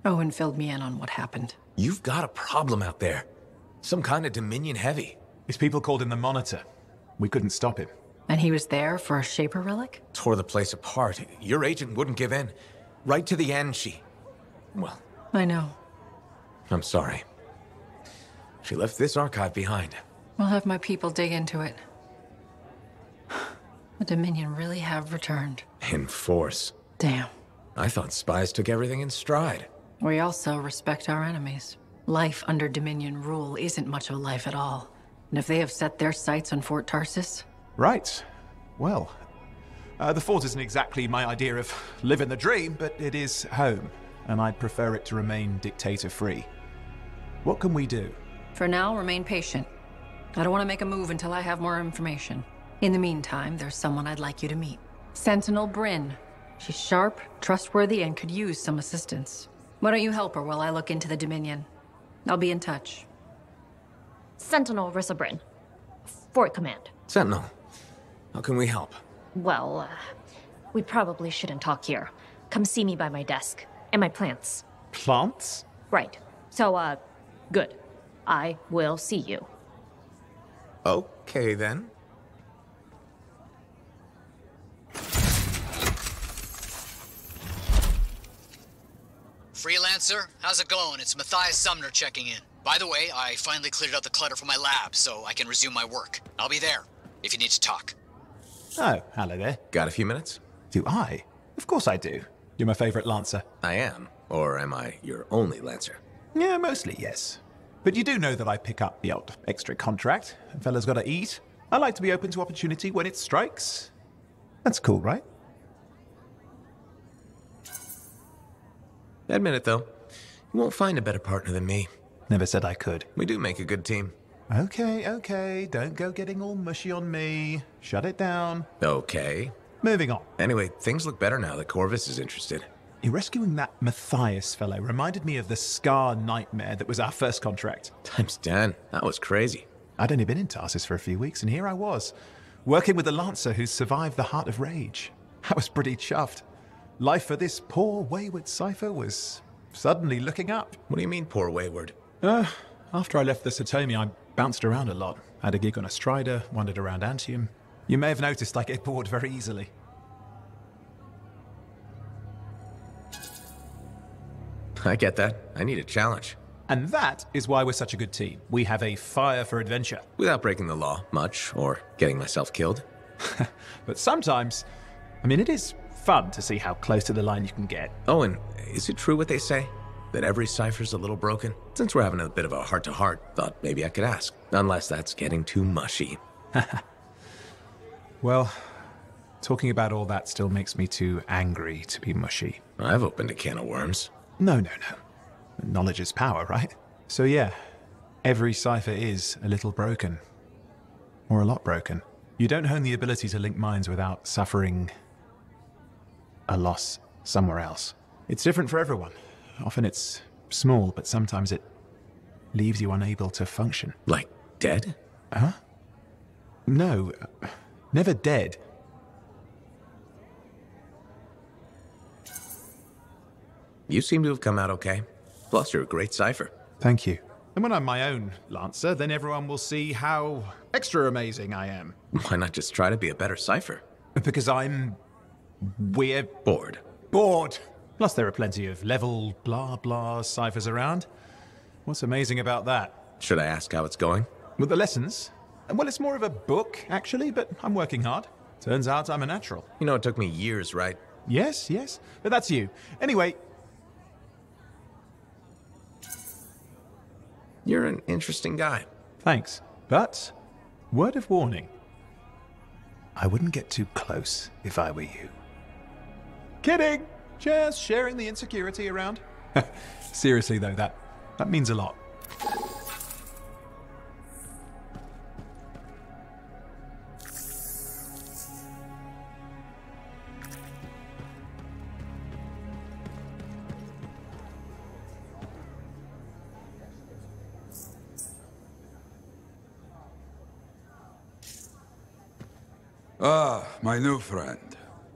Owen filled me in on what happened. You've got a problem out there. Some kind of Dominion heavy. His people called him the Monitor. We couldn't stop him. And he was there for a Shaper relic? Tore the place apart. Your agent wouldn't give in. Right to the end, well... I know. I'm sorry. She left this archive behind. We'll have my people dig into it. The Dominion really have returned. In force. Damn. I thought spies took everything in stride. We also respect our enemies. Life under Dominion rule isn't much of a life at all. And if they have set their sights on Fort Tarsis... Right. Well, the fort isn't exactly my idea of living the dream, but it is home, and I'd prefer it to remain dictator-free. What can we do? For now, remain patient. I don't want to make a move until I have more information. In the meantime, there's someone I'd like you to meet. Sentinel Bryn. She's sharp, trustworthy, and could use some assistance. Why don't you help her while I look into the Dominion? I'll be in touch. Sentinel Rissa Bryn. Fort Command. Sentinel, how can we help? Well, we probably shouldn't talk here. Come see me by my desk. And my plants. Plants? Right. So, good. I will see you. Okay, then. Freelancer, how's it going? It's Matthias Sumner checking in. By the way, I finally cleared out the clutter from my lab, so I can resume my work. I'll be there, if you need to talk. Oh, hello there. Got a few minutes? Do I? Of course I do. You're my favorite Lancer. I am. Or am I your only Lancer? Yeah, mostly, yes. But you do know that I pick up the odd extra contract. A fella's gotta eat. I like to be open to opportunity when it strikes. That's cool, right? Admit it, though. You won't find a better partner than me. Never said I could. We do make a good team. Okay. Don't go getting all mushy on me. Shut it down. Okay. Moving on. Anyway, things look better now that Corvus is interested. You rescuing that Matthias fellow reminded me of the Scar nightmare that was our first contract. Times 10. That was crazy. I'd only been in Tarsis for a few weeks, and here I was, working with a Lancer who's survived the Heart of Rage. I was pretty chuffed. Life for this poor, wayward cipher was suddenly looking up. What do you mean, poor wayward? After I left the Satomi, I bounced around a lot. Had a gig on a Strider, wandered around Antium. You may have noticed I get bored very easily. I get that. I need a challenge. And that is why we're such a good team. We have a fire for adventure. Without breaking the law much, or getting myself killed. But sometimes, it is fun to see how close to the line you can get. Oh, and is it true what they say? That every cipher's a little broken? Since we're having a bit of a heart-to-heart, thought maybe I could ask. Unless that's getting too mushy. Well, talking about all that still makes me too angry to be mushy. I've opened a can of worms. No. Knowledge is power, right? So yeah, every cipher is a little broken. Or a lot broken. You don't hone the ability to link minds without suffering a loss somewhere else. It's different for everyone. Often it's small, but sometimes it leaves you unable to function. Like dead? Huh? No, never dead. You seem to have come out okay. Plus, you're a great cipher. Thank you. And when I'm my own Lancer, then everyone will see how extra amazing I am. Why not just try to be a better cipher? Because we're Bored. bored. Plus there are plenty of level blah blah ciphers around. What's amazing about that? Should I ask how it's going? With the lessons? Well, it's more of a book, actually, but I'm working hard. Turns out I'm a natural. You know, it took me years, right? Yes, but that's you. Anyway. You're an interesting guy. Thanks. But, word of warning. I wouldn't get too close if I were you. Kidding! Just sharing the insecurity around. Seriously though, that means a lot. Ah, my new friend.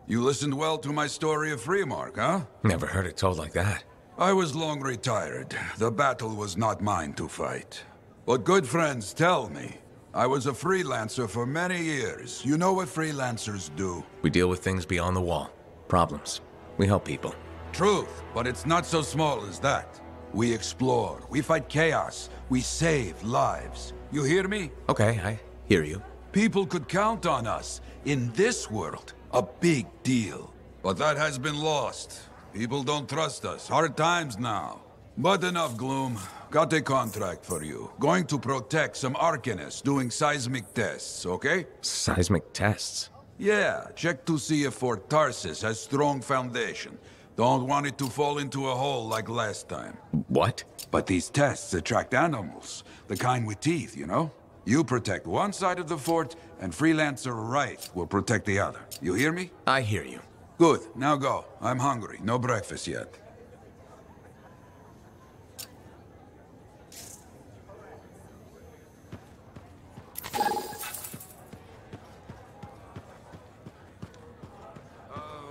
You listened well to my story of Freemark, huh? Never heard it told like that. I was long retired. The battle was not mine to fight. But good friends tell me, I was a freelancer for many years. You know what freelancers do? We deal with things beyond the wall. Problems. We help people. Truth, but it's not so small as that. We explore, we fight chaos, we save lives. You hear me? Okay, I hear you. People could count on us. In this world, a big deal. But that has been lost. People don't trust us. Hard times now. But enough gloom. Got a contract for you. Going to protect some Arcanists doing seismic tests, okay? Seismic tests? Yeah, check to see if Fort Tarsis has strong foundation. Don't want it to fall into a hole like last time. What? But these tests attract animals. The kind with teeth, you know? You protect one side of the fort, and Freelancer Wright will protect the other. You hear me? I hear you. Good, now go. I'm hungry. No breakfast yet.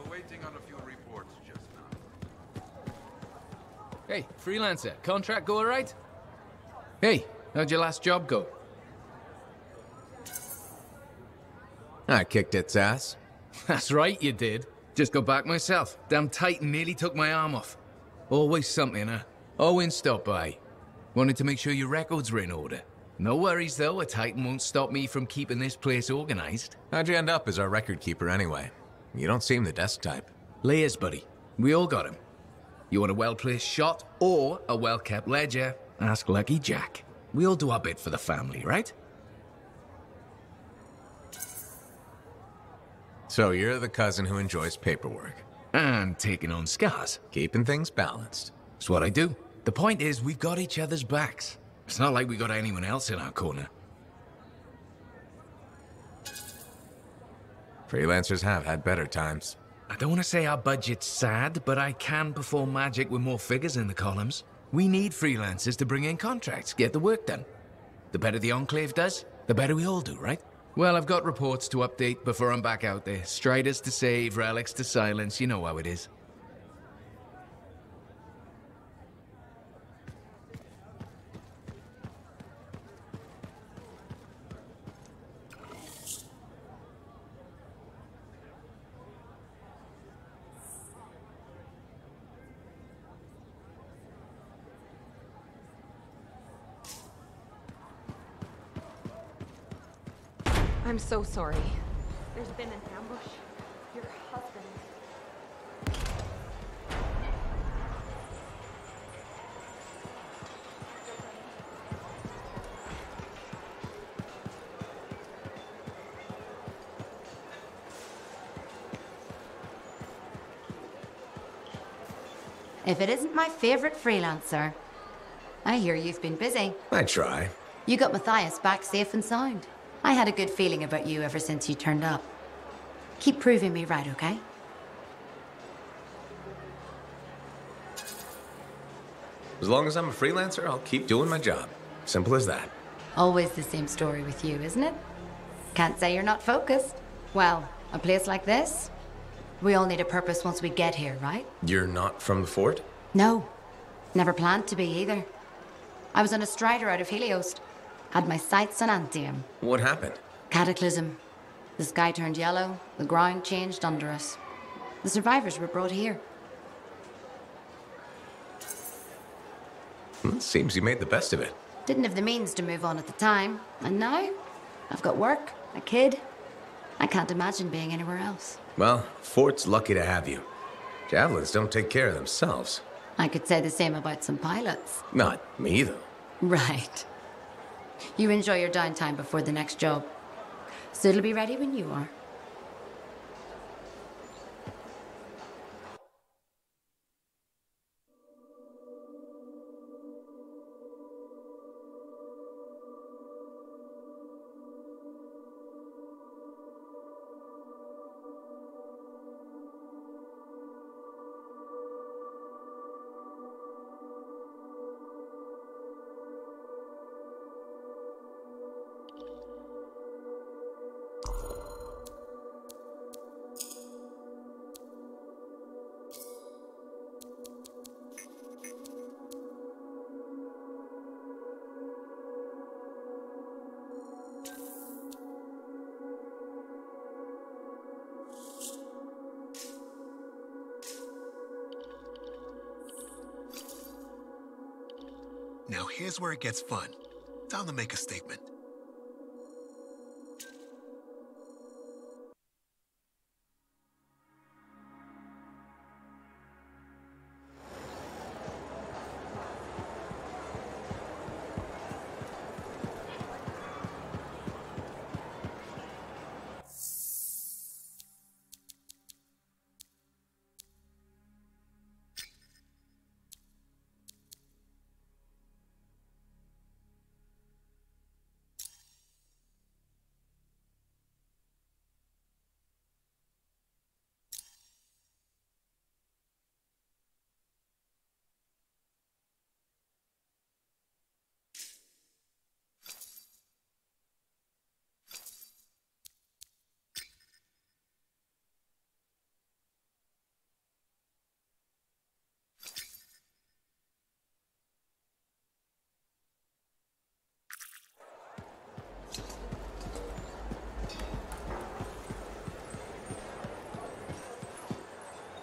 Waiting on a few reports just now. Hey, freelancer, contract go alright? Hey, how'd your last job go? I kicked its ass. That's right, you did. Just got back myself. Damn Titan nearly took my arm off. Always something, huh? Owen stopped by. Wanted to make sure your records were in order. No worries, though. A Titan won't stop me from keeping this place organized. How'd you end up as our record keeper anyway? You don't seem the desk type. Layers, buddy. We all got him. You want a well-placed shot or a well-kept ledger? Ask Lucky Jack. We all do our bit for the family, right? So you're the cousin who enjoys paperwork. And taking on scars. Keeping things balanced. It's what I do. The point is, we've got each other's backs. It's not like we got anyone else in our corner. Freelancers have had better times. I don't want to say our budget's sad, but I can perform magic with more figures in the columns. We need freelancers to bring in contracts, get the work done. The better the Enclave does, the better we all do, right? Well, I've got reports to update before I'm back out there. Striders to save, relics to silence, you know how it is. I'm so sorry. There's been an ambush. Your husband. If it isn't my favorite freelancer. I hear you've been busy. I try. You got Matthias back safe and sound. I had a good feeling about you ever since you turned up. Keep proving me right, okay? As long as I'm a freelancer, I'll keep doing my job. Simple as that. Always the same story with you, isn't it? Can't say you're not focused. Well, a place like this, we all need a purpose once we get here, right? You're not from the fort? No. Never planned to be either. I was on a strider out of Helios. Had my sights on Antium. What happened? Cataclysm. The sky turned yellow, the ground changed under us. The survivors were brought here. Seems you made the best of it. Didn't have the means to move on at the time, and now I've got work, a kid. I can't imagine being anywhere else. Well, Fort's lucky to have you. Javelins don't take care of themselves. I could say the same about some pilots. Not me, though. Right. You enjoy your downtime before the next job. So it'll be ready when you are. Now here's where it gets fun. Time to make a statement.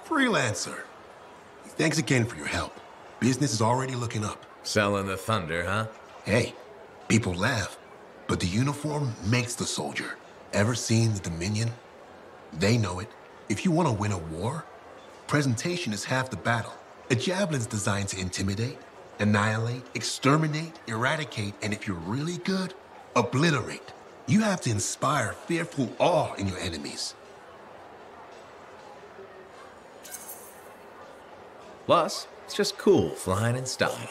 Freelancer. Thanks again for your help. Business is already looking up. Selling the thunder, huh? Hey, people laugh, but the uniform makes the soldier. Ever seen the Dominion? They know it. If you want to win a war, presentation is half the battle. A javelin's designed to intimidate, annihilate, exterminate, eradicate, and if you're really good, obliterate. You have to inspire fearful awe in your enemies. Plus, it's just cool flying in style.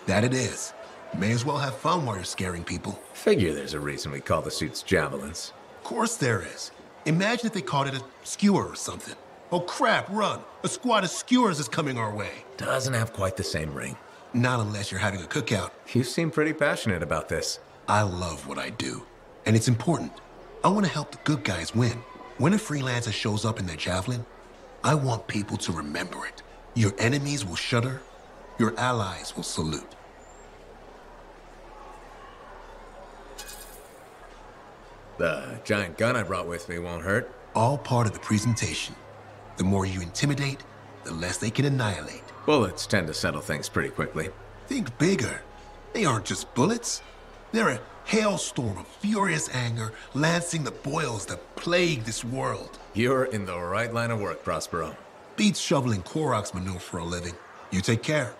That it is. May as well have fun while you're scaring people. Figure there's a reason we call the suits javelins. Of course there is. Imagine if they called it a skewer or something. Oh crap, run! A squad of skewers is coming our way. Doesn't have quite the same ring. Not unless you're having a cookout. You seem pretty passionate about this. I love what I do, and it's important. I want to help the good guys win. When a freelancer shows up in their javelin, I want people to remember it. Your enemies will shudder, your allies will salute. The giant gun I brought with me won't hurt. All part of the presentation. The more you intimidate, the less they can annihilate. Bullets tend to settle things pretty quickly. Think bigger. They aren't just bullets. They're a hailstorm of furious anger lancing the boils that plague this world. You're in the right line of work, Prospero. Beats shoveling Clorox manure for a living. You take care.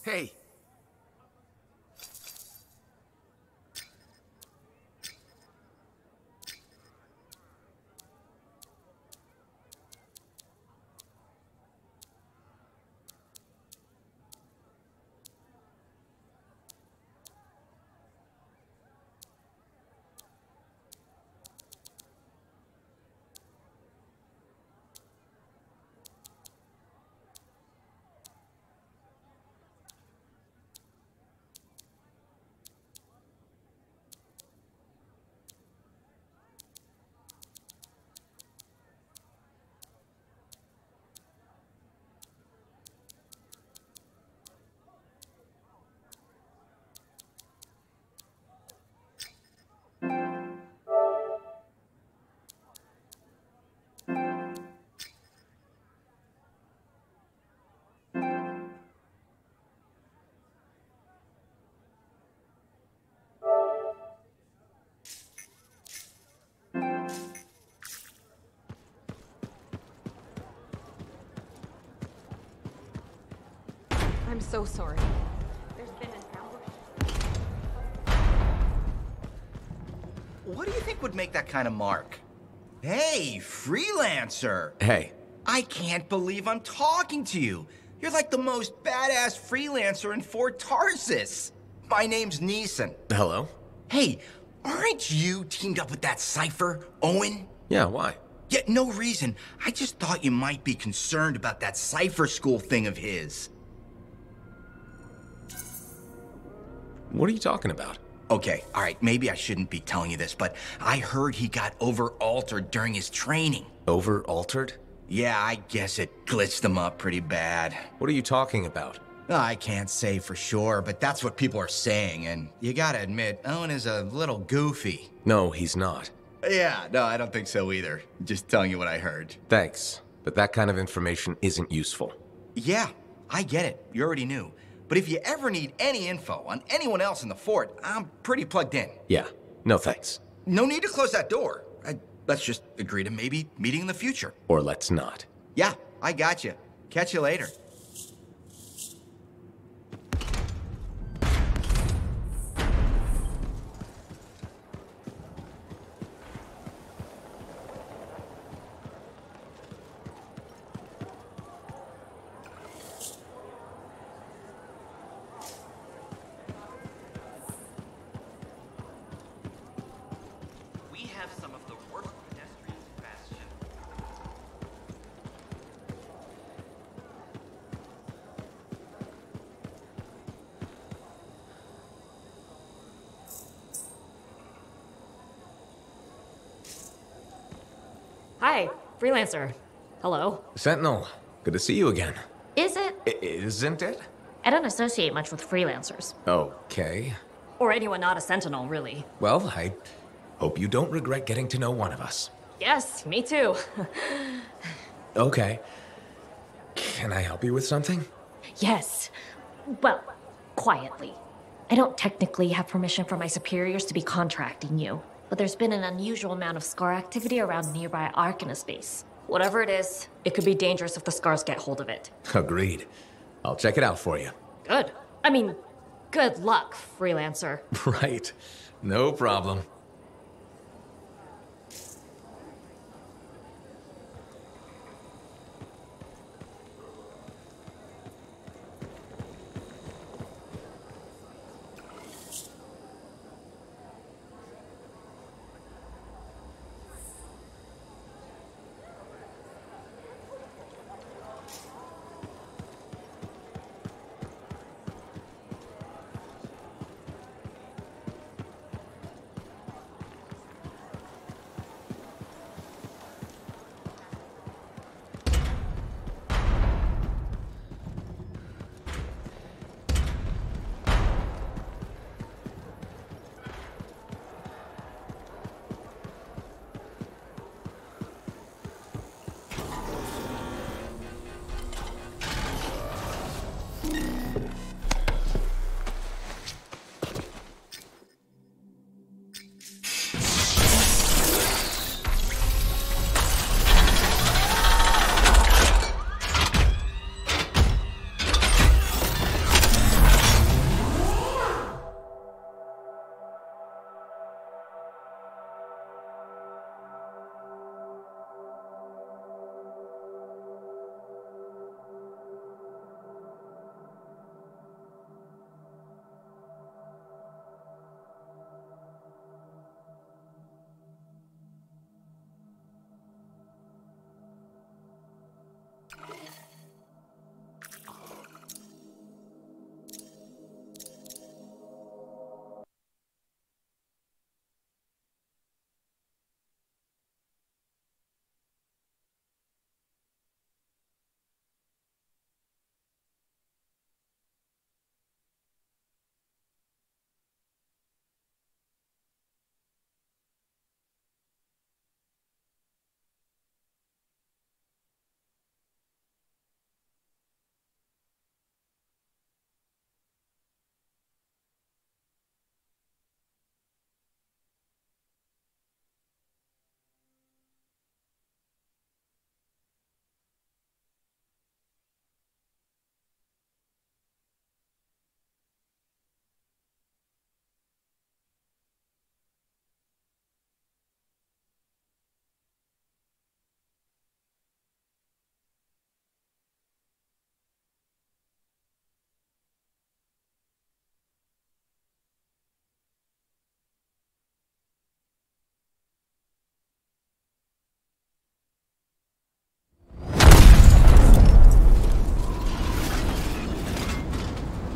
Hey. I'm so sorry. There's been an ambush. What do you think would make that kind of mark? Hey, freelancer! Hey. I can't believe I'm talking to you. You're like the most badass freelancer in Fort Tarsus. My name's Neeson. Hello? Hey, aren't you teamed up with that cipher, Owen? Yeah, why? Yeah, no reason. I just thought you might be concerned about that cipher school thing of his. What are you talking about? Okay, all right, maybe I shouldn't be telling you this, but I heard he got over-altered during his training. Over-altered? Yeah, I guess it glitched him up pretty bad. What are you talking about? I can't say for sure, but that's what people are saying, and you gotta admit, Owen is a little goofy. No, he's not. Yeah, no, I don't think so either. Just telling you what I heard. Thanks, but that kind of information isn't useful. Yeah, I get it. You already knew. But if you ever need any info on anyone else in the fort, I'm pretty plugged in. Yeah, no thanks. No need to close that door. Let's just agree to maybe meeting in the future. Or let's not. Yeah, I got you. Catch you later. Hi, freelancer. Hello. Sentinel, good to see you again. Is it? Isn't it? I don't associate much with freelancers. Okay. Or anyone not a sentinel, really. Well, I hope you don't regret getting to know one of us. Yes, me too. Okay. Can I help you with something? Yes. Well, quietly. I don't technically have permission from my superiors to be contracting you, but there's been an unusual amount of scar activity around nearby Arcanus base. Whatever it is, it could be dangerous if the scars get hold of it. Agreed. I'll check it out for you. Good. I mean, good luck, freelancer. Right. No problem.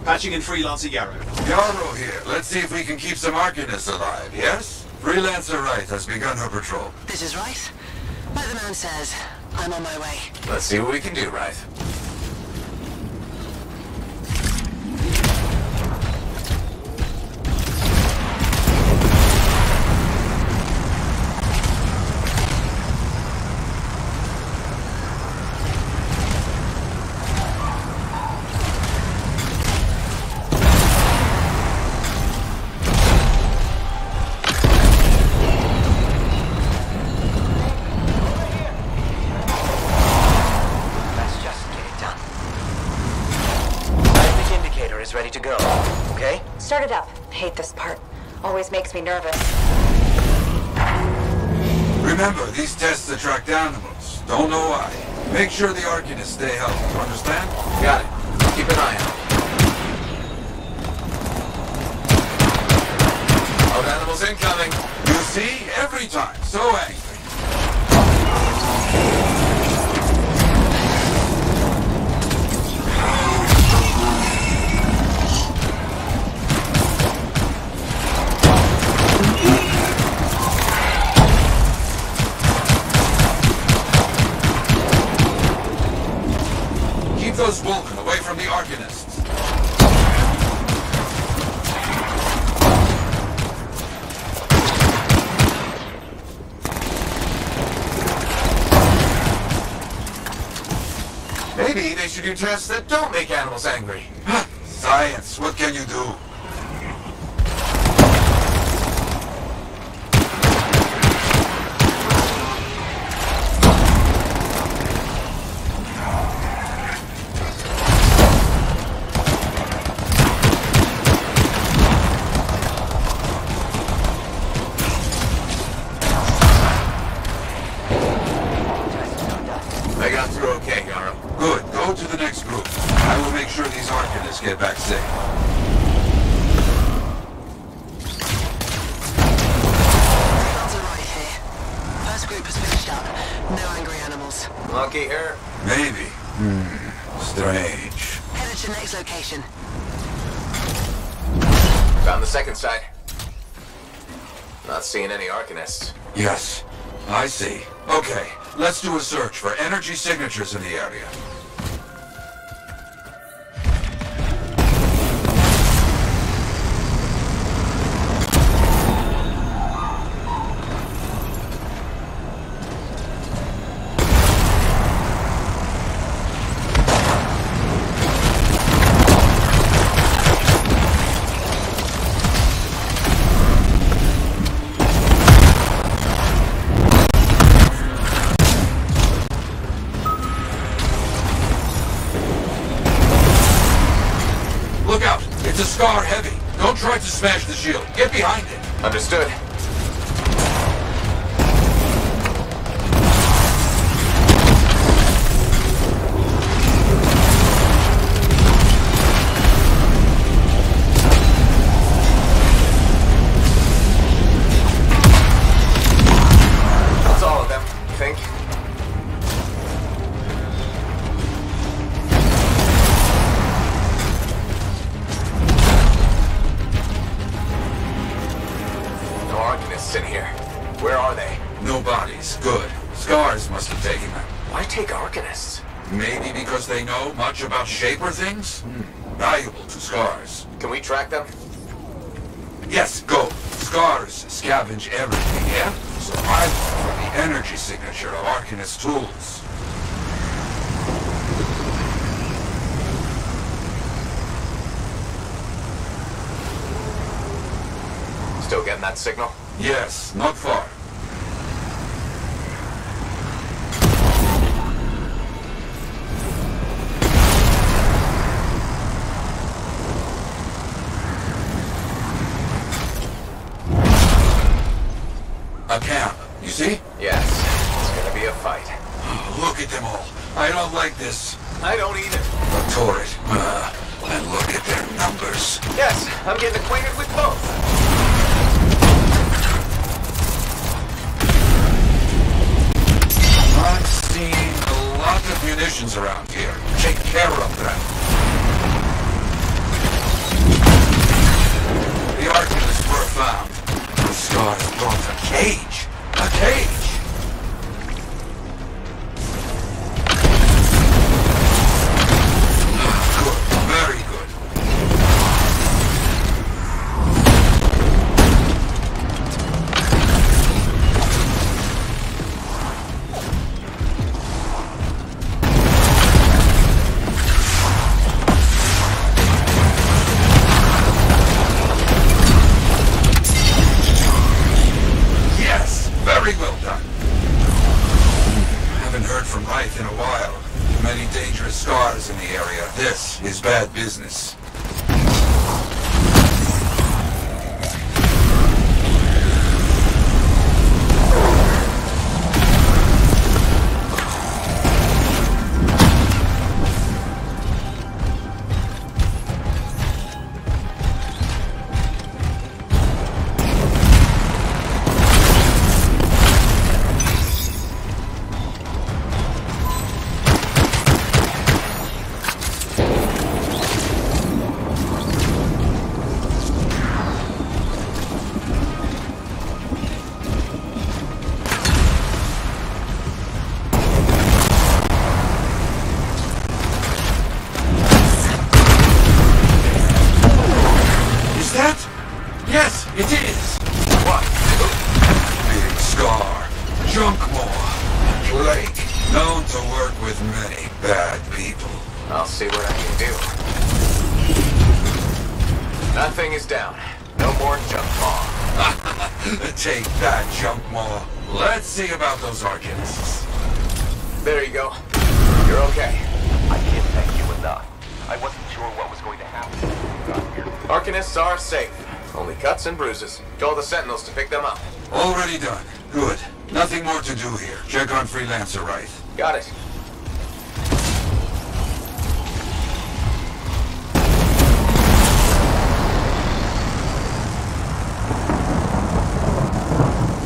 Patching in Freelancer Yarrow. Yarrow here. Let's see if we can keep some Arcanists alive, yes? Freelancer Wright has begun her patrol. This is Wright. Like the man says, I'm on my way. Let's see what we can do, Wright. is ready to go, okay? Start it up. Hate this part. Always makes me nervous. Remember, these tests attract animals. Don't know why. Make sure the Arcanists stay healthy, understand? Got it. Keep an eye out. Wild animals incoming. You see? Every time. So angry. Keep those Vulcan away from the Arcanists. Maybe they should do tests that don't make animals angry. Science, what can you do? I got through okay, Yarrow. Good. Go to the next group. I will make sure these Arcanists get back safe. Sounds alright here. First group has finished up. No angry animals. Lucky her. Maybe. Strange. Headed to next location. Found the second site. Not seeing any Arcanists. Yes, I see. Okay, let's do a search for energy signatures in the area. Look out! It's a Scar heavy. Don't try to smash the shield. Get behind it. Understood. That's all of them, you think? No Arcanists in here. Where are they? No bodies. Good. Scars must have taken them. Why take Arcanists? Maybe because they know much about Shaper things? Valuable to Scars. Can we track them? Yes, go. Scars scavenge everything, yeah? So I look for the energy signature of Arcanist tools. Still getting that signal? Yes, not far. A camp, you see? Yes. It's gonna be a fight. Look at them all. I don't like this. I don't either. A turret. And look at their numbers. Yes, I'm getting acquainted with both. I'm seeing a lot of munitions around here. Take care of them. The Arcanists were found. The Scars brought a cage. A cage! Good. Very good. Very well done. Haven't heard from Wright in a while. Many dangerous Scars in the area. This is bad business. That thing is down. No more junk maw. Take that, junk maw. Let's see about those Arcanists. There you go. You're okay. I can't thank you enough. I wasn't sure what was going to happen when you got here. Arcanists are safe. Only cuts and bruises. Tell the Sentinels to pick them up. Already done. Good. Nothing more to do here. Check on Freelancer Wright. Got it.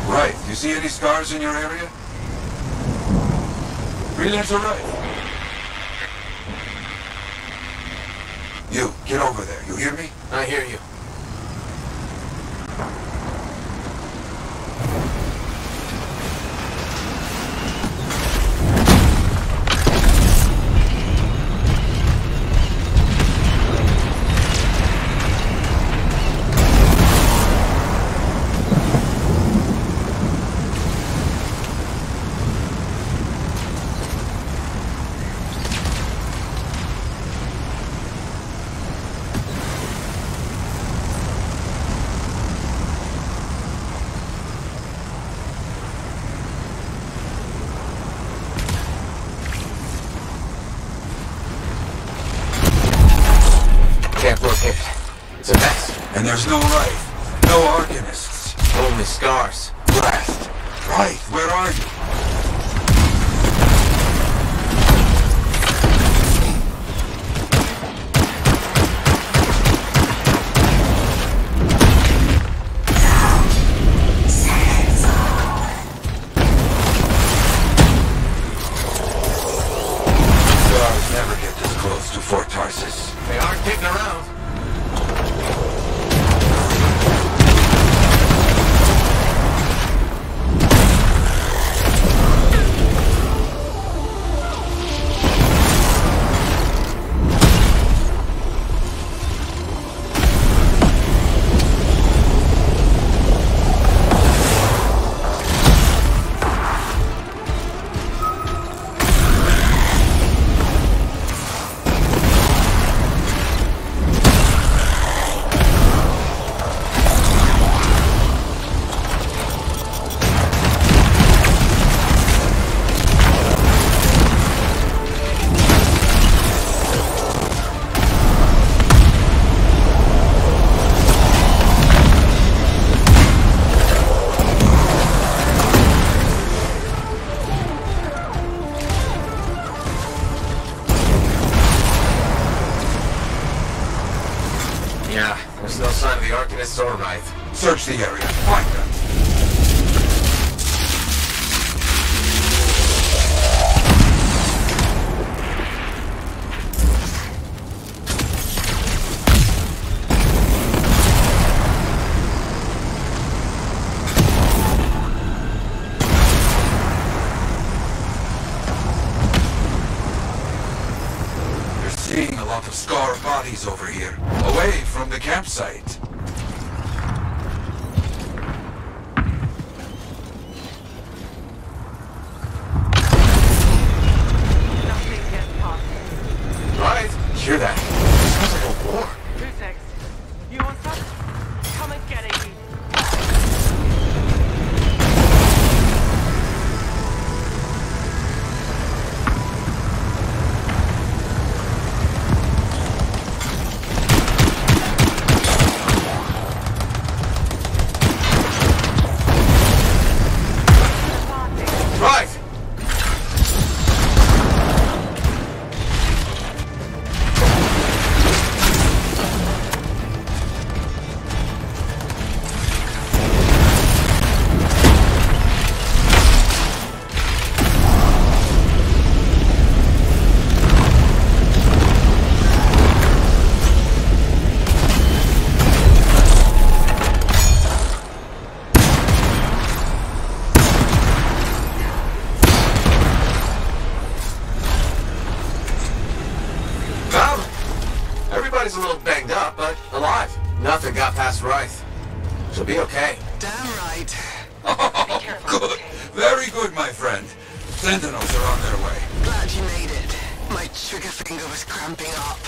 Right. You see any scars in your area? Freelancer Wright. You, get over there. You hear me? I hear you. Can't locate it. It's a mess. And there's no Wright. No Arcanists. Only scars. Blast. Wright, where are you? Scars never get this close to Fort Tarsus. They aren't getting around. Yeah, there's no sign of the Arcanists or Wraith. Search the area. Find them. Seeing a lot of scar bodies over here, away from the campsite. Nothing gets past. Right? Hear that? Sounds like a war. Who's next? You want some? Come and get it, you. Right! Everybody's a little banged up, but alive. Nothing got past Wraith. She'll be okay. Damn right. Oh, good. Very good, my friend. Sentinels are on their way. Glad you made it. My trigger finger was cramping up.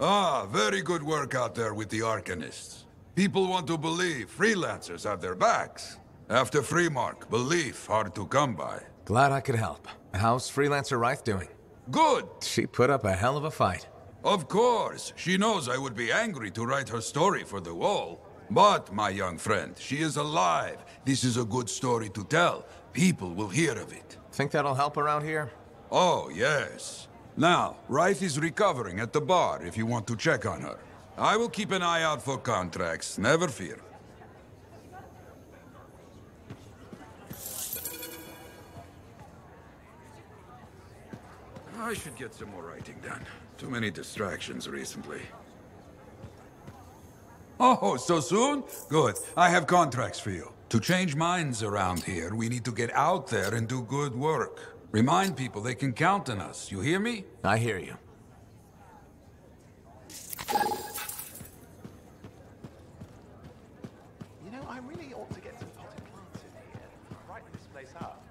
Ah, very good work out there with the Arcanists. People want to believe freelancers have their backs. After Freemark, belief hard to come by. Glad I could help. How's Freelancer Reith doing? Good! She put up a hell of a fight. Of course, she knows I would be angry to write her story for the wall. But, my young friend, she is alive. This is a good story to tell. People will hear of it. Think that'll help around here? Oh, yes. Now, Reith is recovering at the bar if you want to check on her. I will keep an eye out for contracts, never fear. I should get some more writing done. Too many distractions recently. Oh, so soon? Good. I have contracts for you. To change minds around here, we need to get out there and do good work. Remind people they can count on us. You hear me? I hear you. You know, I really ought to get some potted plants in here. Brighten this place up.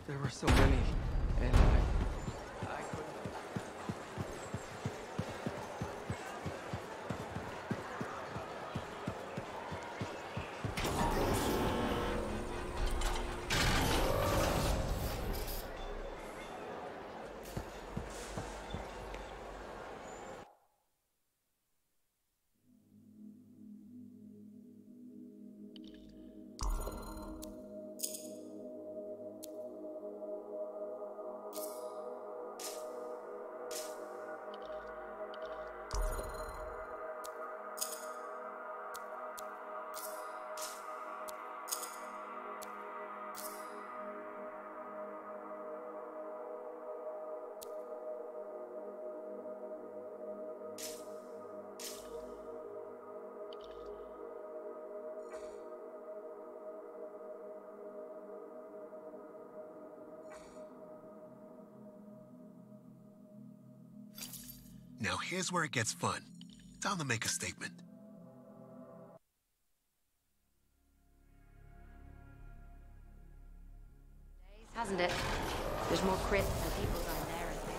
There were so many, and I couldn't. Now here's where it gets fun. Time to make a statement. Hasn't it? There's more crisp and people down there, I think.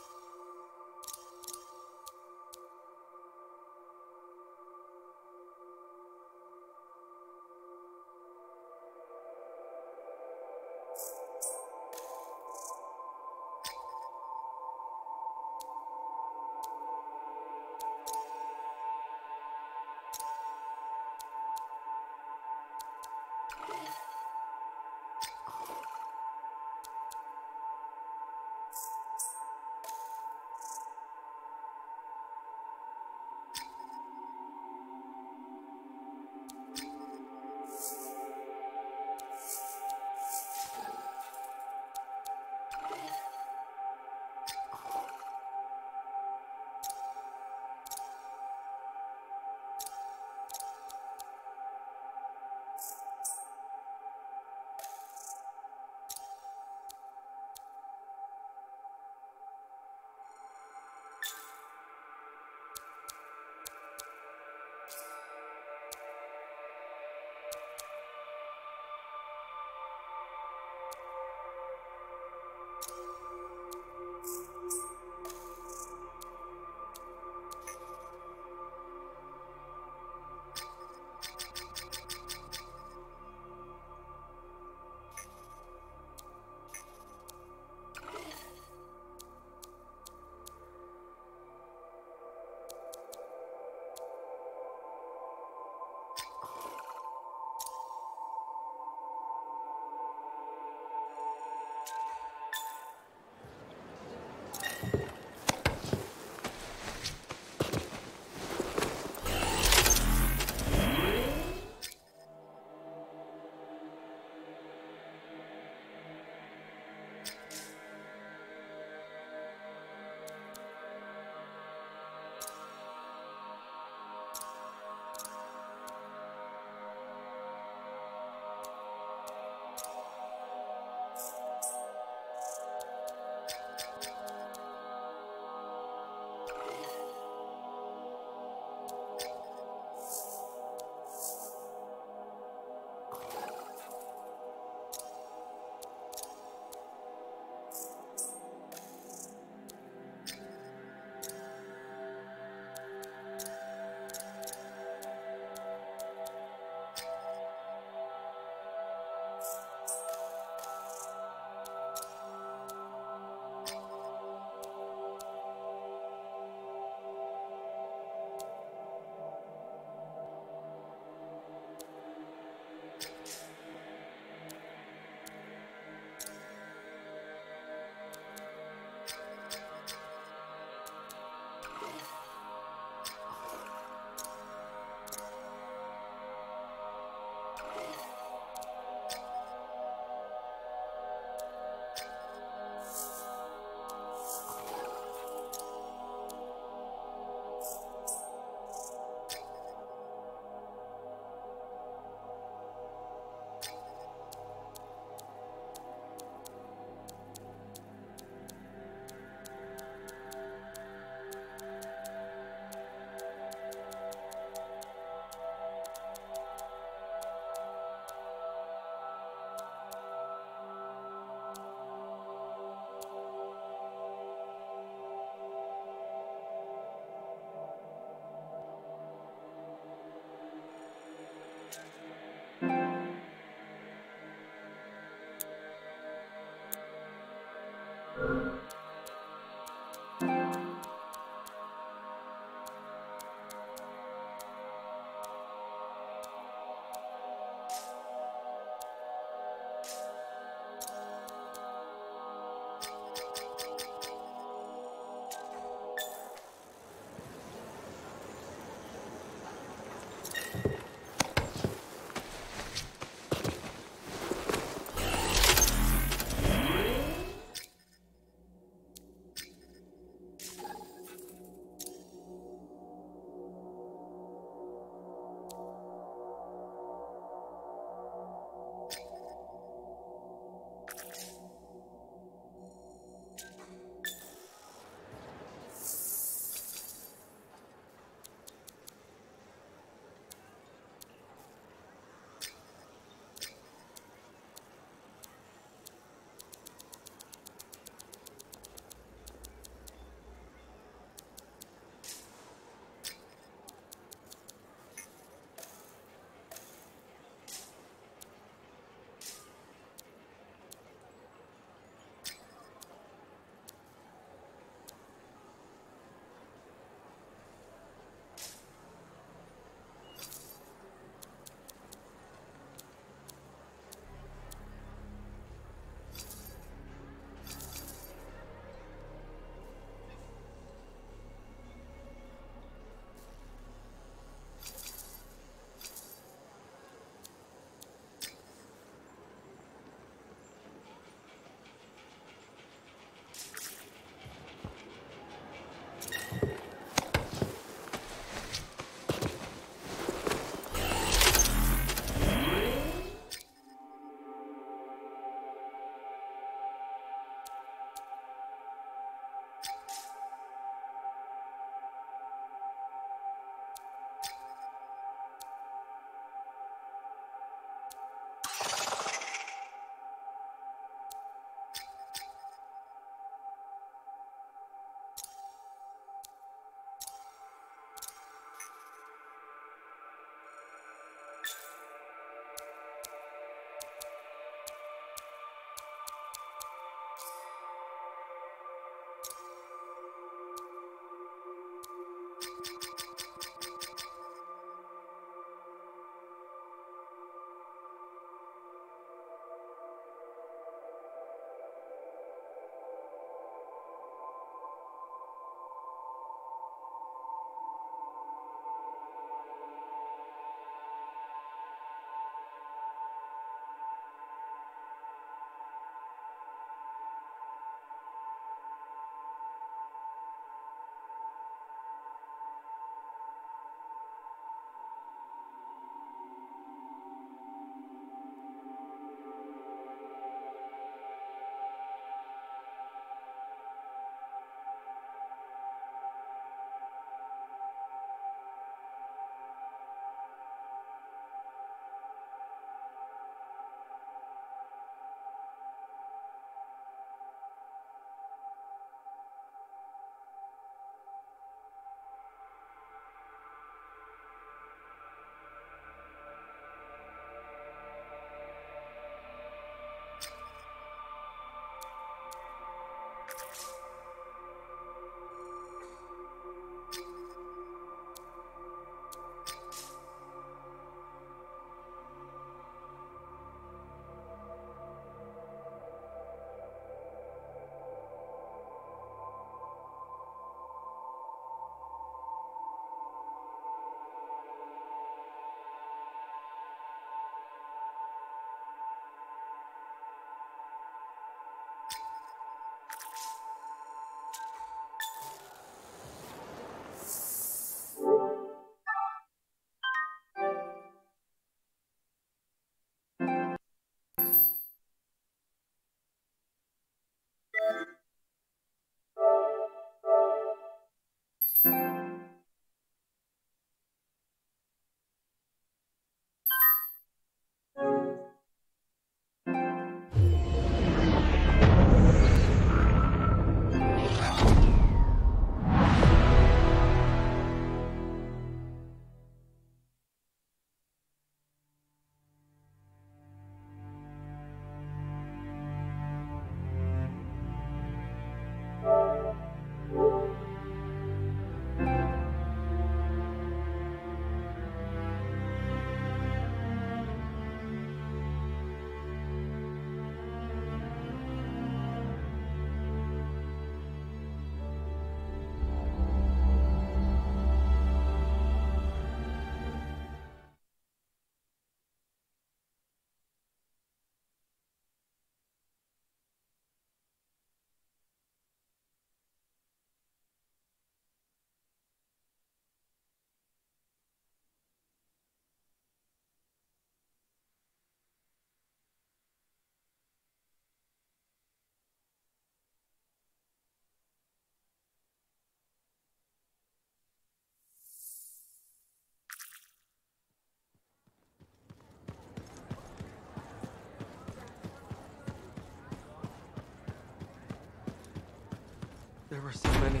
There were so many,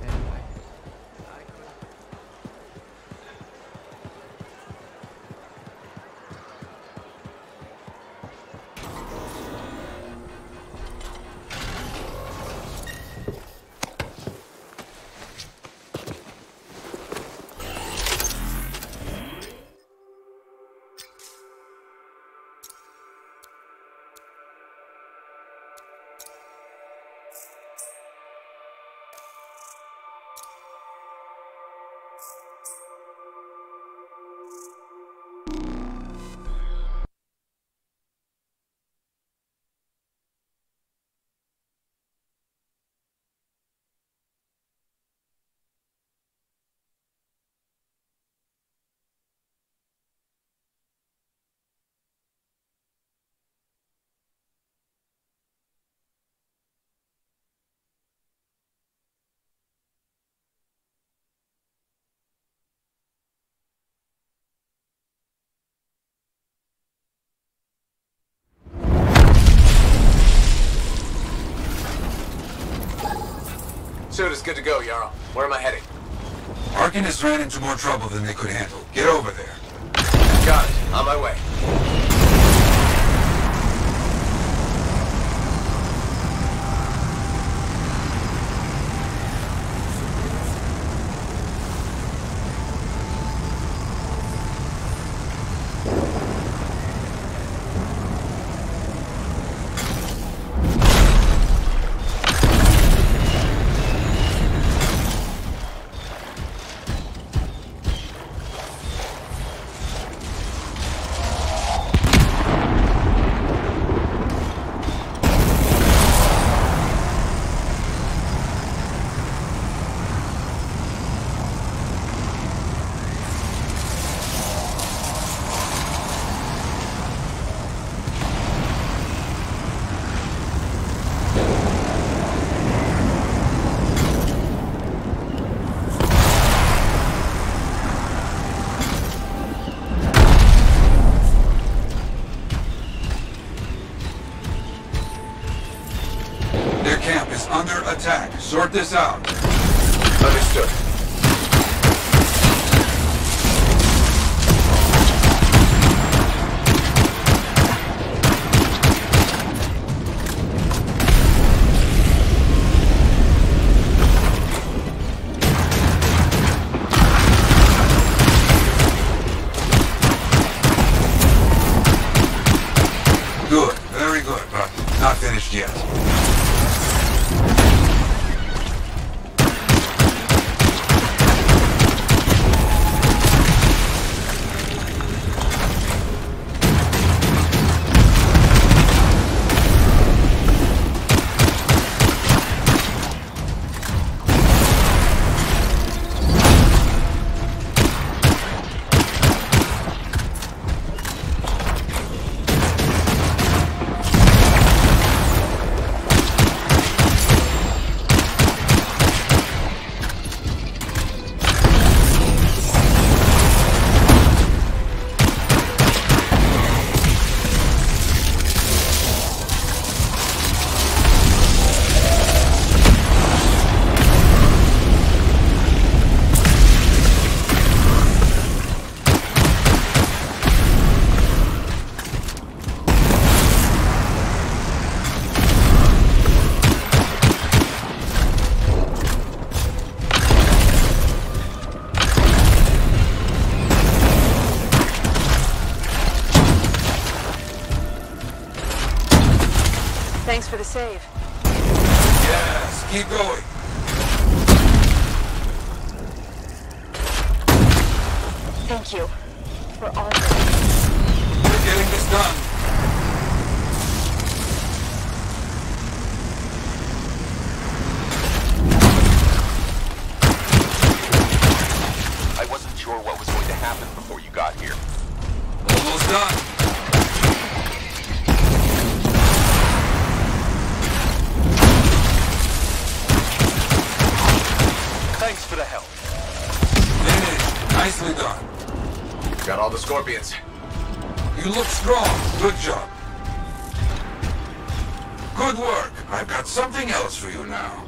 and I couldn't... Suit is good to go, Jarl. Where am I heading? Arcanists ran into more trouble than they could handle. Get over there. Got it. On my way. Under attack. Sort this out. Understood. Good. Very good, but not finished yet. Thanks for the save. Yes, keep going. Thank you for all of it. We're getting this done. I wasn't sure what was going to happen before you got here. Almost done. Thanks for the help. Finished. Nicely done. Got all the scorpions. You look strong. Good job. Good work. I've got something else for you now.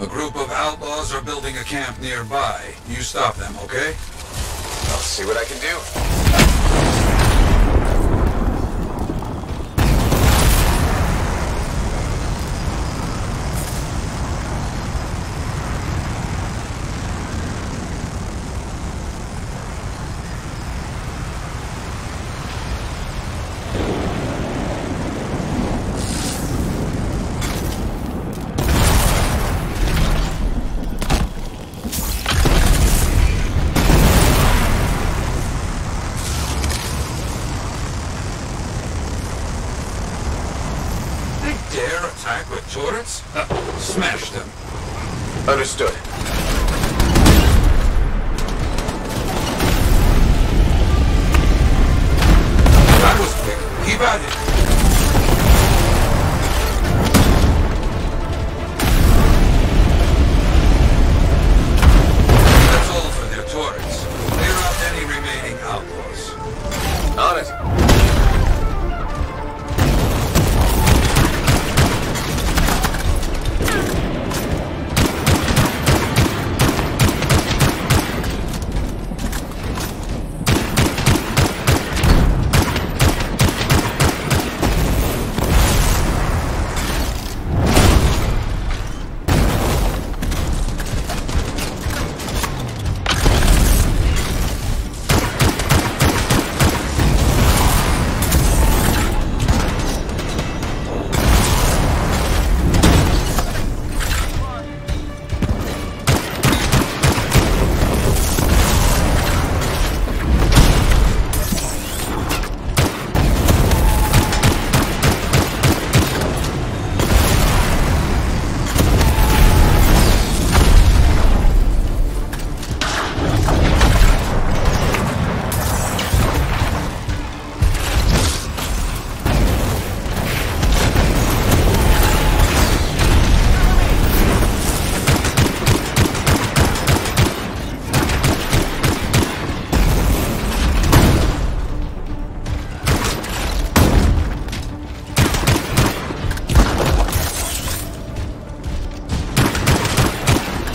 A group of outlaws are building a camp nearby. You stop them, okay? I'll see what I can do. Dare attack with turrets? Smash them. Understood. That was quick. Keep at it. That's all for their turrets. Clear out any remaining outlaws. On it.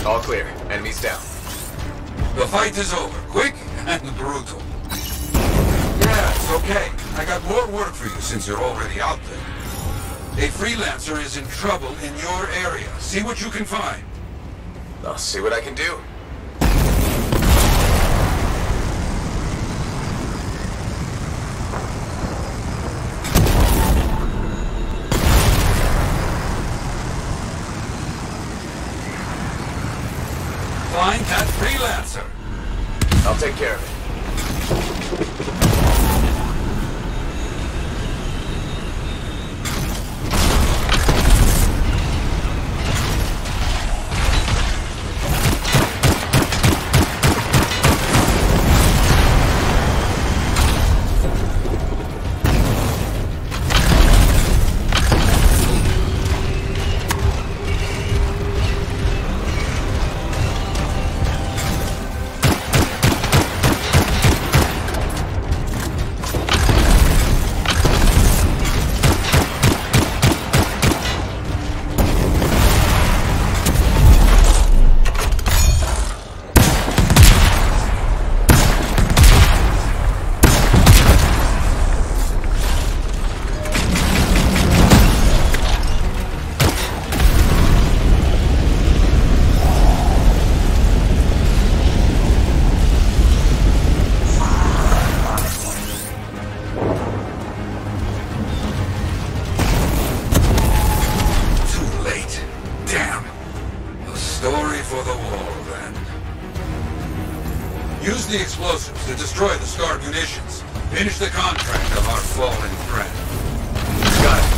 All clear. Enemies down. The fight is over. Quick and brutal. Yeah, it's okay. I got more work for you since you're already out there. A freelancer is in trouble in your area. See what you can find. I'll see what I can do. Find that freelancer. I'll take care of it. explosives to destroy the stored munitions. Finish the contract of our fallen friend. Got it.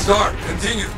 Start. Continue.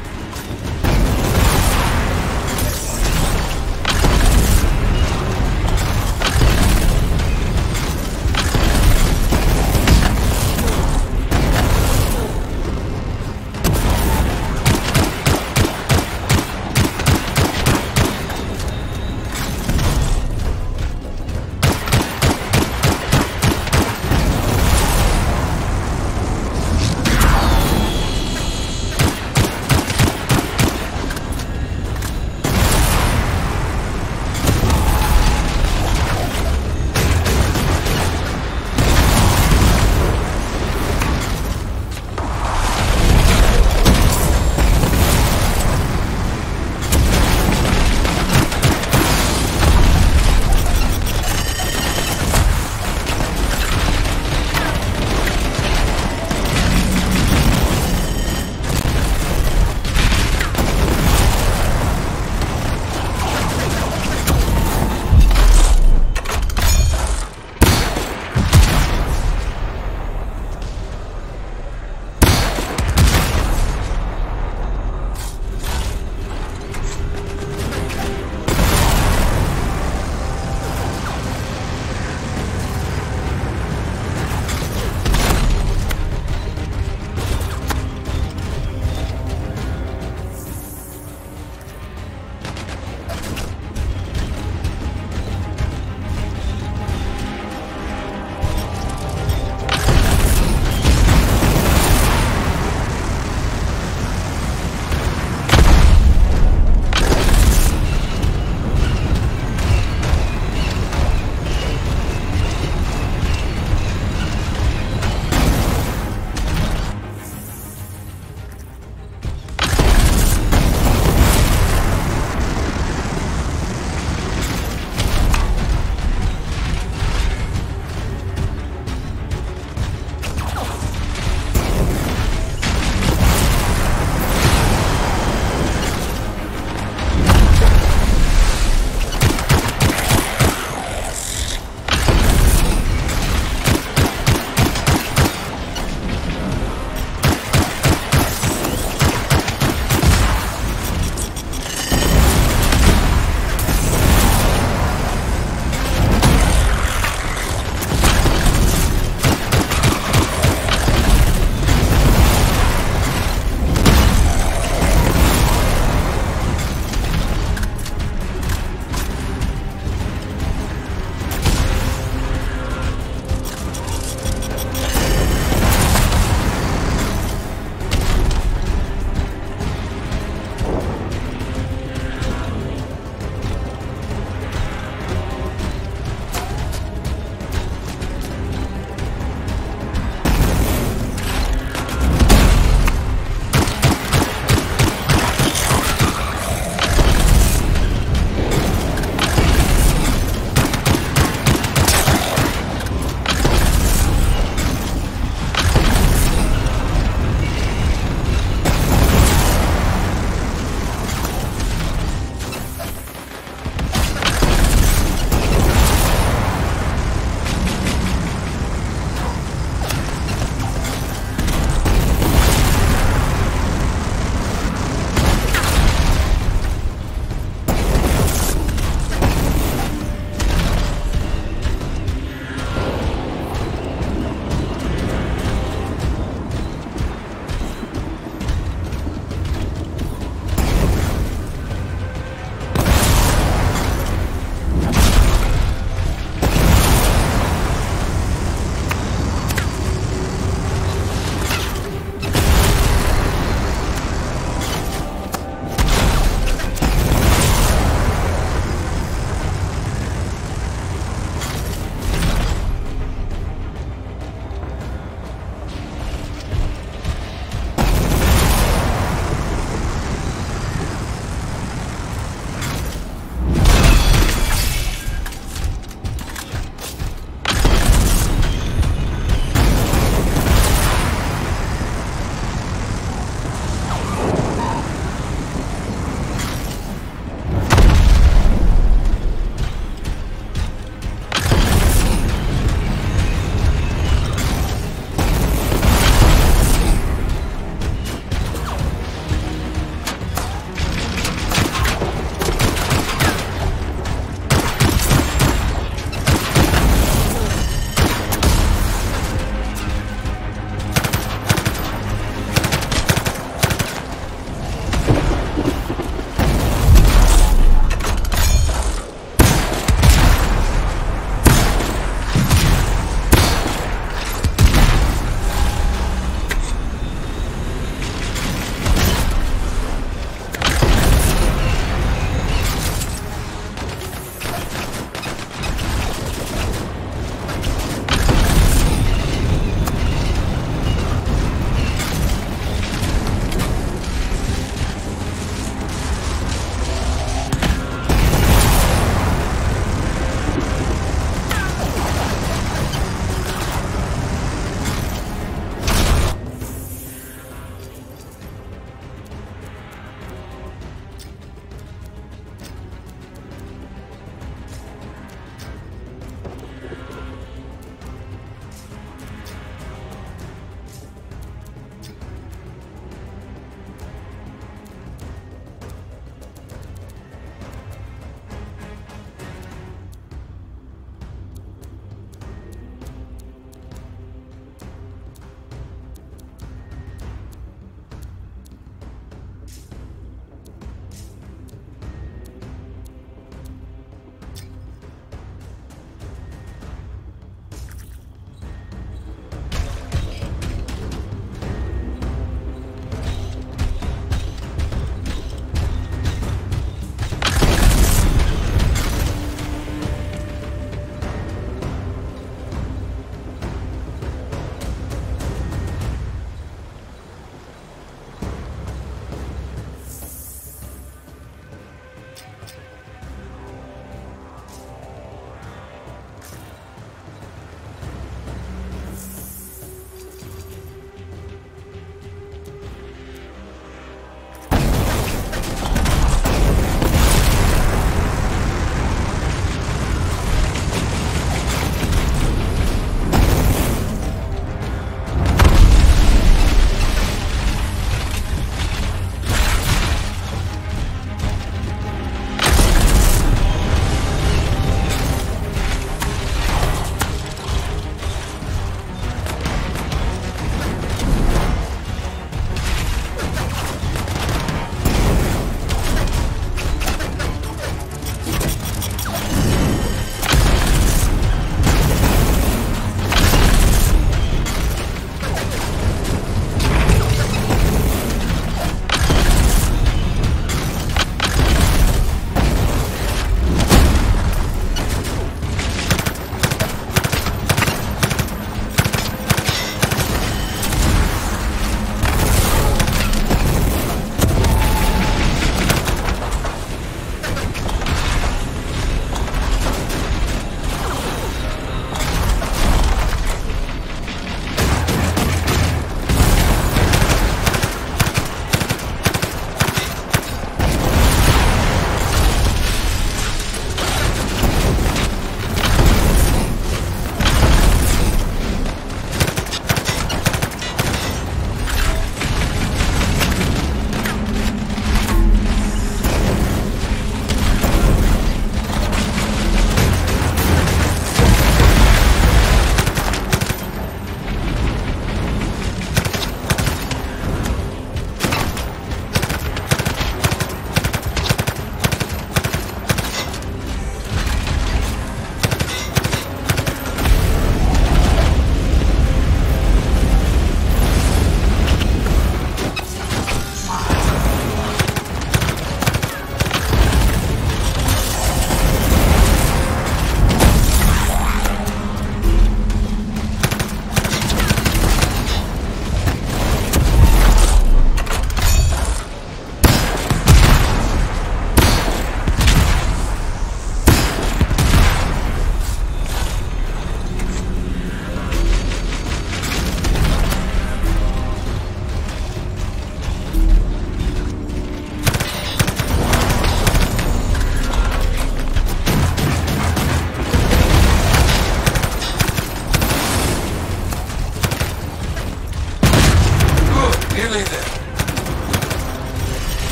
Nearly there.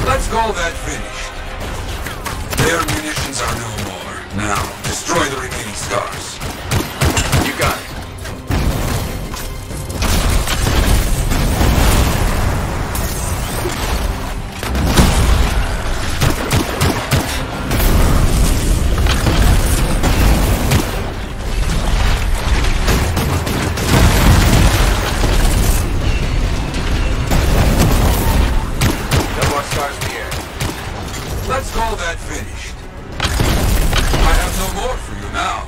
Let's call that finished. Their munitions are no more. Now, destroy the remaining stars. You got it. Let's call that finished. I have no more for you now.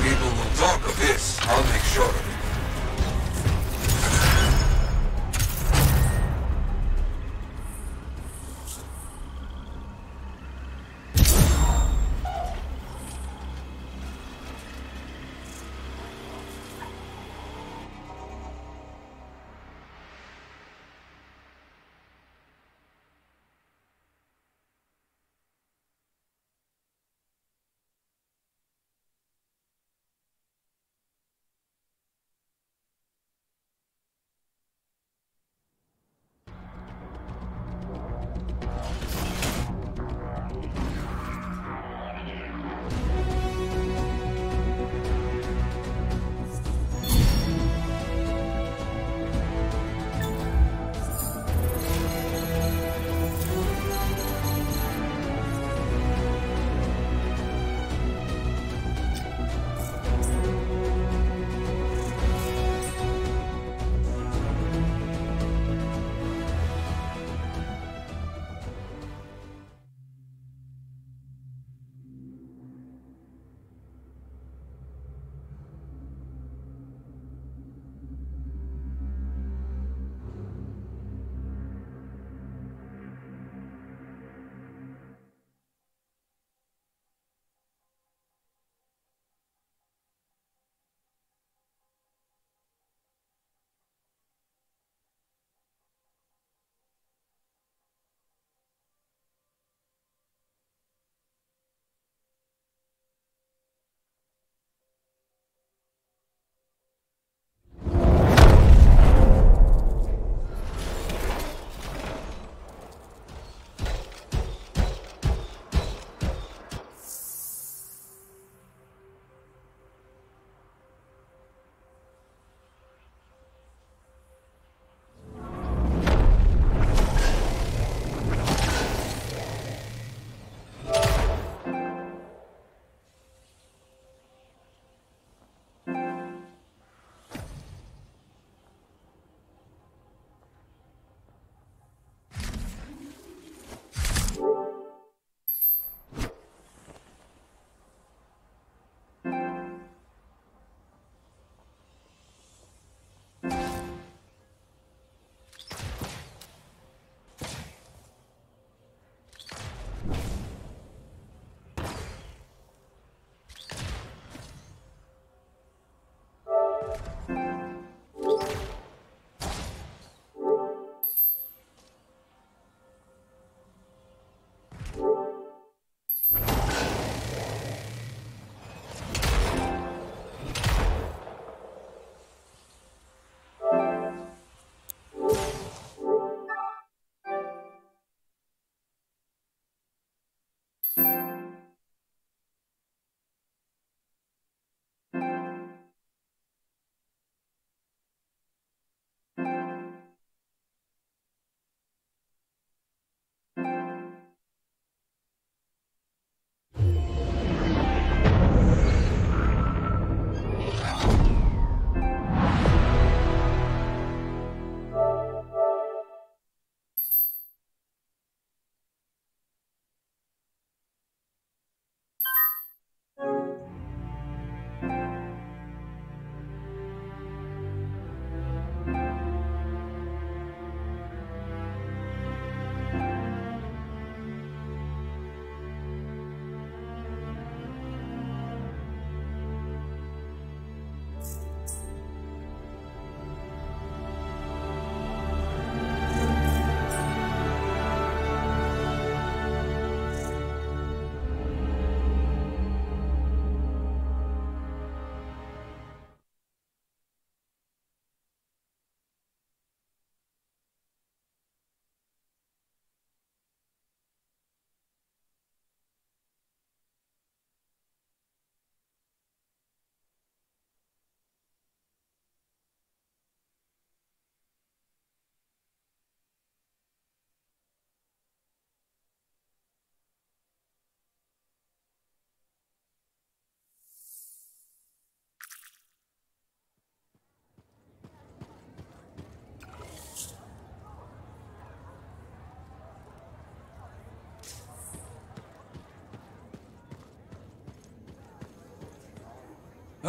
People will talk of this. I'll make sure of it.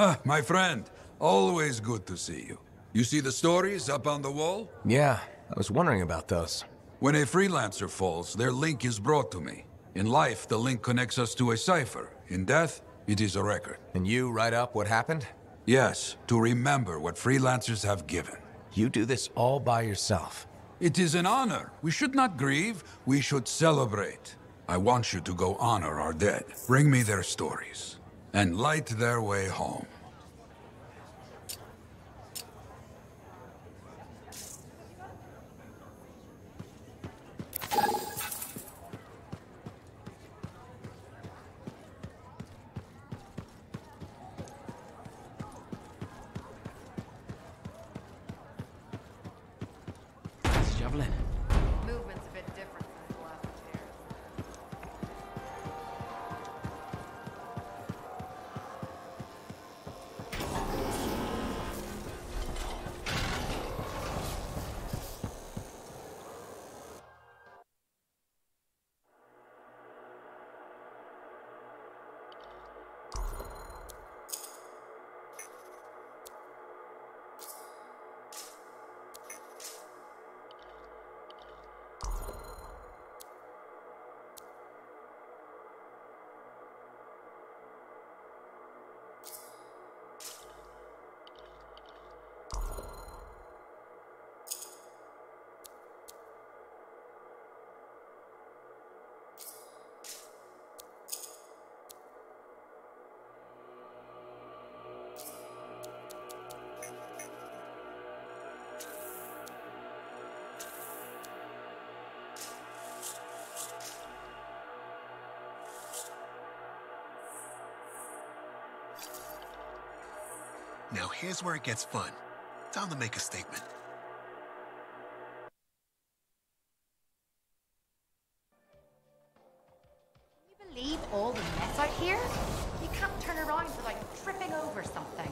Ah, my friend. Always good to see you. You see the stories up on the wall? Yeah, I was wondering about those. When a freelancer falls, their link is brought to me. In life, the link connects us to a cipher. In death, it is a record. And you write up what happened? Yes, to remember what freelancers have given. You do this all by yourself. It is an honor. We should not grieve, we should celebrate. I want you to go honor our dead. Bring me their stories, and light their way home. Javelin. Movement's a bit different from the last year. Now here's where it gets fun. Time to make a statement. Can you believe all the mess out here? You can't turn around without tripping over something.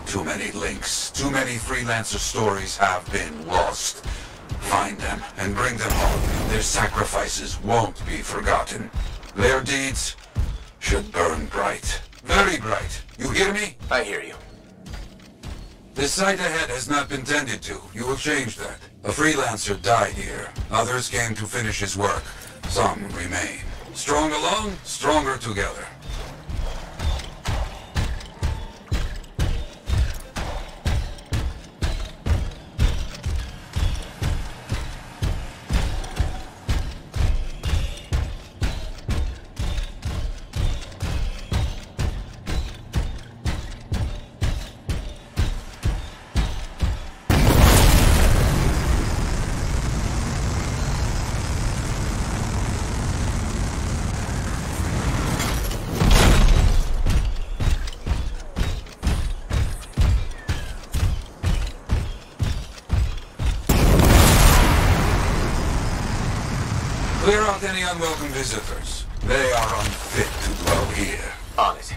Too many links, too many freelancer stories have been lost. Find them and bring them home. Their sacrifices won't be forgotten. Their deeds should burn bright. Very bright. You hear me? I hear you. The site ahead has not been tended to. You will change that. A freelancer died here. Others came to finish his work. Some remain. Strong alone, stronger together. Clear out any unwelcome visitors. They are unfit to dwell here. On it.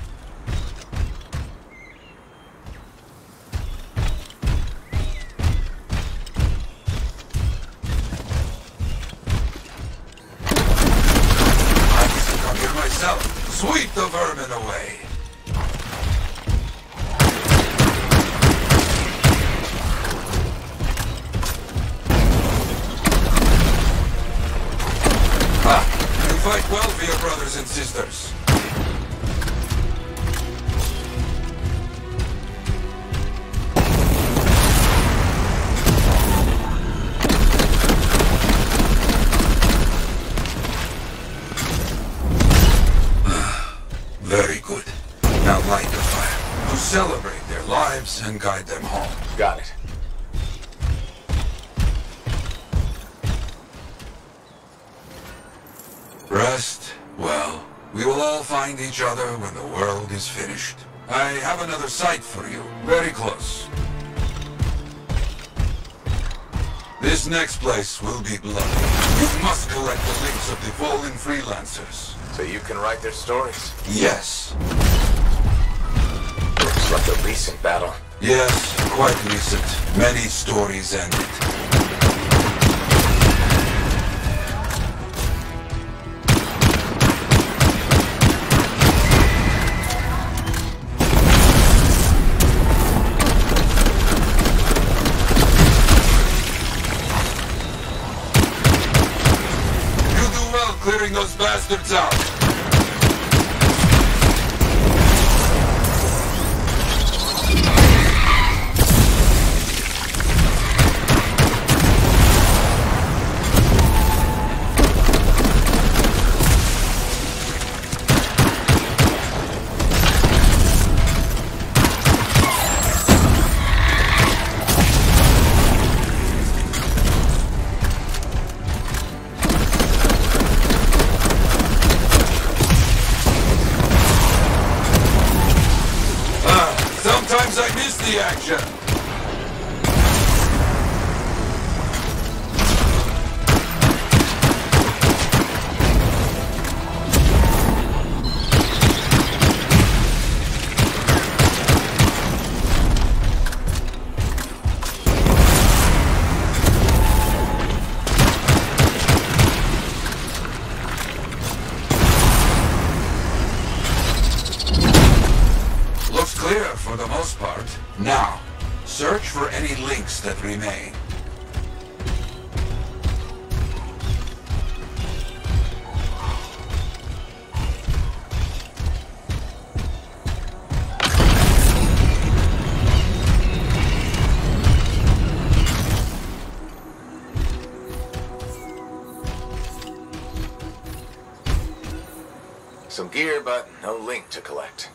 I can come here myself. Sweep the vermin away. You fight well for your brothers and sisters. Very good. Now light the fire to celebrate their lives and guide them home. Got it. Rest well. We will all find each other when the world is finished. I have another site for you, very close. This next place will be bloody. You must collect the links of the fallen freelancers. So you can write their stories? Yes. Looks like a recent battle. Yes, quite recent. Many stories ended. Clearing those bastards out. Sometimes I miss the action. Clear for the most part. Now, search for any links that remain. Some gear, but no link to collect.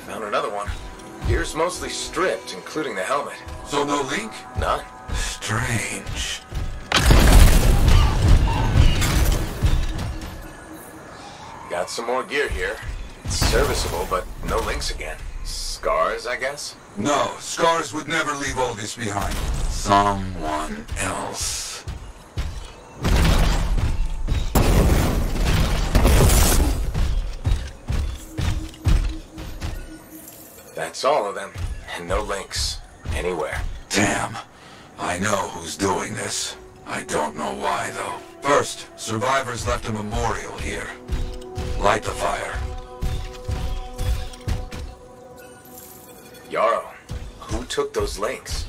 Found another one. Gear's mostly stripped, including the helmet. So no link? None. Strange. Got some more gear here. It's serviceable, but no links again. Scars, I guess? No, Scars would never leave all this behind. Someone else. That's all of them, and no links. Anywhere. Damn. I know who's doing this. I don't know why, though. First, survivors left a memorial here. Light the fire. Yarrow, who took those links?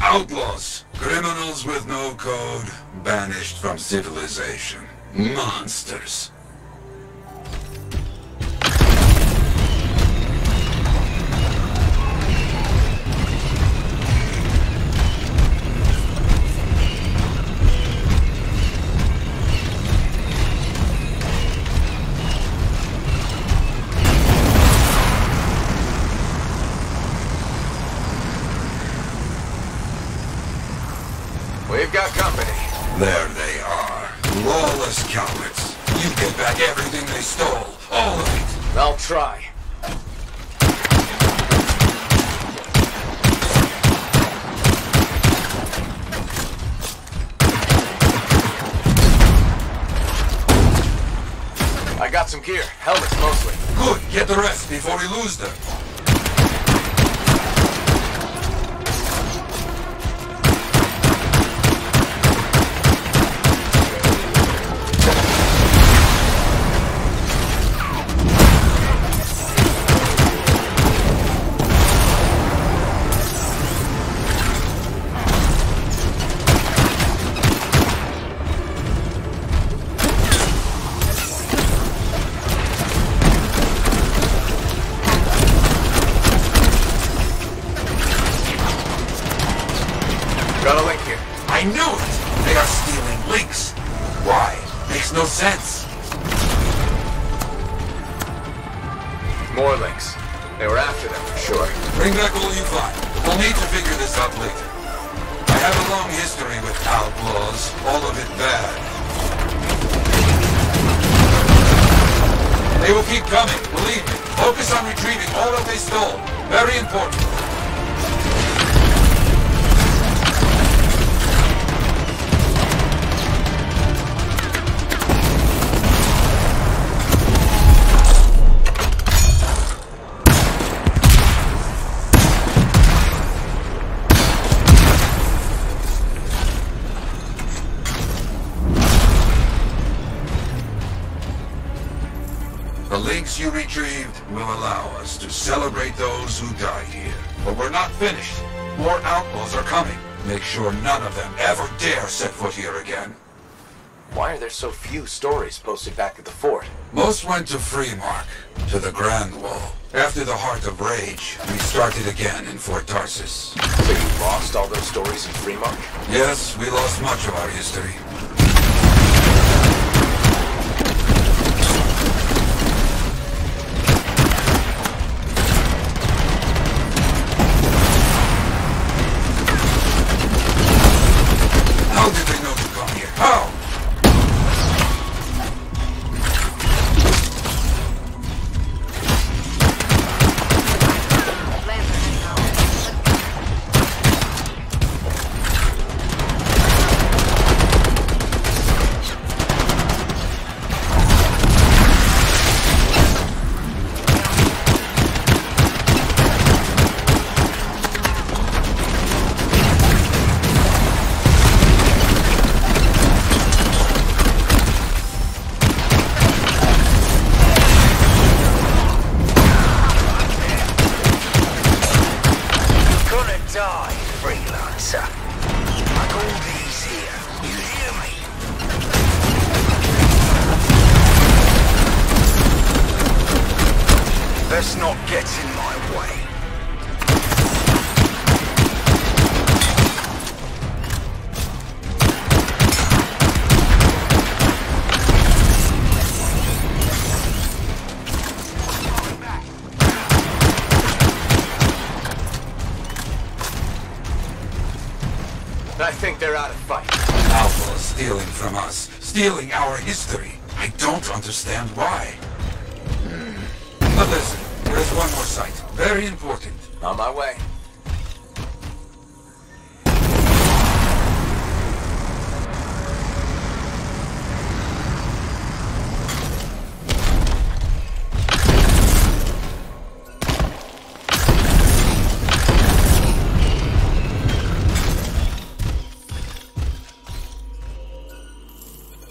Outlaws. Criminals with no code. Banished from civilization. Monsters. We've got company. There they are. Lawless cowards. You get back everything they stole. All of it. I'll try. I got some gear. Helmets mostly. Good. Get the rest before we lose them. Got a link here. I knew it! They are stealing links. Why? Makes no sense. More links. They were after them for sure. Bring back all you find. We'll need to figure this out later. I have a long history with outlaws. All of it bad. They will keep coming, believe me. Focus on retrieving all that they stole. Very important. The links you retrieved will allow us to celebrate those who died here. But we're not finished. More outlaws are coming. Make sure none of them ever dare set foot here again. Why are there so few stories posted back at the fort? Most went to Freemark, to the Grand Wall. After the Heart of Rage, we started again in Fort Tarsus. So you lost all those stories in Freemark? Yes, we lost much of our history. How did they know to come here? How? Die, freelancer. Like all these here. You hear me? Let's not get in my way. I think they're out of fight. Outlaws stealing from us. Stealing our history. I don't understand why. But listen, there's one more site. Very important. On my way.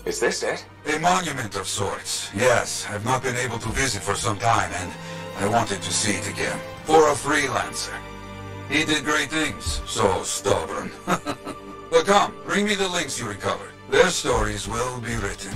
Is this it? A monument of sorts. Yes, I've not been able to visit for some time, and I wanted to see it again. For a freelancer. He did great things. So stubborn. But come, bring me the links you recovered. Their stories will be written.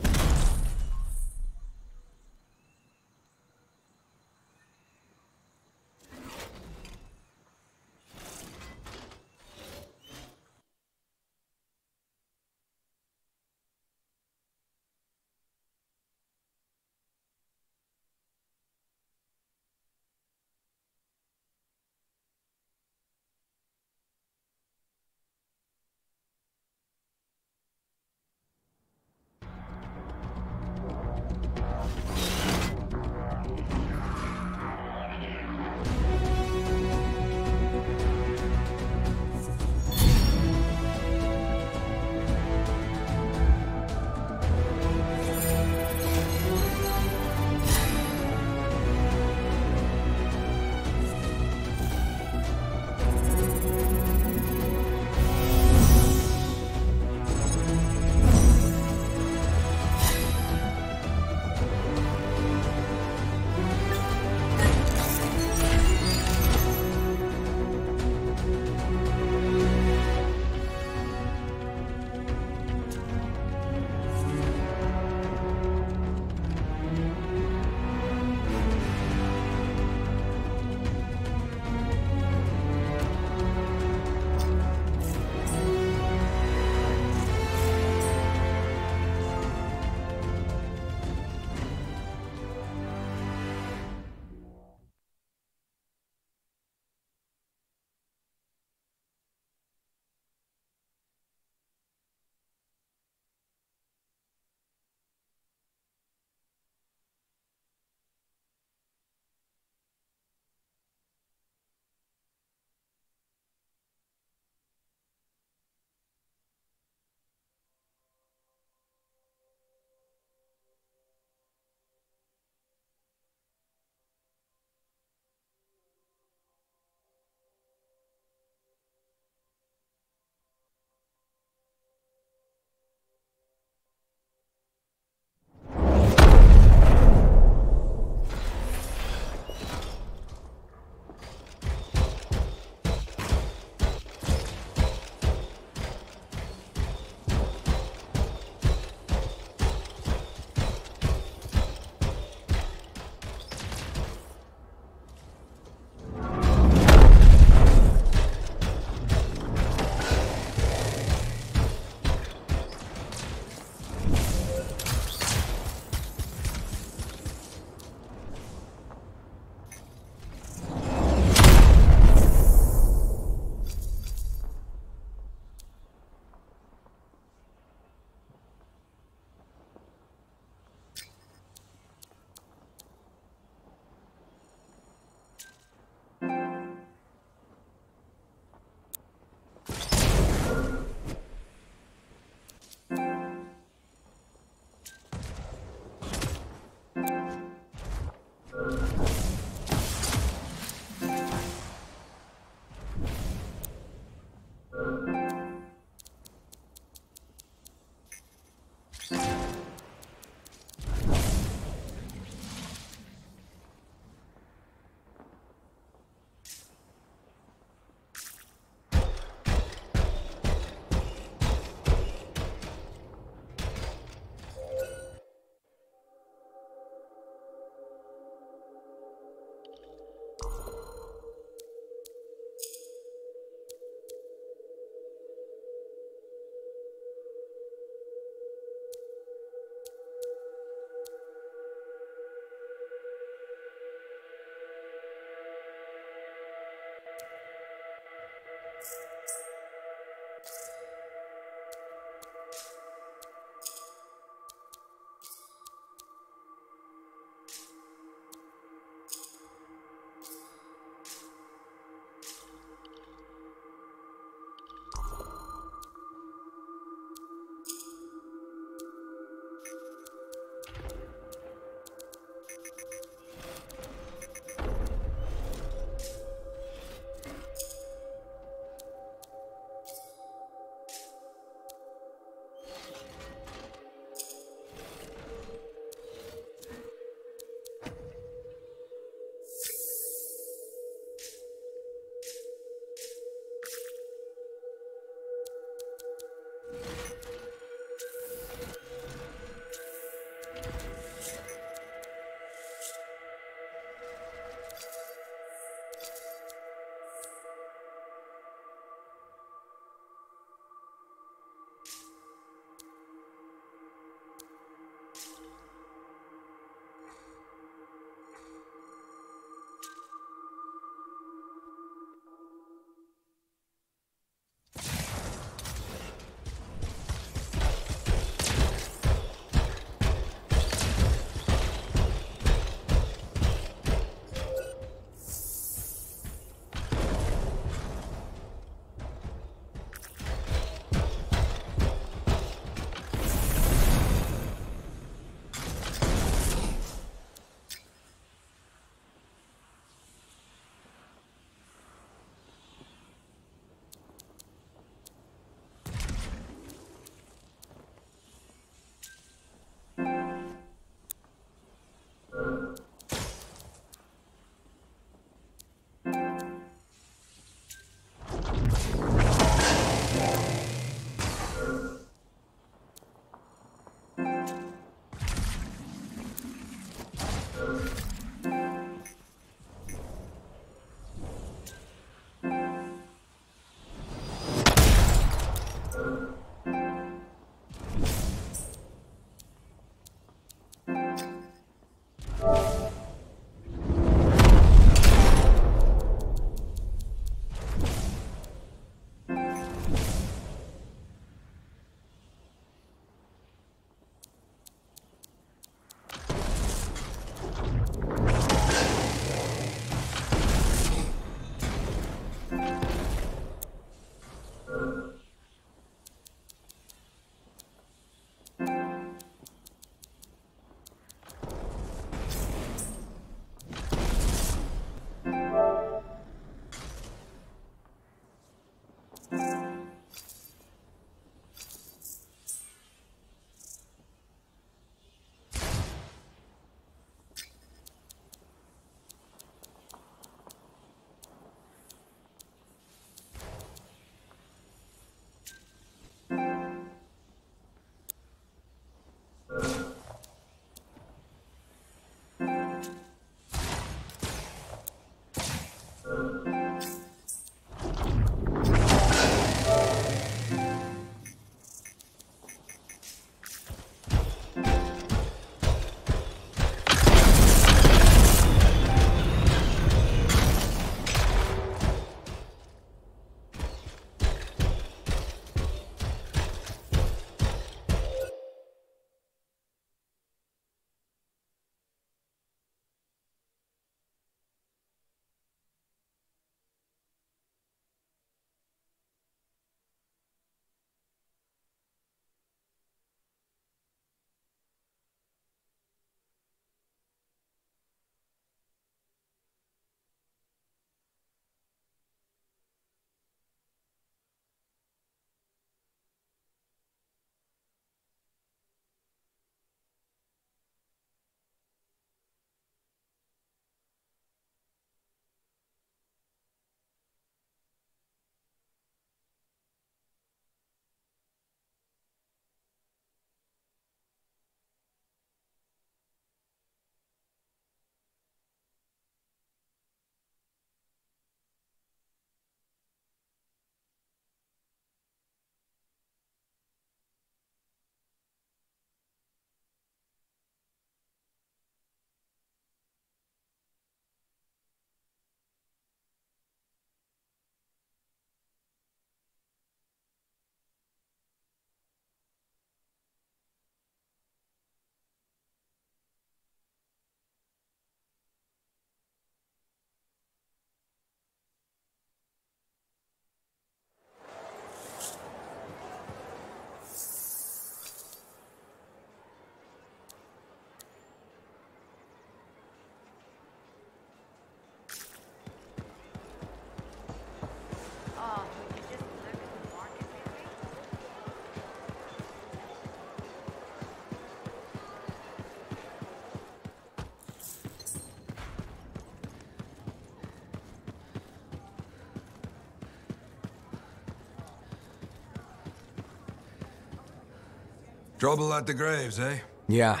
Trouble at the graves, eh? Yeah.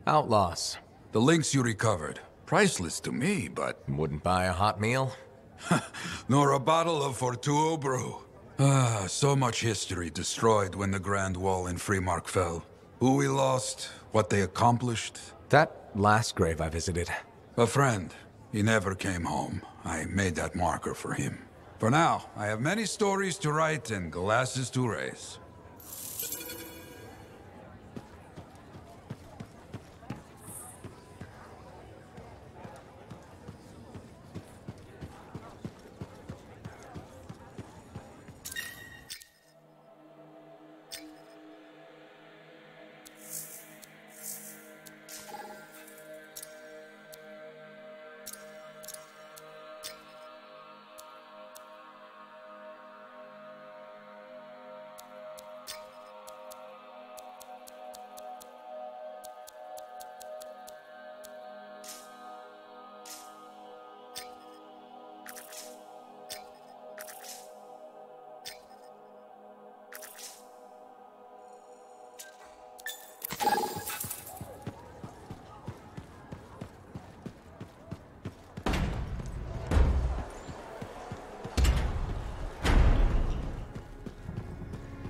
Outlaws. The links you recovered. Priceless to me, but... Wouldn't buy a hot meal? Nor a bottle of ps4pro brew. Ah, so much history destroyed when the Grand Wall in Freemark fell. Who we lost, what they accomplished. That last grave I visited. A friend. He never came home. I made that marker for him. For now, I have many stories to write and glasses to raise.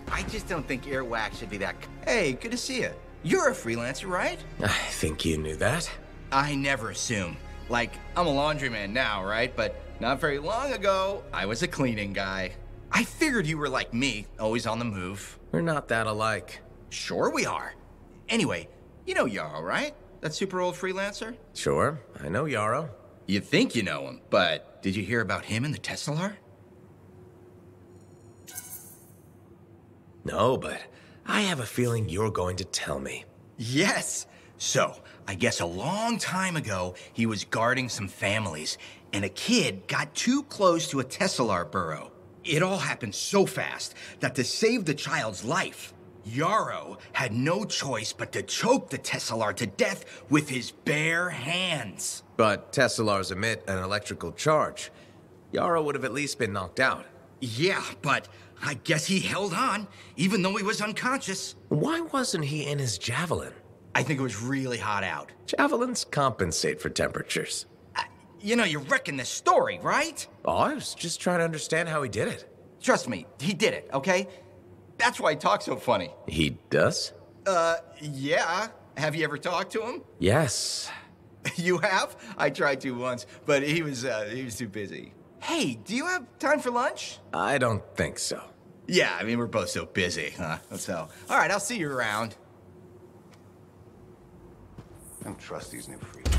I just don't think earwax should be that... Hey, good to see you. You're a freelancer, right? I think you knew that. I never assume. Like, I'm a laundryman now, right? But not very long ago, I was a cleaning guy. I figured you were like me, always on the move. We're not that alike. Sure we are. Anyway, you know Yarrow, right? That super old freelancer? Sure, I know Yarrow. You think you know him, but did you hear about him and the Tesla? No, but I have a feeling you're going to tell me. Yes. So, I guess a long time ago, he was guarding some families, and a kid got too close to a Tesla burrow. It all happened so fast that to save the child's life, Yarrow had no choice but to choke the Tesla to death with his bare hands. But Teslars emit an electrical charge. Yarrow would have at least been knocked out. Yeah, but I guess he held on, even though he was unconscious. Why wasn't he in his javelin? I think it was really hot out. Javelins compensate for temperatures. You know, you're wrecking this story, right? Oh, I was just trying to understand how he did it. Trust me, he did it, okay? That's why he talks so funny. He does? Yeah. Have you ever talked to him? Yes. You have? I tried to once, but he was too busy. Hey, do you have time for lunch? I don't think so. Yeah, I mean, we're both so busy, huh? So, all right, I'll see you around. I don't trust these new freaks.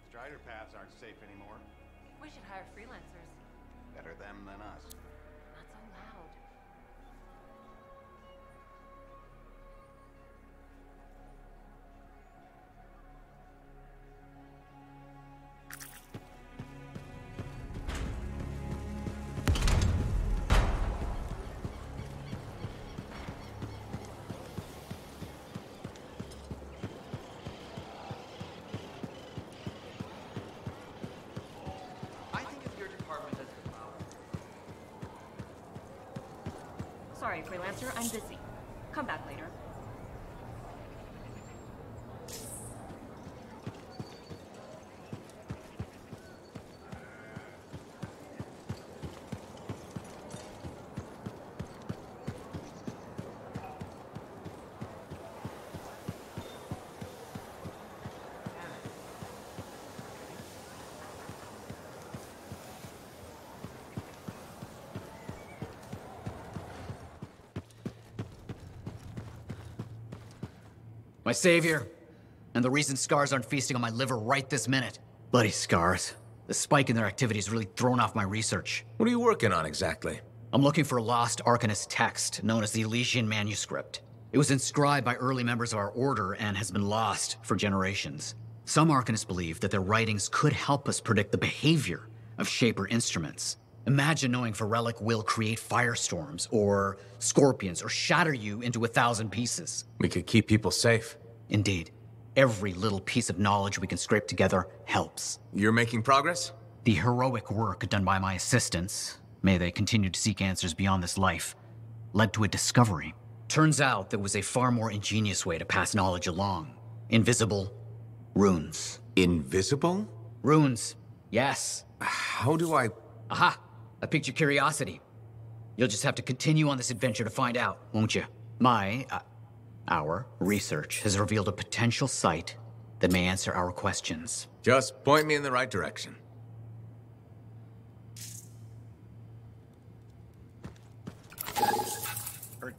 Strider paths aren't safe anymore. We should hire freelancers. Better them than us. Not so loud. Sorry, freelancer, I'm busy. Come back later. My savior, and the reason scars aren't feasting on my liver right this minute. Bloody scars. The spike in their activity has really thrown off my research. What are you working on exactly? I'm looking for a lost Arcanist text known as the Elysian Manuscript. It was inscribed by early members of our order and has been lost for generations. Some Arcanists believe that their writings could help us predict the behavior of Shaper instruments. Imagine knowing Ferelic will create firestorms, or scorpions, or shatter you into 1,000 pieces. We could keep people safe. Indeed. Every little piece of knowledge we can scrape together helps. You're making progress? The heroic work done by my assistants, may they continue to seek answers beyond this life, led to a discovery. Turns out there was a far more ingenious way to pass knowledge along. Invisible runes. Invisible? Runes, yes. How do I... Aha! I piqued your curiosity. You'll just have to continue on this adventure to find out, won't you? Our research has revealed a potential site that may answer our questions. Just point me in the right direction.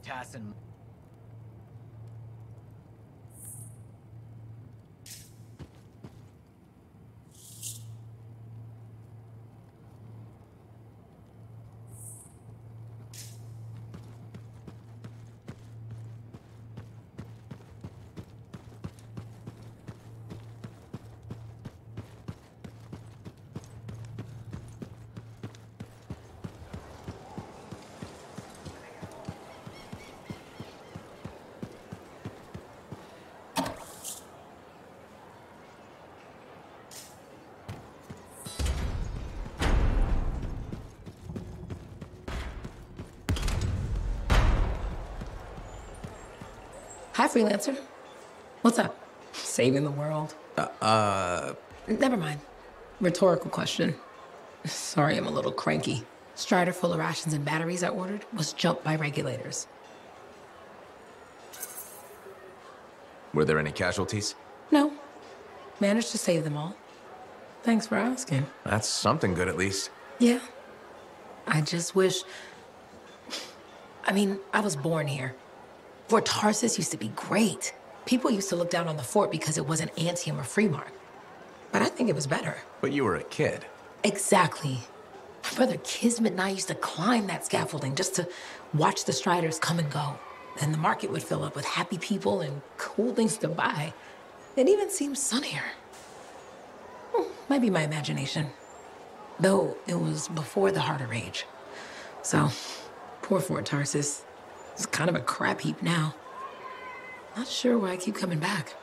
Tassin. Hi, freelancer. What's up? Saving the world? Never mind. Rhetorical question. Sorry, I'm a little cranky. Strider full of rations and batteries I ordered was jumped by regulators. Were there any casualties? No. Managed to save them all. Thanks for asking. That's something good, at least. Yeah. I just wish... I mean, I was born here. Fort Tarsis used to be great. People used to look down on the fort because it wasn't Antium or Freemark. But I think it was better. But you were a kid. Exactly. My brother Kismet and I used to climb that scaffolding just to watch the Striders come and go. Then the market would fill up with happy people and cool things to buy. It even seemed sunnier. Might be my imagination. Though it was before the Heart of Rage. So, poor Fort Tarsis. It's kind of a crap heap now. Not sure why I keep coming back.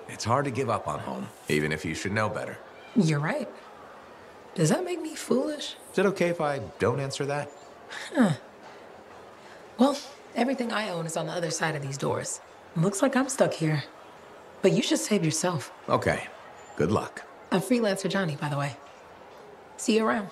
It's hard to give up on home, even if you should know better. You're right. Does that make me foolish? Is it okay if I don't answer that? Huh. Well, everything I own is on the other side of these doors. Looks like I'm stuck here. But you should save yourself. Okay. Good luck. I'm Freelancer Johnny, by the way. See you around.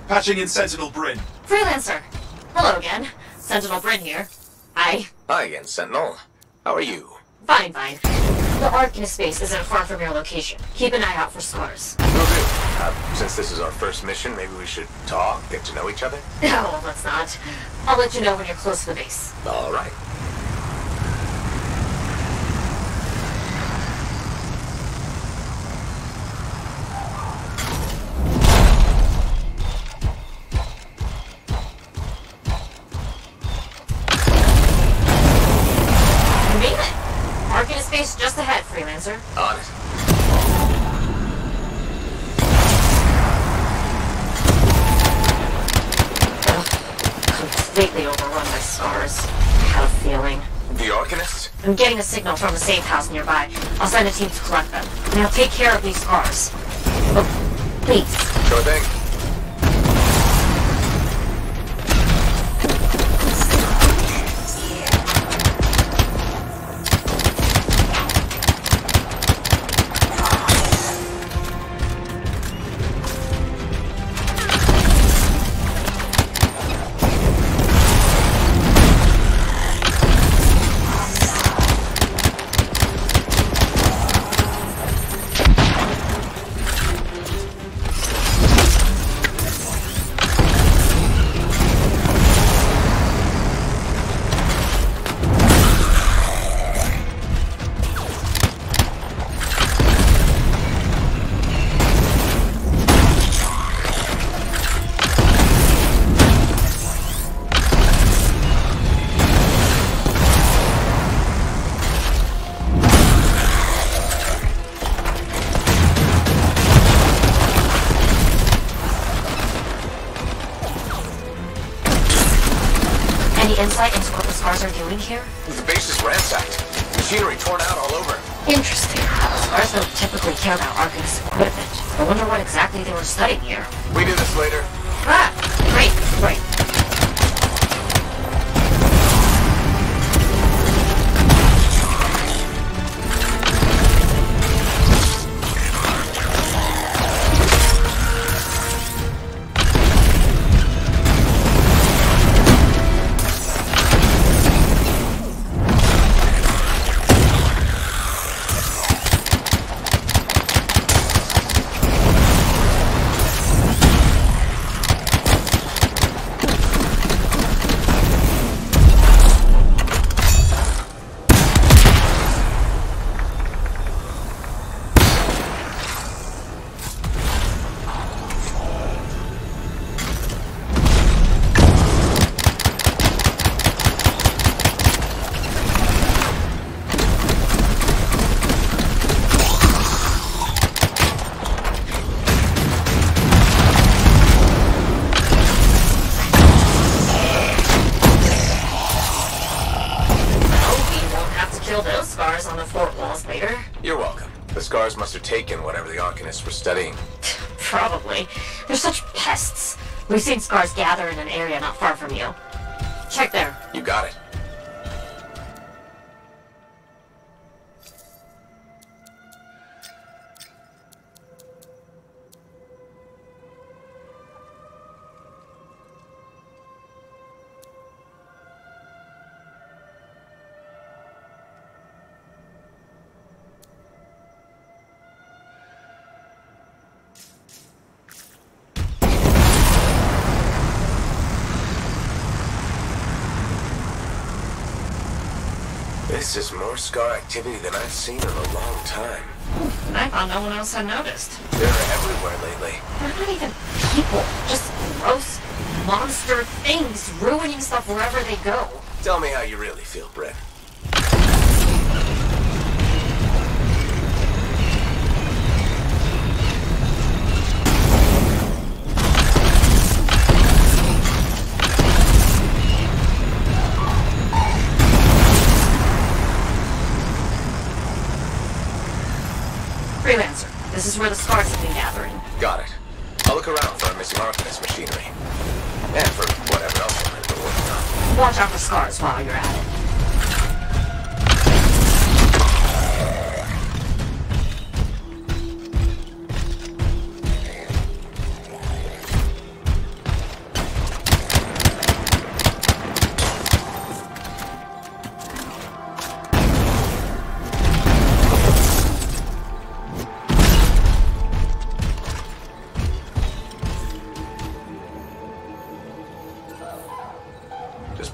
Patching in Sentinel Bryn. Freelancer! Hello again. Sentinel Bryn here. Hi. Hi again, Sentinel. How are you? Fine. The Arcanist base isn't far from your location. Keep an eye out for scars. Will do. Since this is our first mission, maybe we should talk, get to know each other? No, let's not. I'll let you know when you're close to the base. All right. Just ahead, Freelancer. On it. Completely overrun by scars. I had a feeling. The Arcanist? I'm getting a signal from a safe house nearby. I'll send a team to collect them. Now take care of these scars. Oh, please. Sure thing. Insight into what the scars are doing here? The base is ransacked. Machinery torn out all over. Interesting. Scars don't typically care about Arcanist equipment. I wonder what exactly they were studying here. We do this later. Ah, great. You're welcome. The scars must have taken whatever the Arcanists were studying. Probably. They're such pests. We've seen scars gather in an area not far from you. Check there. You got it. This is more scar activity than I've seen in a long time. I thought no one else had noticed. They're everywhere lately. They're not even people. Just gross monster things ruining stuff wherever they go. Tell me how you really feel, Brett. Freelancer, this is where the scars have been gathering. Got it. I'll look around for our missing Arcanist machinery. And for whatever else I might be working on. Watch out for scars while you're at it.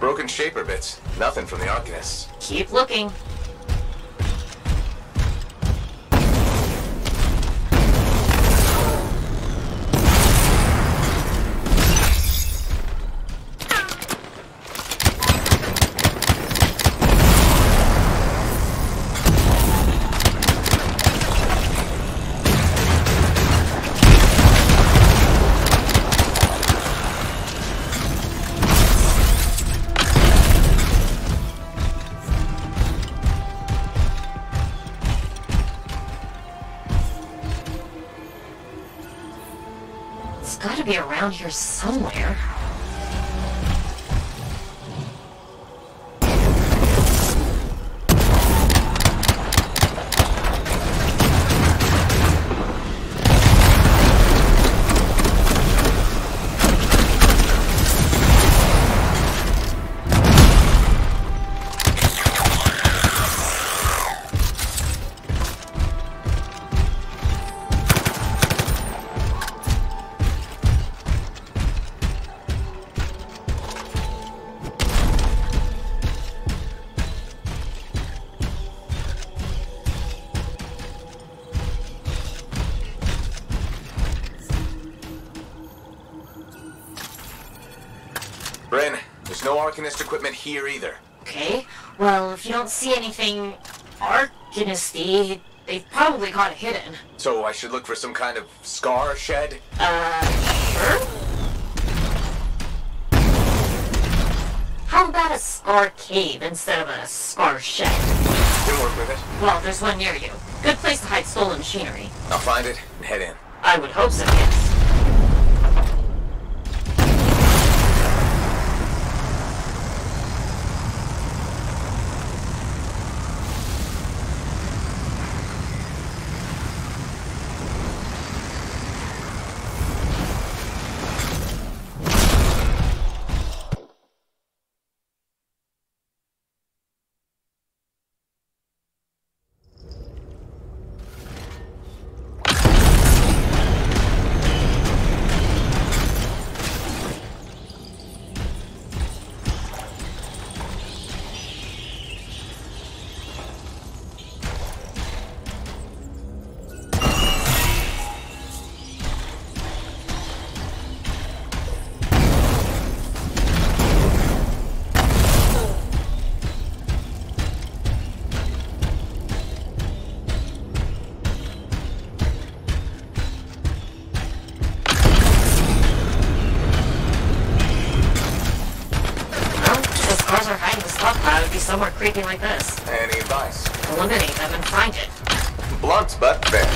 broken shaper bits. Nothing from the Arcanists. Keep looking. It's gotta be around here somewhere. Bryn, there's no Arcanist equipment here either. Okay, well, if you don't see anything Arcanist-y, they've probably got it hidden. So I should look for some kind of scar shed? Sure. How about a scar cave instead of a scar shed? Can work with it. Well, there's one near you. Good place to hide stolen machinery. I'll find it and head in. I would hope so, yes. Somewhere creepy like this. Any advice? Eliminate them and find it. Blunt, but fair.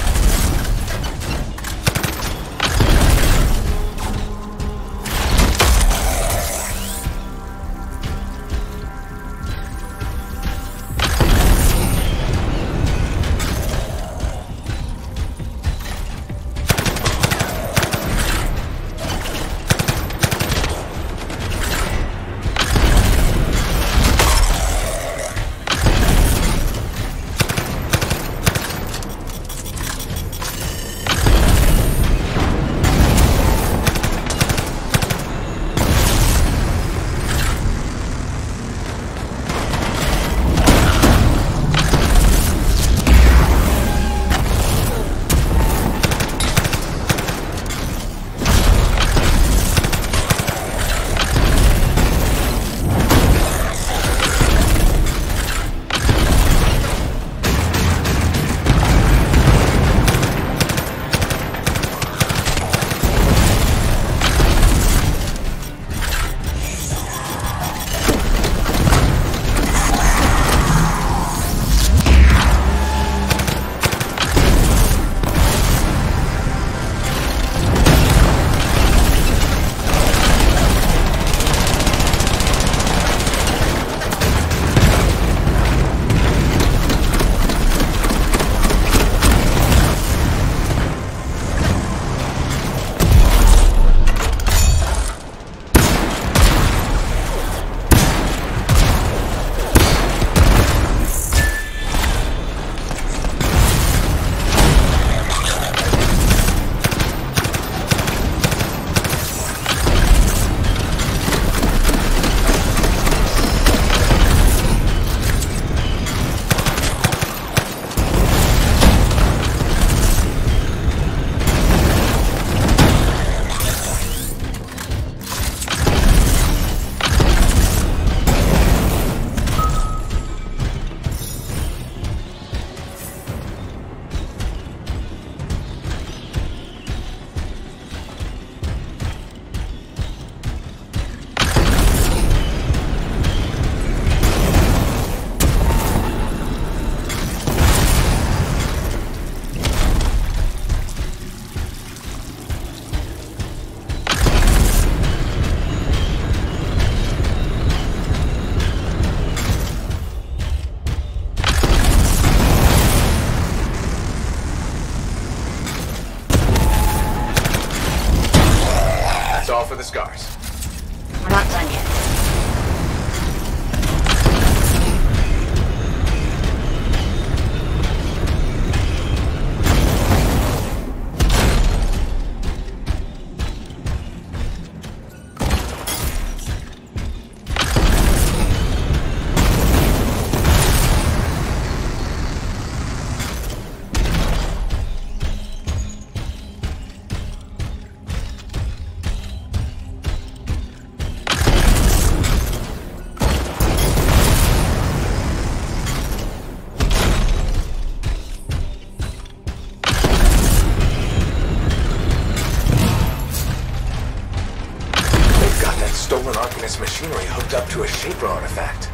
Shaper artifact.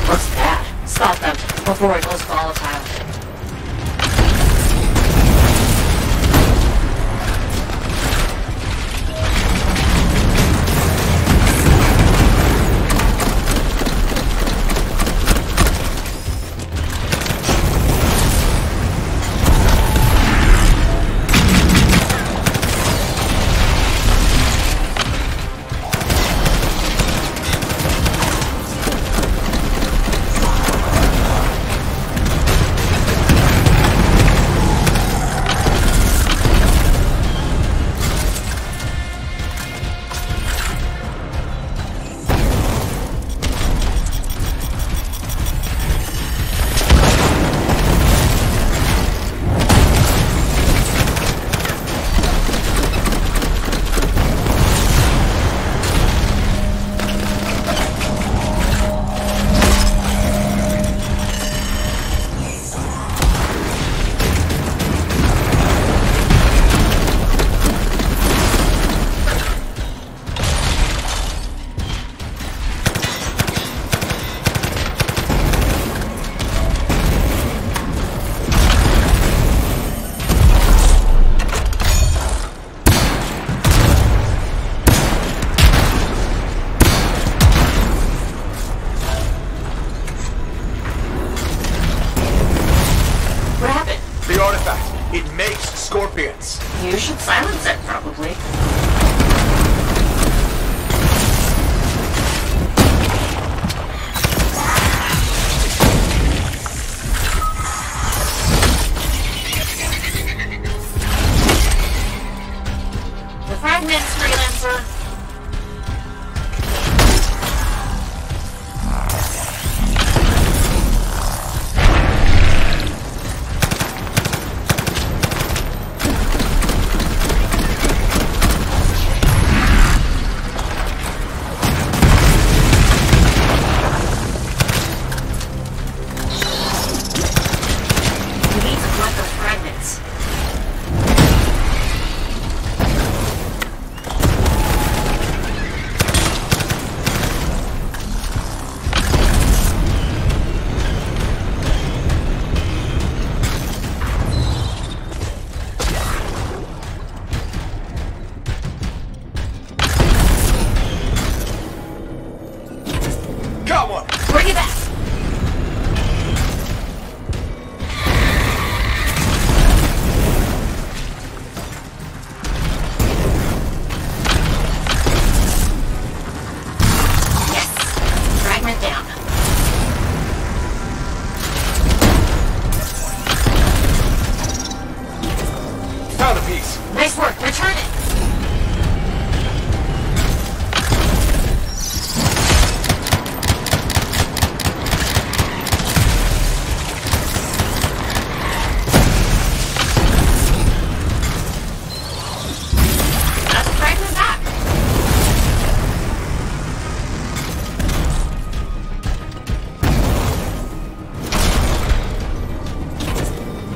What's that? Stop them before it goes volatile. Scorpions. You should silence it, probably. The fragments, freelancer. Nice work. Return it. That's a fragment back.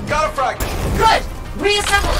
Got a fragment. Good. Reassemble it.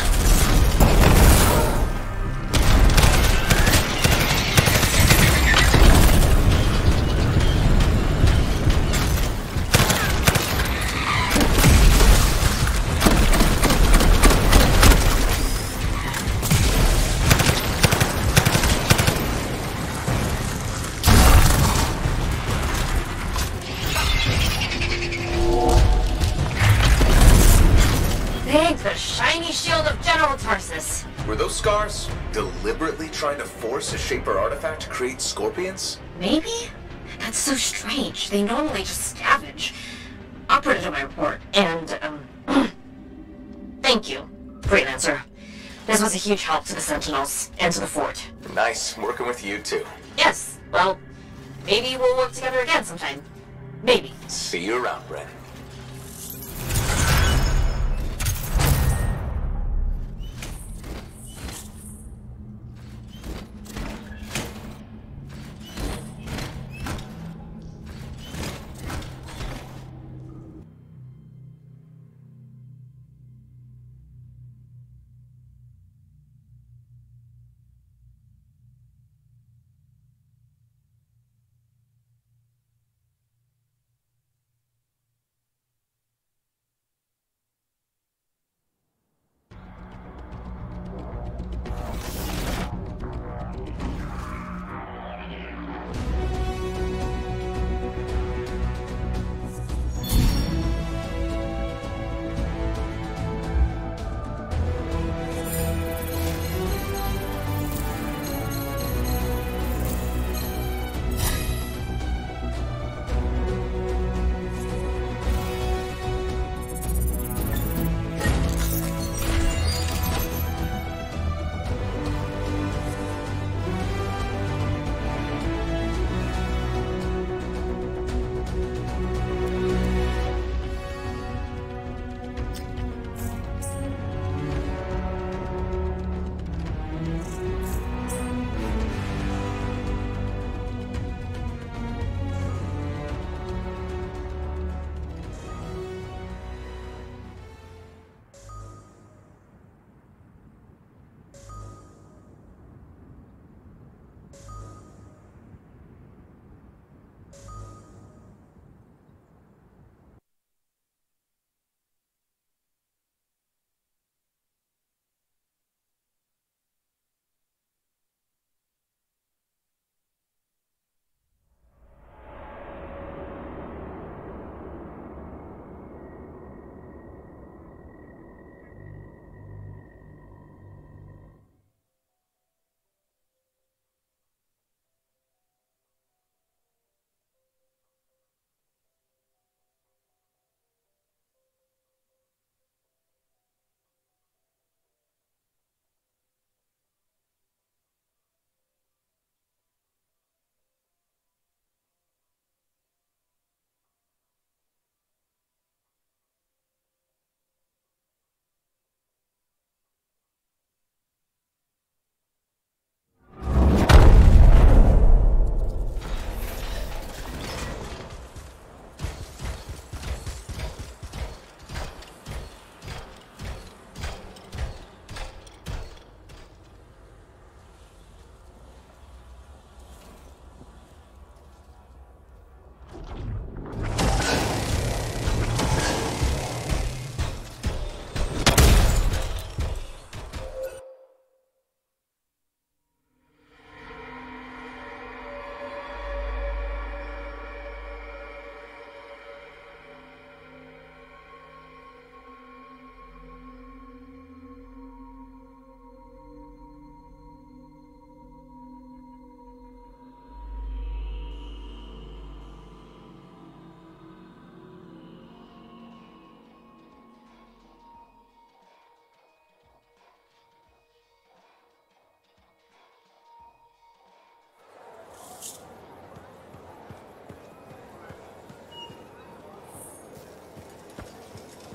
The shiny shield of General Tarsus. Were those scars deliberately trying to force a Shaper artifact to create scorpions? Maybe? That's so strange. They normally just scavenge. I'll put it in my report. And, thank you, Freelancer. This was a huge help to the Sentinels and to the fort. Nice working with you too. Yes, well, maybe we'll work together again sometime. Maybe. See you around, Bren.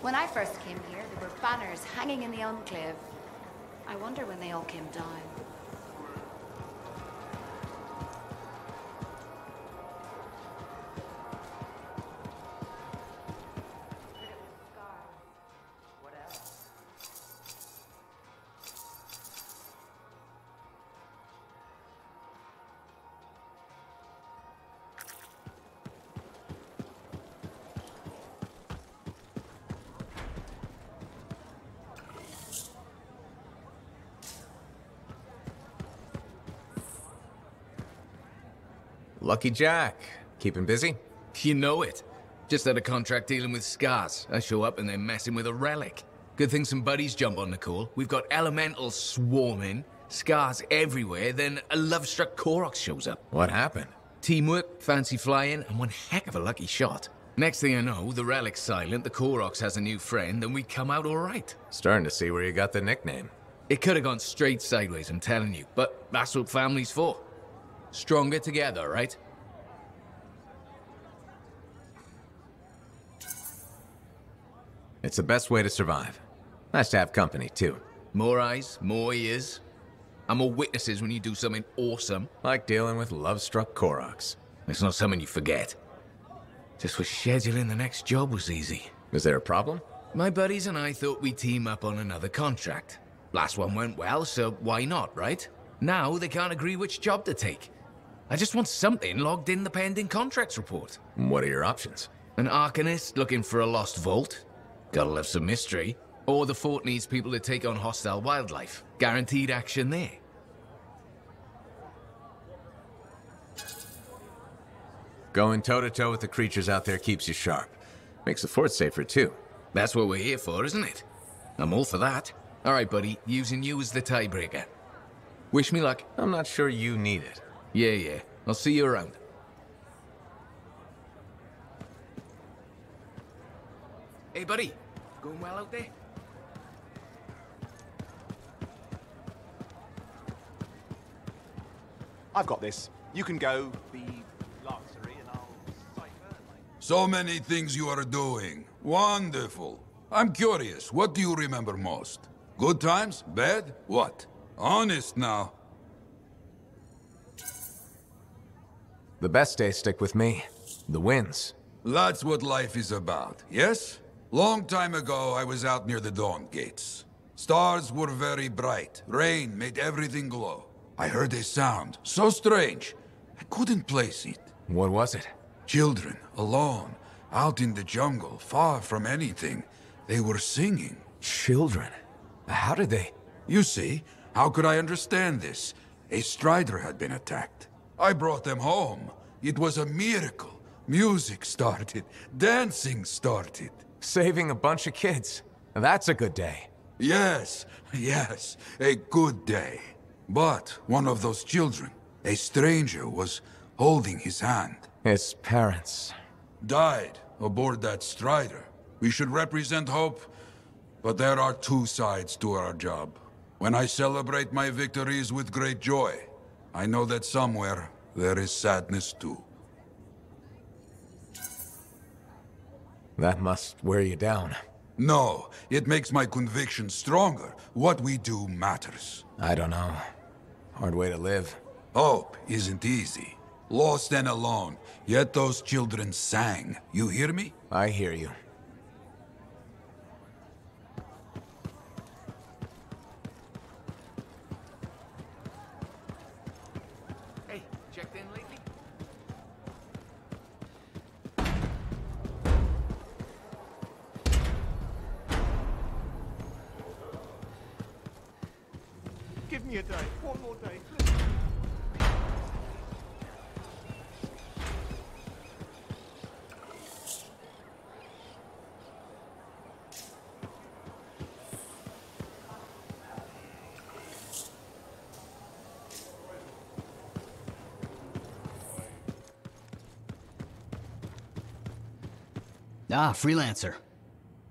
When I first came here, there were banners hanging in the enclave. I wonder when they all came down. Lucky Jack. Keeping busy? You know it. Just had a contract dealing with scars. I show up and they're messing with a relic. Good thing some buddies jump on the call. We've got elementals swarming, scars everywhere, then a love-struck Koroks shows up. What happened? Teamwork, fancy flying, and one heck of a lucky shot. Next thing I know, the relic's silent, the Koroks has a new friend, and we come out all right. Starting to see where you got the nickname. It could have gone straight sideways, I'm telling you, but that's what family's for. Stronger together, right? It's the best way to survive. Nice to have company, too. More eyes, more ears, and more witnesses when you do something awesome. Like dealing with love-struck Koroks. It's not something you forget. Just wish scheduling the next job was easy. Is there a problem? My buddies and I thought we'd team up on another contract. Last one went well, so why not, right? Now they can't agree which job to take. I just want something logged in the pending contracts report. What are your options? An Arcanist looking for a lost vault. Gotta love some mystery. Or the fort needs people to take on hostile wildlife. Guaranteed action there. Going toe-to-toe with the creatures out there keeps you sharp. Makes the fort safer, too. That's what we're here for, isn't it? I'm all for that. All right, buddy. Using you as the tiebreaker. Wish me luck. I'm not sure you need it. Yeah. I'll see you around. Hey, buddy. Going well out there? I've got this. You can go be Lancery and I'll cipher. So many things you are doing. Wonderful. I'm curious, what do you remember most? Good times? Bad? What? Honest now. The best days stick with me. The wins. That's what life is about, yes? Long time ago, I was out near the Dawn Gates. Stars were very bright. Rain made everything glow. I heard a sound, so strange. I couldn't place it. What was it? Children, alone, out in the jungle, far from anything. They were singing. Children? How did they? You see, how could I understand this? A strider had been attacked. I brought them home. It was a miracle. Music started. Dancing started. Saving a bunch of kids. That's a good day. Yes, a good day. But one of those children, a stranger, was holding his hand. His parents. Died aboard that strider. We should represent hope, but there are two sides to our job. When I celebrate my victories with great joy, I know that somewhere there is sadness too. That must wear you down. No, it makes my conviction stronger. What we do matters. I don't know. Hard way to live. Hope isn't easy. Lost and alone, yet those children sang. You hear me? I hear you. Hey, checked in lately? Give me a day. One more day. Ah, freelancer.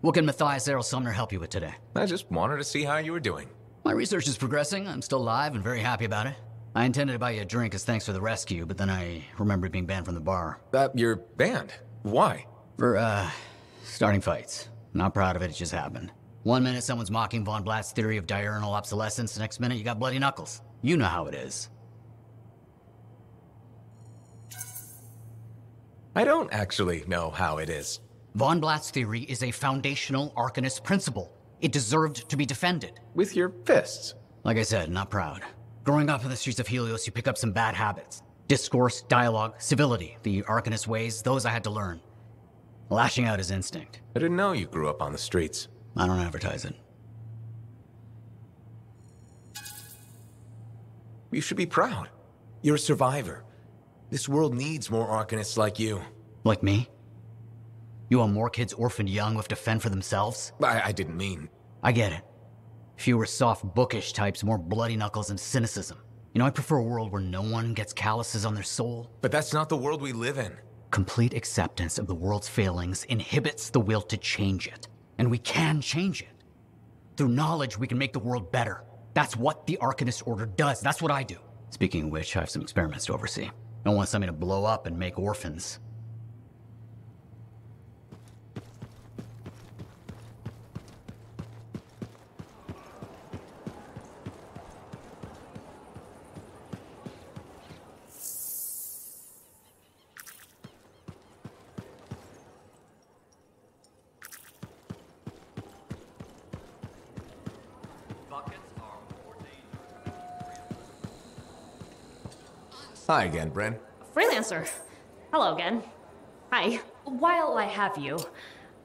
What can Matthias Errol Sumner help you with today? I just wanted to see how you were doing. My research is progressing. I'm still alive and very happy about it. I intended to buy you a drink as thanks for the rescue, but then I remembered being banned from the bar. You're banned? Why? For, starting fights. Not proud of it, it just happened. One minute someone's mocking Von Blatt's theory of diurnal obsolescence, the next minute you got bloody knuckles. You know how it is. I don't actually know how it is. Von Blatt's theory is a foundational Arcanist principle. It deserved to be defended. With your fists. Like I said, not proud. Growing up in the streets of Helios, you pick up some bad habits. Discourse, dialogue, civility, the Arcanist ways, those I had to learn. Lashing out is instinct. I didn't know you grew up on the streets. I don't advertise it. You should be proud. You're a survivor. This world needs more Arcanists like you. Like me? You want more kids orphaned young who have to fend for themselves? I didn't mean... I get it. Fewer soft, bookish types, more bloody knuckles and cynicism. You know, I prefer a world where no one gets calluses on their soul. But that's not the world we live in. Complete acceptance of the world's failings inhibits the will to change it. And we can change it. Through knowledge, we can make the world better. That's what the Arcanist Order does. That's what I do. Speaking of which, I have some experiments to oversee. Don't want something to blow up and make orphans. Hi again, Bryn. Freelancer. Hello again. Hi. While I have you,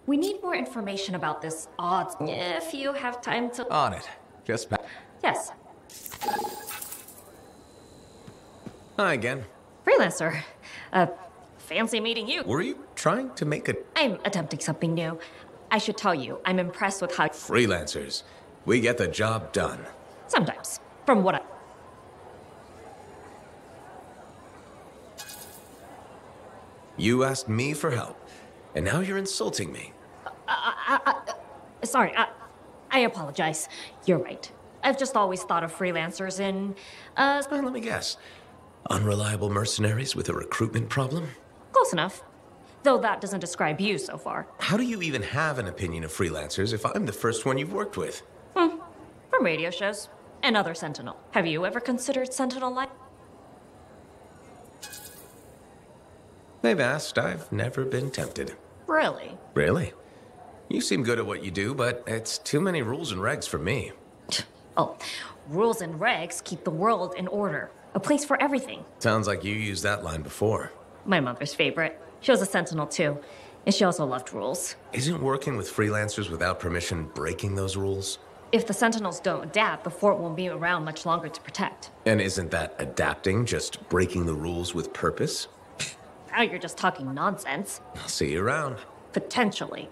we need more information about this odds. If you have time to... On it. Just back. Yes. Hi again. Freelancer. Fancy meeting you. Were you trying to make a... I'm attempting something new. I should tell you, I'm impressed with how... Freelancers. We get the job done. Sometimes. From what I... You asked me for help, and now you're insulting me. Sorry, I apologize. You're right. I've just always thought of freelancers in, Let me guess. Unreliable mercenaries with a recruitment problem? Close enough. Though that doesn't describe you so far. How do you even have an opinion of freelancers if I'm the first one you've worked with? From radio shows and other Sentinel. Have you ever considered Sentinel life? They've asked. I've never been tempted. Really? Really? You seem good at what you do, but it's too many rules and regs for me. Oh, rules and regs keep the world in order. A place for everything. Sounds like you used that line before. My mother's favorite. She was a Sentinel too, and she also loved rules. Isn't working with freelancers without permission breaking those rules? If the Sentinels don't adapt, the fort won't be around much longer to protect. And isn't that adapting just breaking the rules with purpose? Now you're just talking nonsense. I'll see you around. Potentially.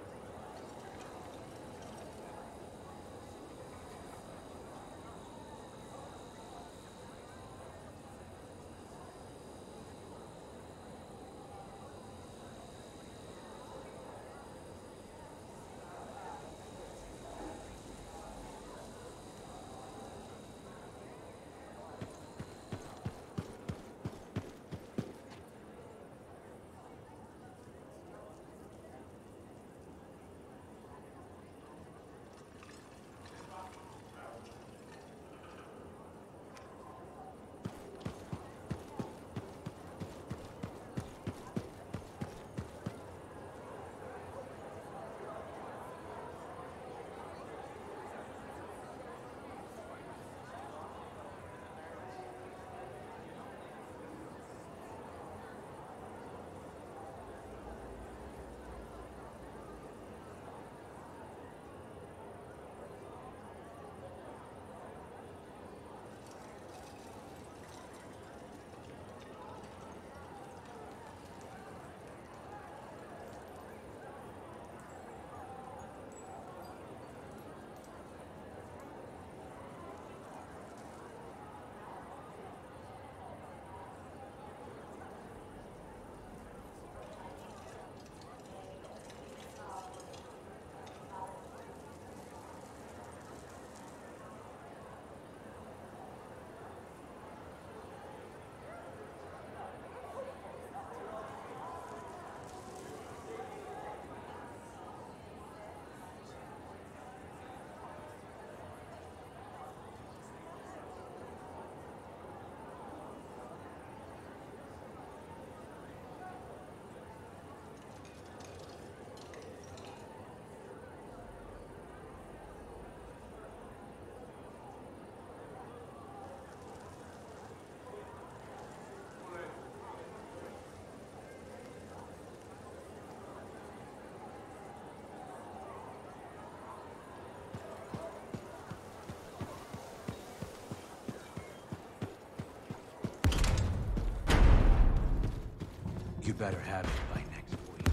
better have it by next week.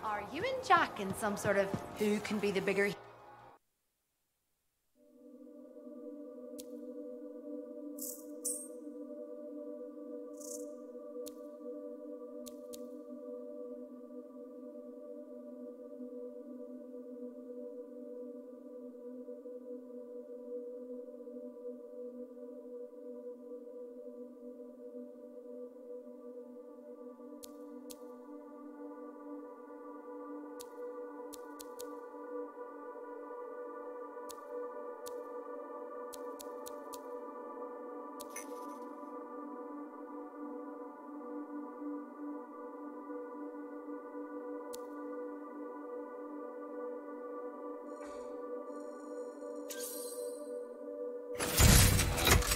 Are you and Jack in some sort of who can be the bigger...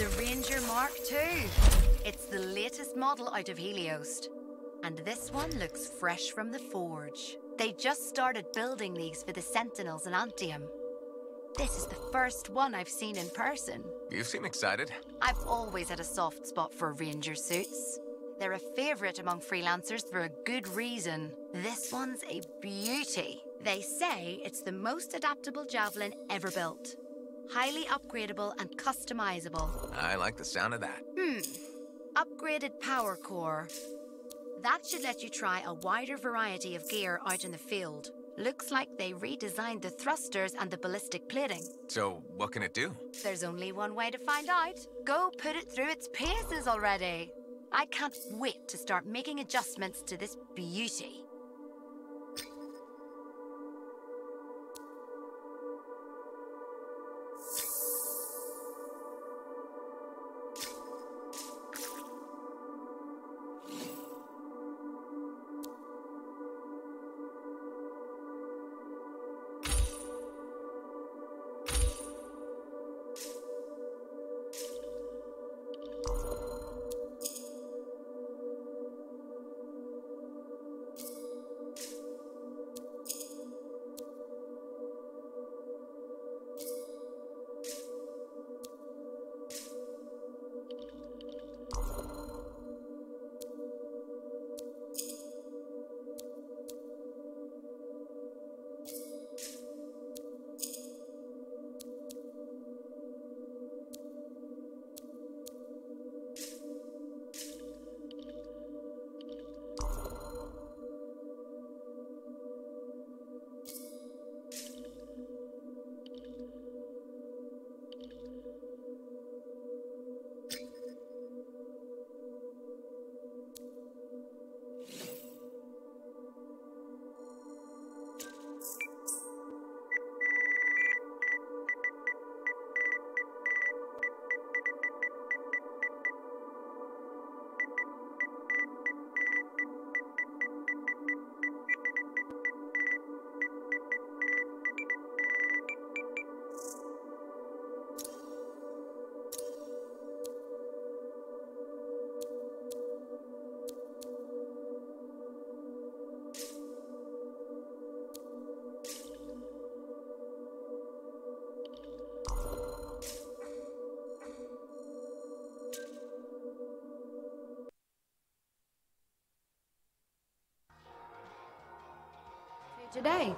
The Ranger Mark II. It's the latest model out of Helios. And this one looks fresh from the forge. They just started building these for the Sentinels in Anthem. This is the first one I've seen in person. You seem excited. I've always had a soft spot for Ranger suits. They're a favorite among freelancers for a good reason. This one's a beauty. They say it's the most adaptable javelin ever built. Highly upgradable and customizable. I like the sound of that. Upgraded power core. That should let you try a wider variety of gear out in the field. Looks like they redesigned the thrusters and the ballistic plating. So, what can it do? There's only one way to find out. Go put it through its paces already. I can't wait to start making adjustments to this beauty. Today.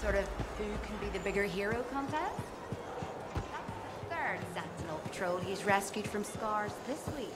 sort of who can be the bigger hero contest? That's the third Sentinel patrol he's rescued from scars this week.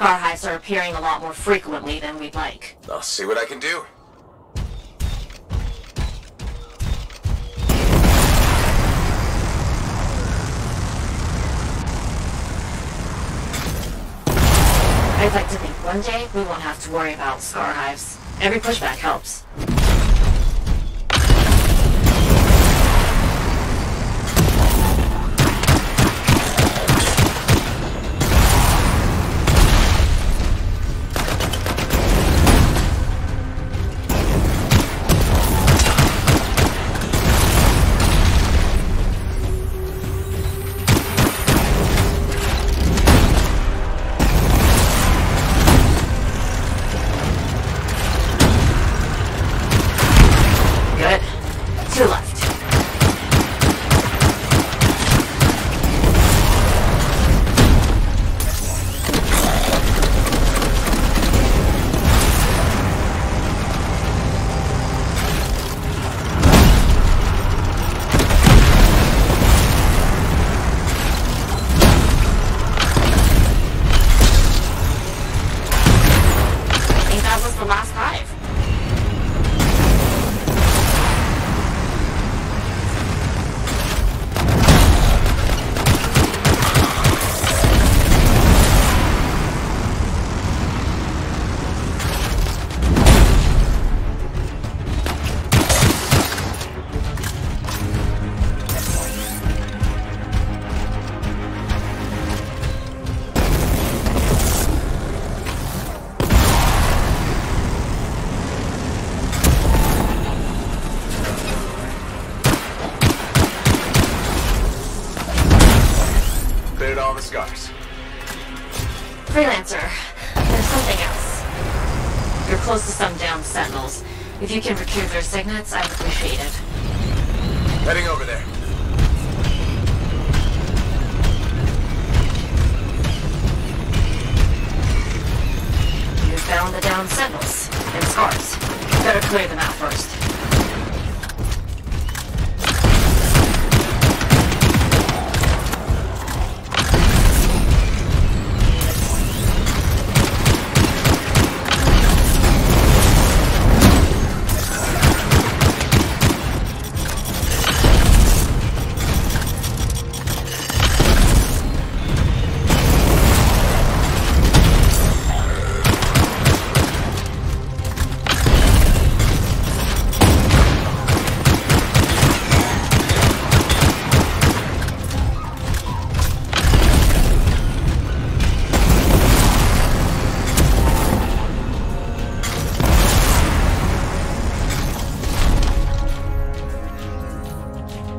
Scar hives are appearing a lot more frequently than we'd like. I'll see what I can do. I'd like to think one day we won't have to worry about Scar hives. Every pushback helps. Freelancer, there's something else. You're close to some downed sentinels. If you can retrieve their signets, I'd appreciate it. Heading over there. You found the downed sentinels and scars. Better clear them out first.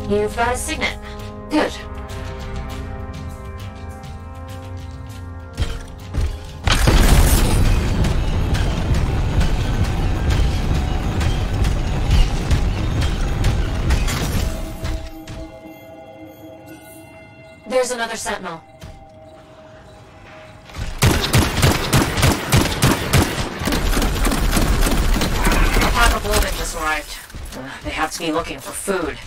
You've got a signet. Good. There's another sentinel. A pack of Wolven just arrived. They have to be looking for food.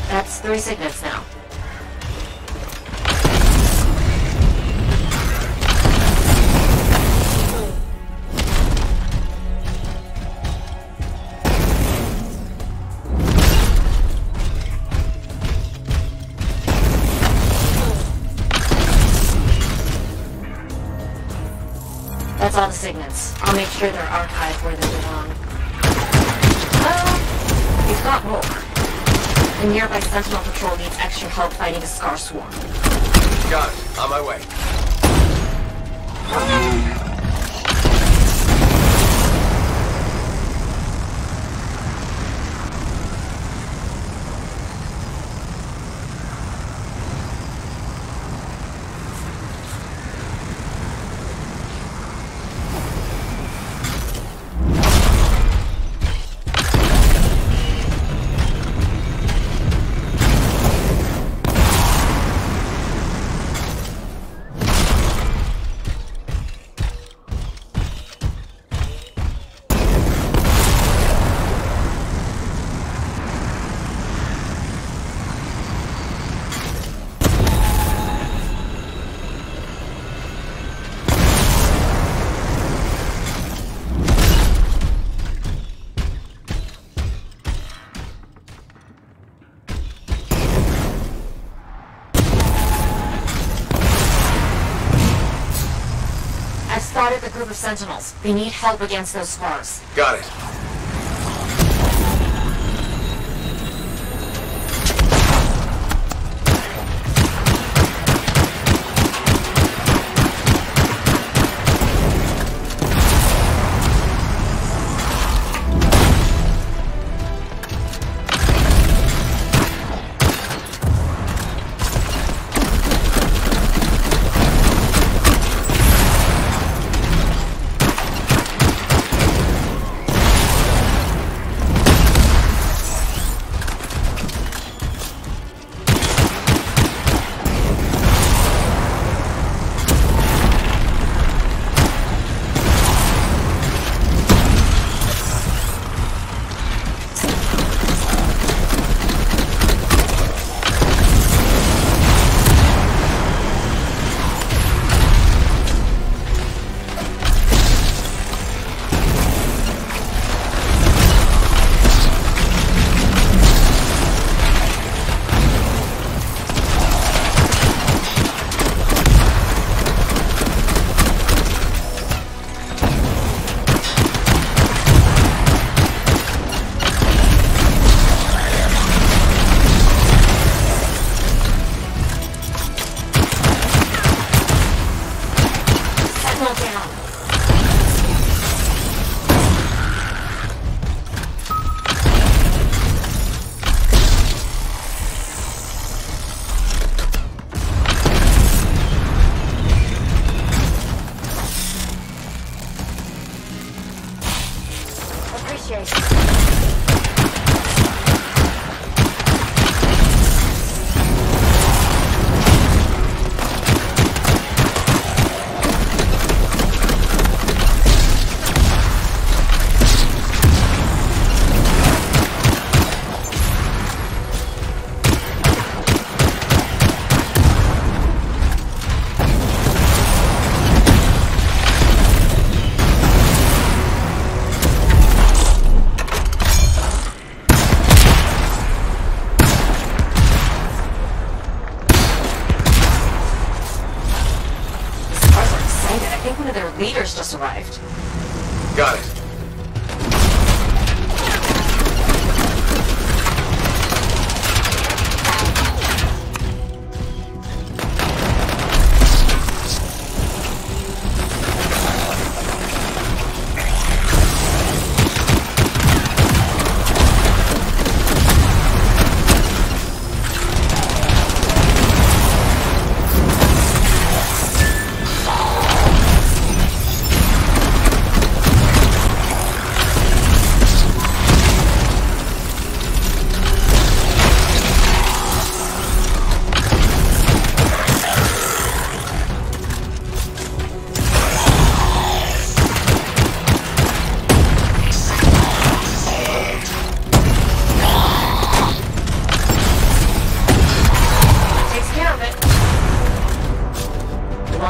That's 3 signets now. That's all the signets. I'll make sure they're archived where they belong. We've got more. The nearby Sentinel Patrol needs extra help fighting a Scar Swarm. Got it. On my way. spotted the group of Sentinels. They need help against those scars. Got it. Leaders just arrived. Got it.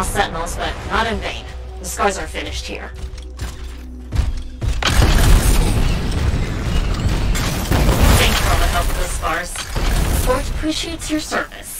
Sentinels, but not in vain. The scars are finished here. Thanks for all the help with the scars. The Forge appreciates your service.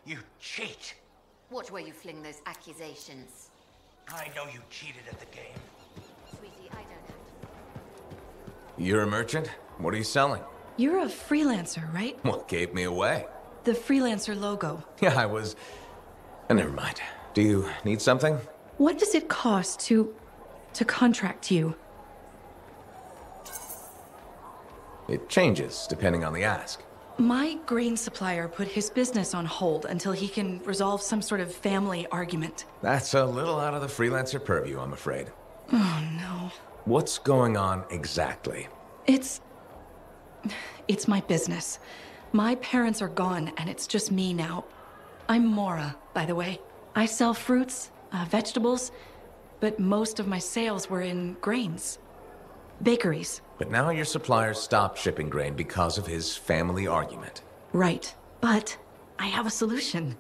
You cheat! Watch where you fling those accusations. I know you cheated at the game. Sweetie, I don't have to. You're a merchant? What are you selling? You're a freelancer, right? What gave me away? The freelancer logo. Yeah, I was... Never mind. Do you need something? What does it cost to contract you? It changes depending on the ask. My grain supplier put his business on hold until he can resolve some sort of family argument. That's a little out of the freelancer purview, I'm afraid. Oh, no. What's going on exactly? It's my business. My parents are gone, and it's just me now. I'm Mora, by the way. I sell fruits, vegetables, but most of my sales were in grains. Bakeries. But now your supplier stopped shipping grain because of his family argument. Right. But I have a solution.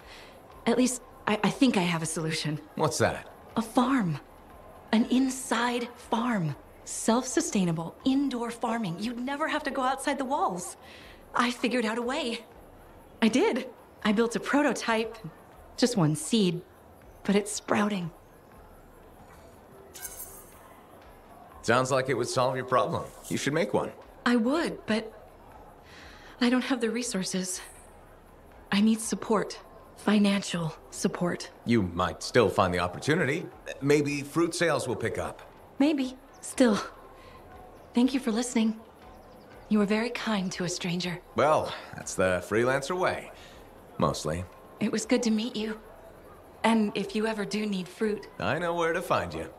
At least, I think I have a solution. What's that? A farm. An inside farm. Self-sustainable, indoor farming. You'd never have to go outside the walls. I figured out a way. I did. I built a prototype. Just one seed. But it's sprouting. Sounds like it would solve your problem. You should make one. I would, but I don't have the resources. I need support. Financial support. You might still find the opportunity. Maybe fruit sales will pick up. Maybe. Still. Thank you for listening. You were very kind to a stranger. Well, that's the freelancer way. Mostly. It was good to meet you. And if you ever do need fruit... I know where to find you.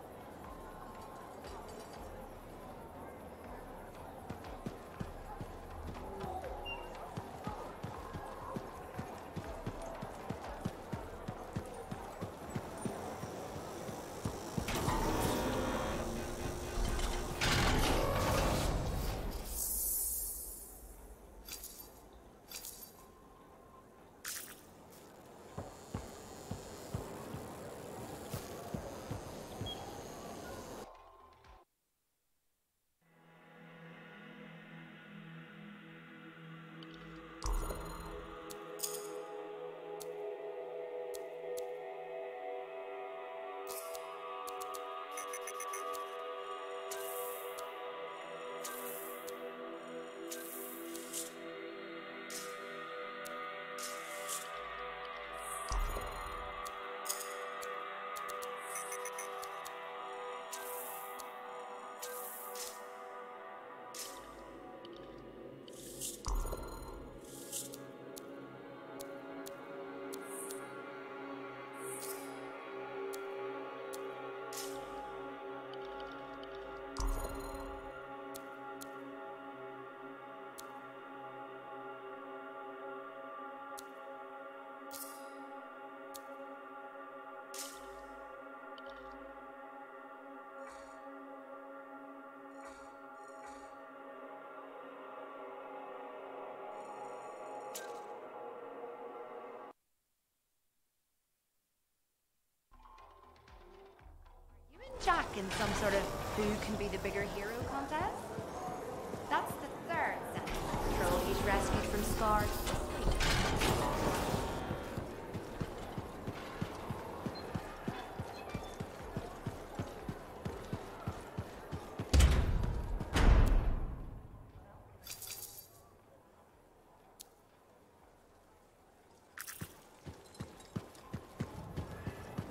Jack in some sort of who can be the bigger hero contest? That's the third set of patrol he's rescued from Scarred this week.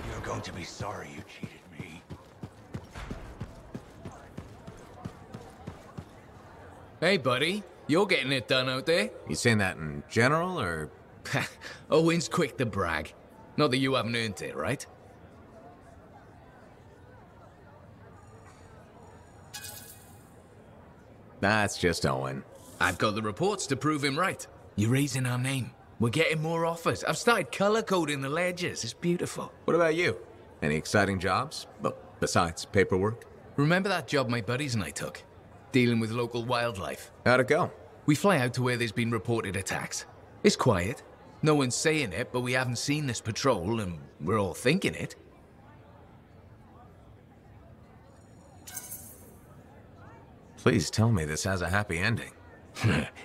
You're going to be sorry you cheated me. Hey, buddy. You're getting it done out there. You saying that in general, or...? Owen's quick to brag. Not that you haven't earned it, right? That's just Owen. I've got the reports to prove him right. You're raising our name. We're getting more offers. I've started color-coding the ledgers. It's beautiful. What about you? Any exciting jobs? Well, besides paperwork? Remember that job my buddies and I took? Dealing with local wildlife. How'd it go? We fly out to where there's been reported attacks. It's quiet. No one's saying it, but we haven't seen this patrol, and we're all thinking it. Please tell me this has a happy ending.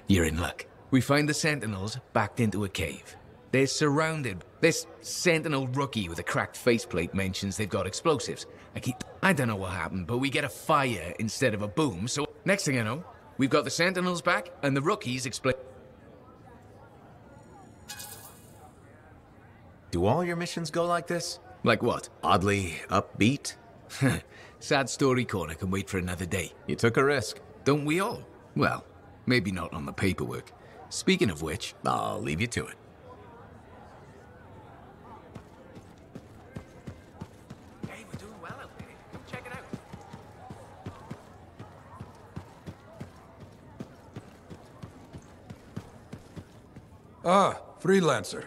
You're in luck. We find the Sentinels backed into a cave. They're surrounded. This Sentinel rookie with a cracked faceplate mentions they've got explosives. I don't know what happened, but we get a fire instead of a boom, so next thing I know, we've got the Sentinels back, and the rookies explain. Do all your missions go like this? Like what? Oddly upbeat? Sad story corner can wait for another day. You took a risk. Don't we all? Well, maybe not on the paperwork. Speaking of which, I'll leave you to it. Hey, we're doing well out there. Come check it out. Ah, freelancer.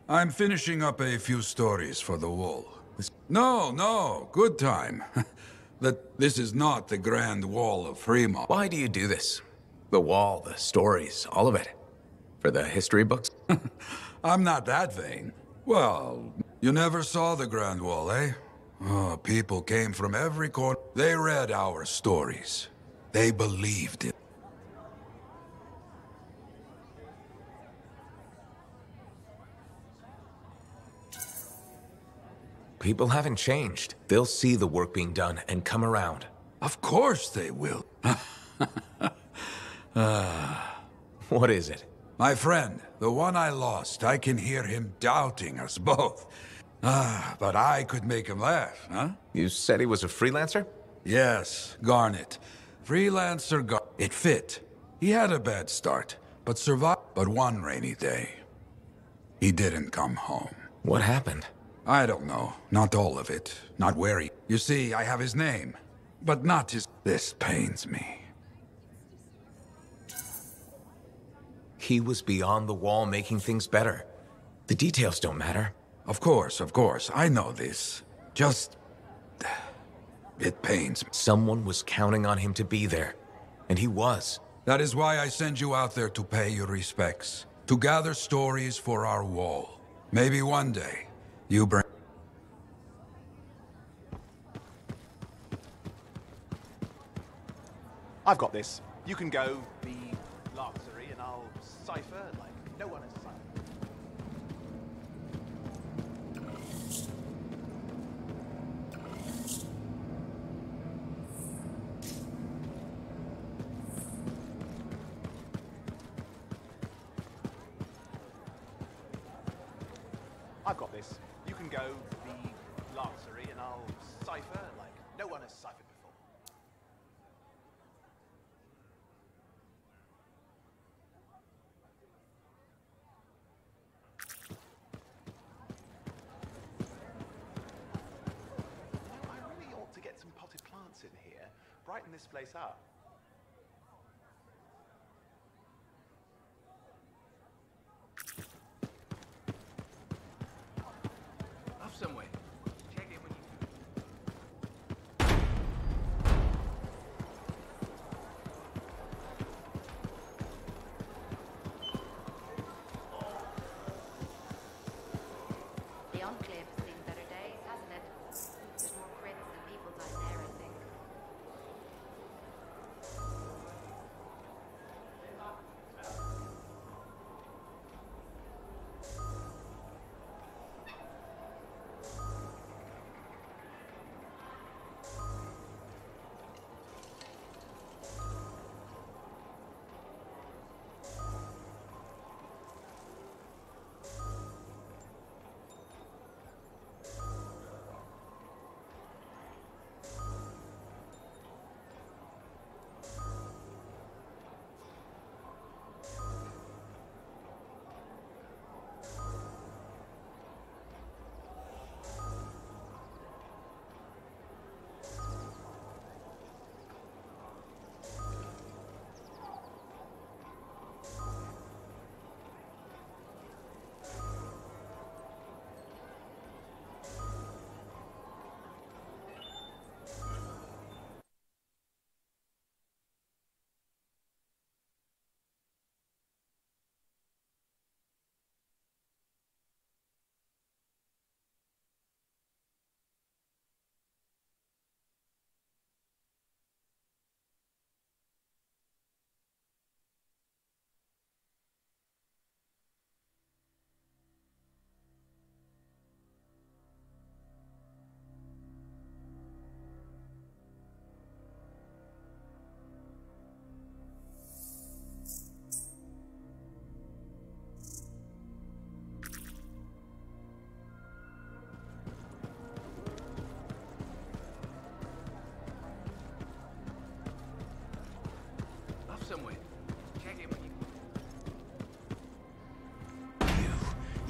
I'm finishing up a few stories for the Wall. No, good time. This is not the Grand Wall of Fremont. Why do you do this? The Wall, the stories, all of it. For the history books? I'm not that vain. Well, you never saw the Grand Wall, eh? Oh, people came from every corner. They read our stories. They believed it. People haven't changed. They'll see the work being done and come around. Of course they will. What is it? My friend, the one I lost, I can hear him doubting us both. But I could make him laugh, huh? You said he was a freelancer? Yes, Garnet. Freelancer Garnet. It fit. He had a bad start, but survived. But one rainy day, he didn't come home. What happened? I don't know. Not all of it. Not where he... You see, I have his name, but not his... This pains me. He was beyond the Wall making things better. The details don't matter. Of course. I know this. Just... It pains me. Someone was counting on him to be there, and he was. That is why I send you out there to pay your respects, to gather stories for our Wall. Maybe one day, you bring... I've got this. You can go the Larksery and I'll cipher like no one has ciphered. I've got this. You can go the Larksery and I'll cipher like no one has ciphered before. I really ought to get some potted plants in here. Brighten this place up. Off somewhere. Check it when you... The Enclave has seen better days, hasn't it? There's more crits than people down there, I think.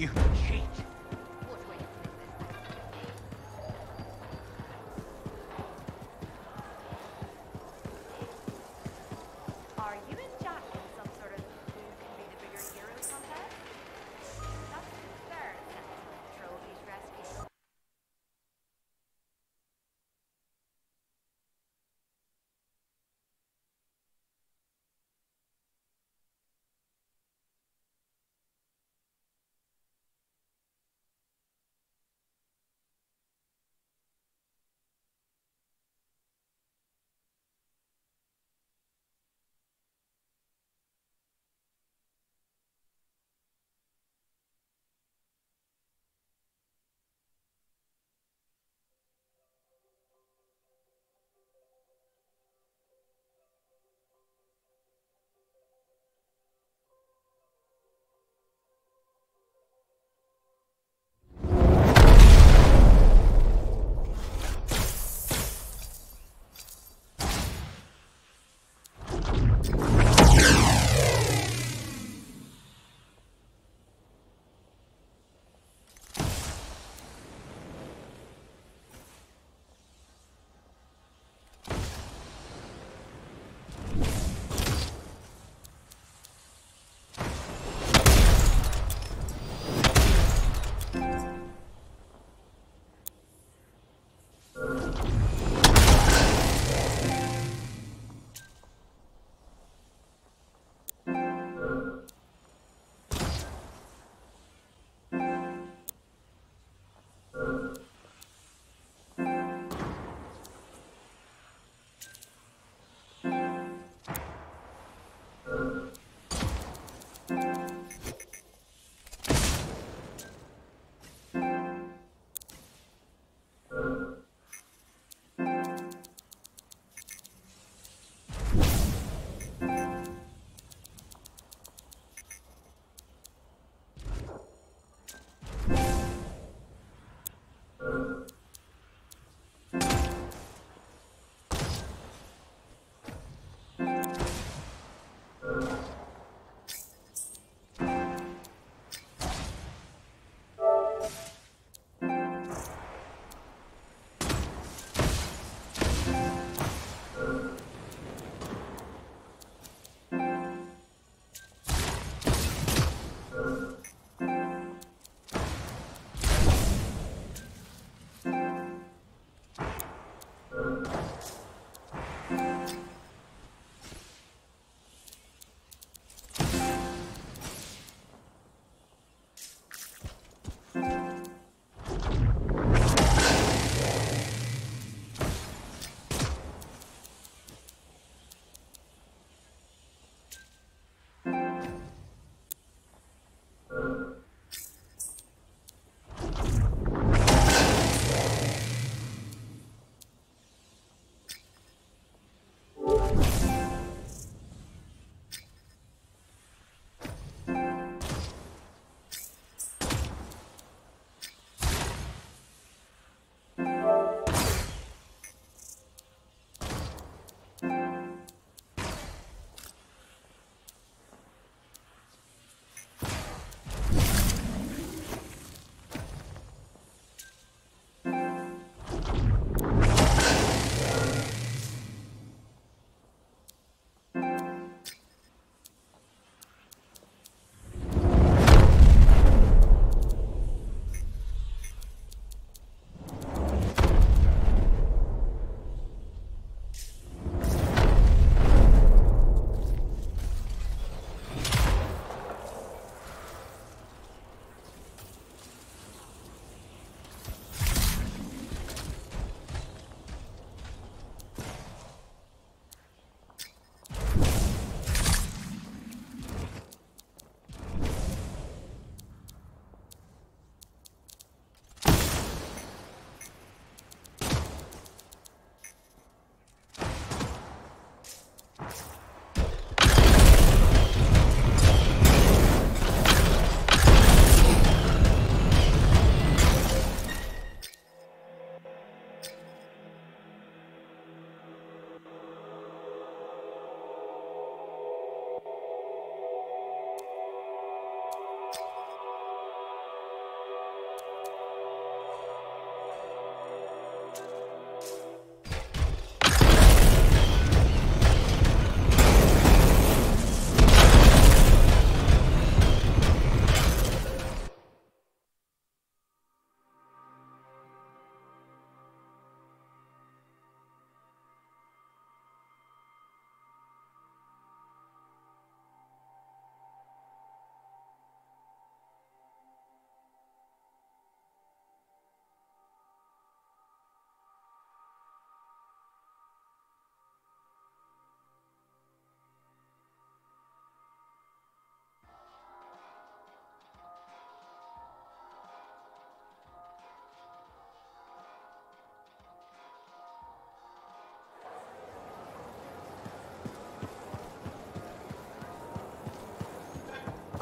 You cheat. Are you and Jack in some sort of who can be the bigger hero contest? That's fair, trophies rescue.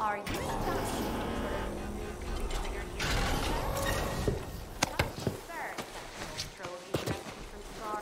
Are you stuck in some sort of new triggered here? Sir, control these recipes from Scar.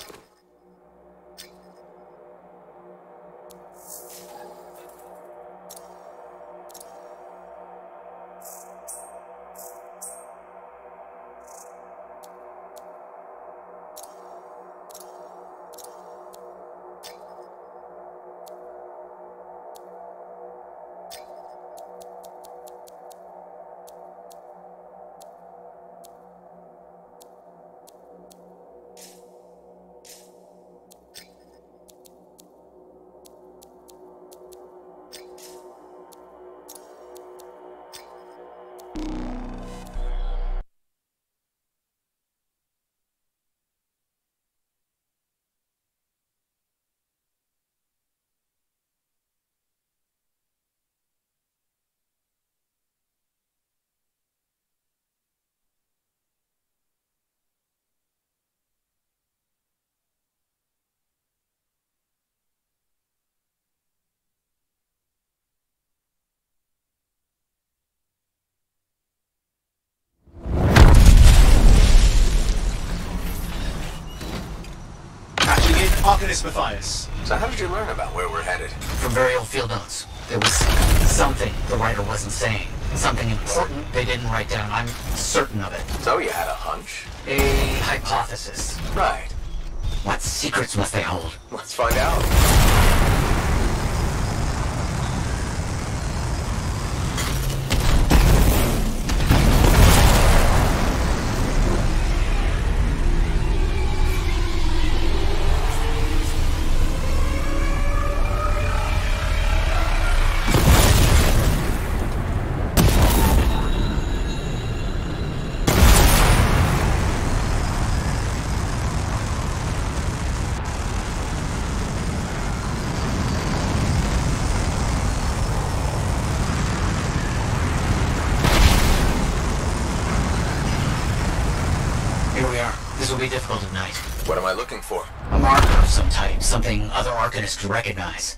Arcanist Matthias. So how did you learn about where we're headed? From very old field notes. There was something the writer wasn't saying. Something important they didn't write down. I'm certain of it. So you had a hunch? A hypothesis. Right. What secrets must they hold? Let's find out. This will be difficult at night. What am I looking for? A marker of some type, something other Arcanists could recognize.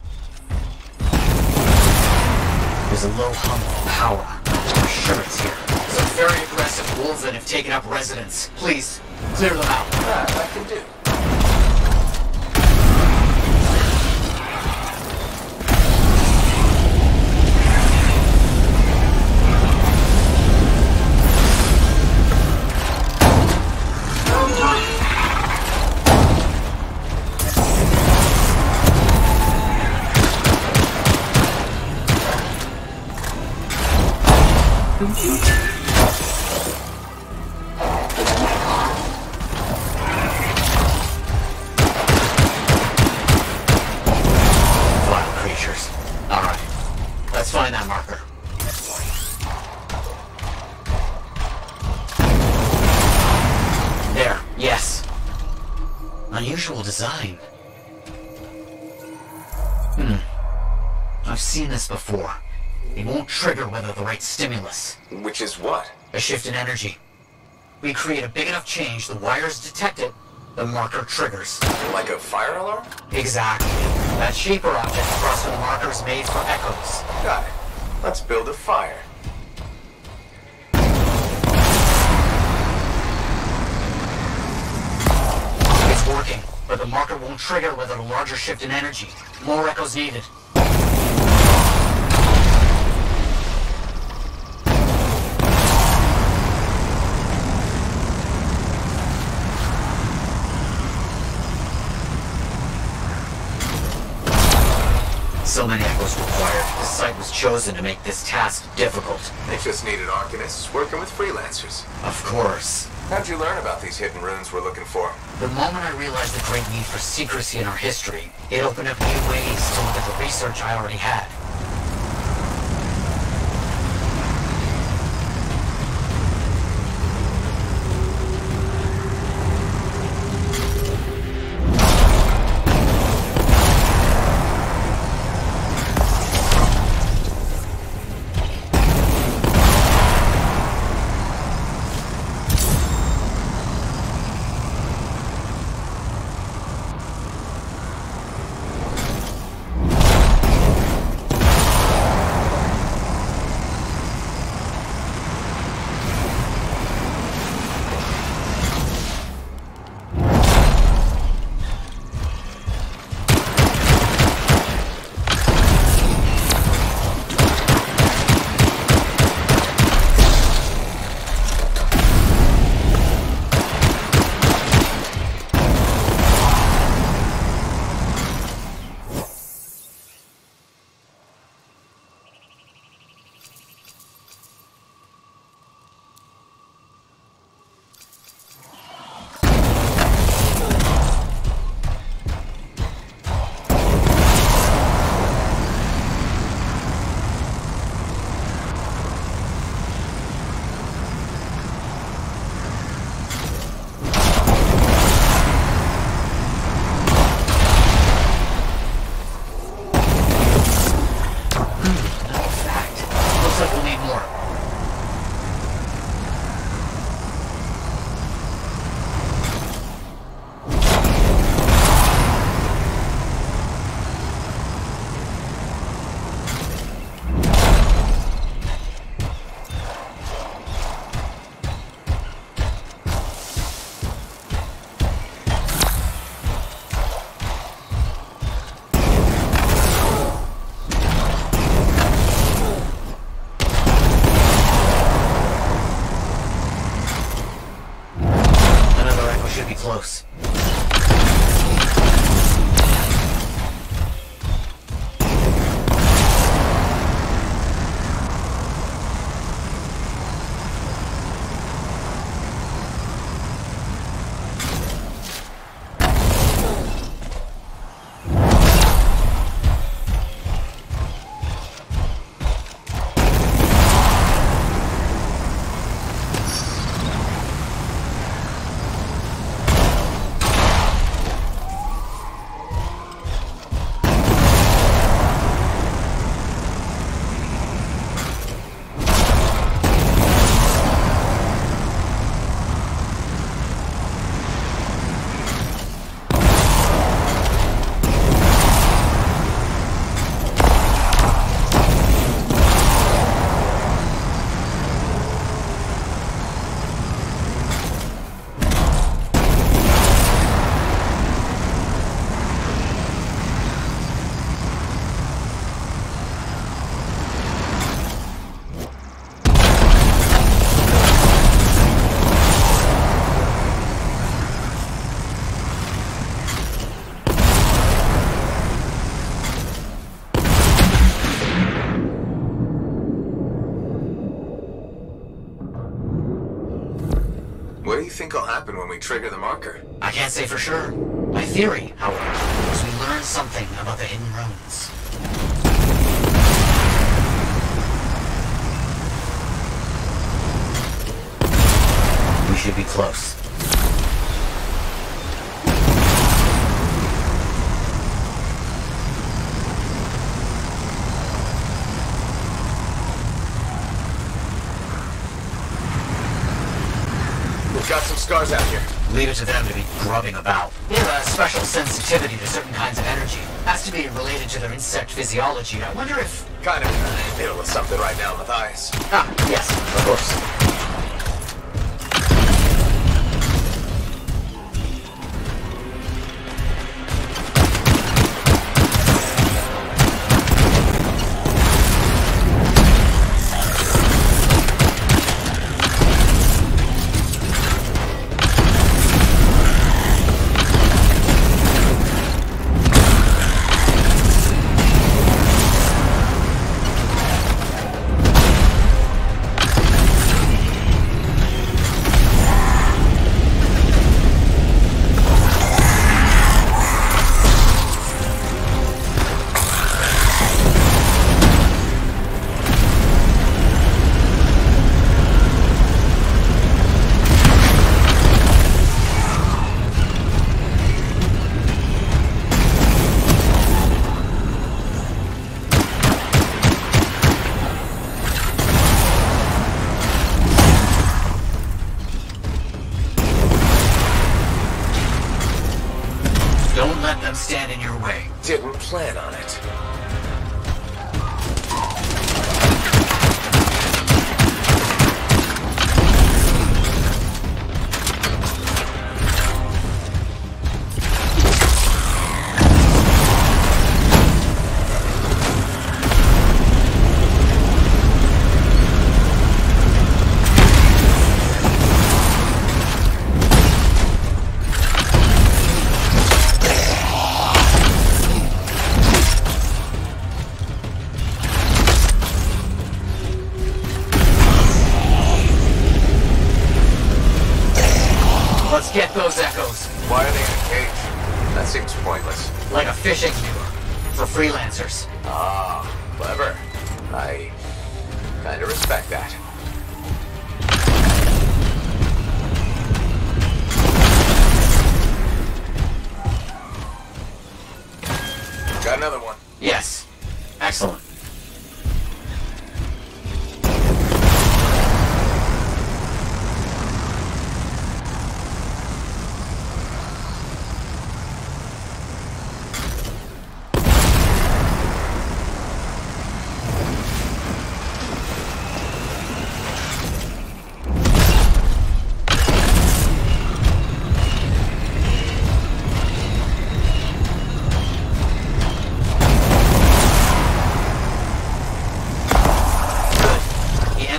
There's a low hum of power. I'm sure it's here. Some very aggressive wolves that have taken up residence. Please, clear them out. That I can do. Wild creatures. All right, let's find that marker. There, yes. Unusual design. I've seen this before. It won't trigger whether the right stimulus. Which is what? A shift in energy. We create a big enough change, the wires detect it, the marker triggers. Like a fire alarm? Exactly. That shaper object across from the marker is made for echoes. Got it. Let's build a fire. It's working, but the marker won't trigger without a larger shift in energy. More echoes needed. So many echoes required. The site was chosen to make this task difficult. They just needed Arcanists working with freelancers. Of course. How'd you learn about these hidden runes we're looking for? The moment I realized the great need for secrecy in our history, it opened up new ways to look at the research I already had. close. What do you think will happen when we trigger the marker? I can't say for sure. My theory, however, is we learn something about the hidden runes. We should be close. We've got some scars out here. Leave it to them to be grubbing about. They have a special sensitivity to certain kinds of energy. Has to be related to their insect physiology. I wonder if... Kind of dealing with something right now, Matthias. Ah, yes, of course. Don't let them stand in your way. Didn't plan on it. Let's get those echoes. Why are they in a cage? That seems pointless. Like a fishing lure for freelancers. Ah, clever. I kind of respect that. Got another one. Yes. Excellent.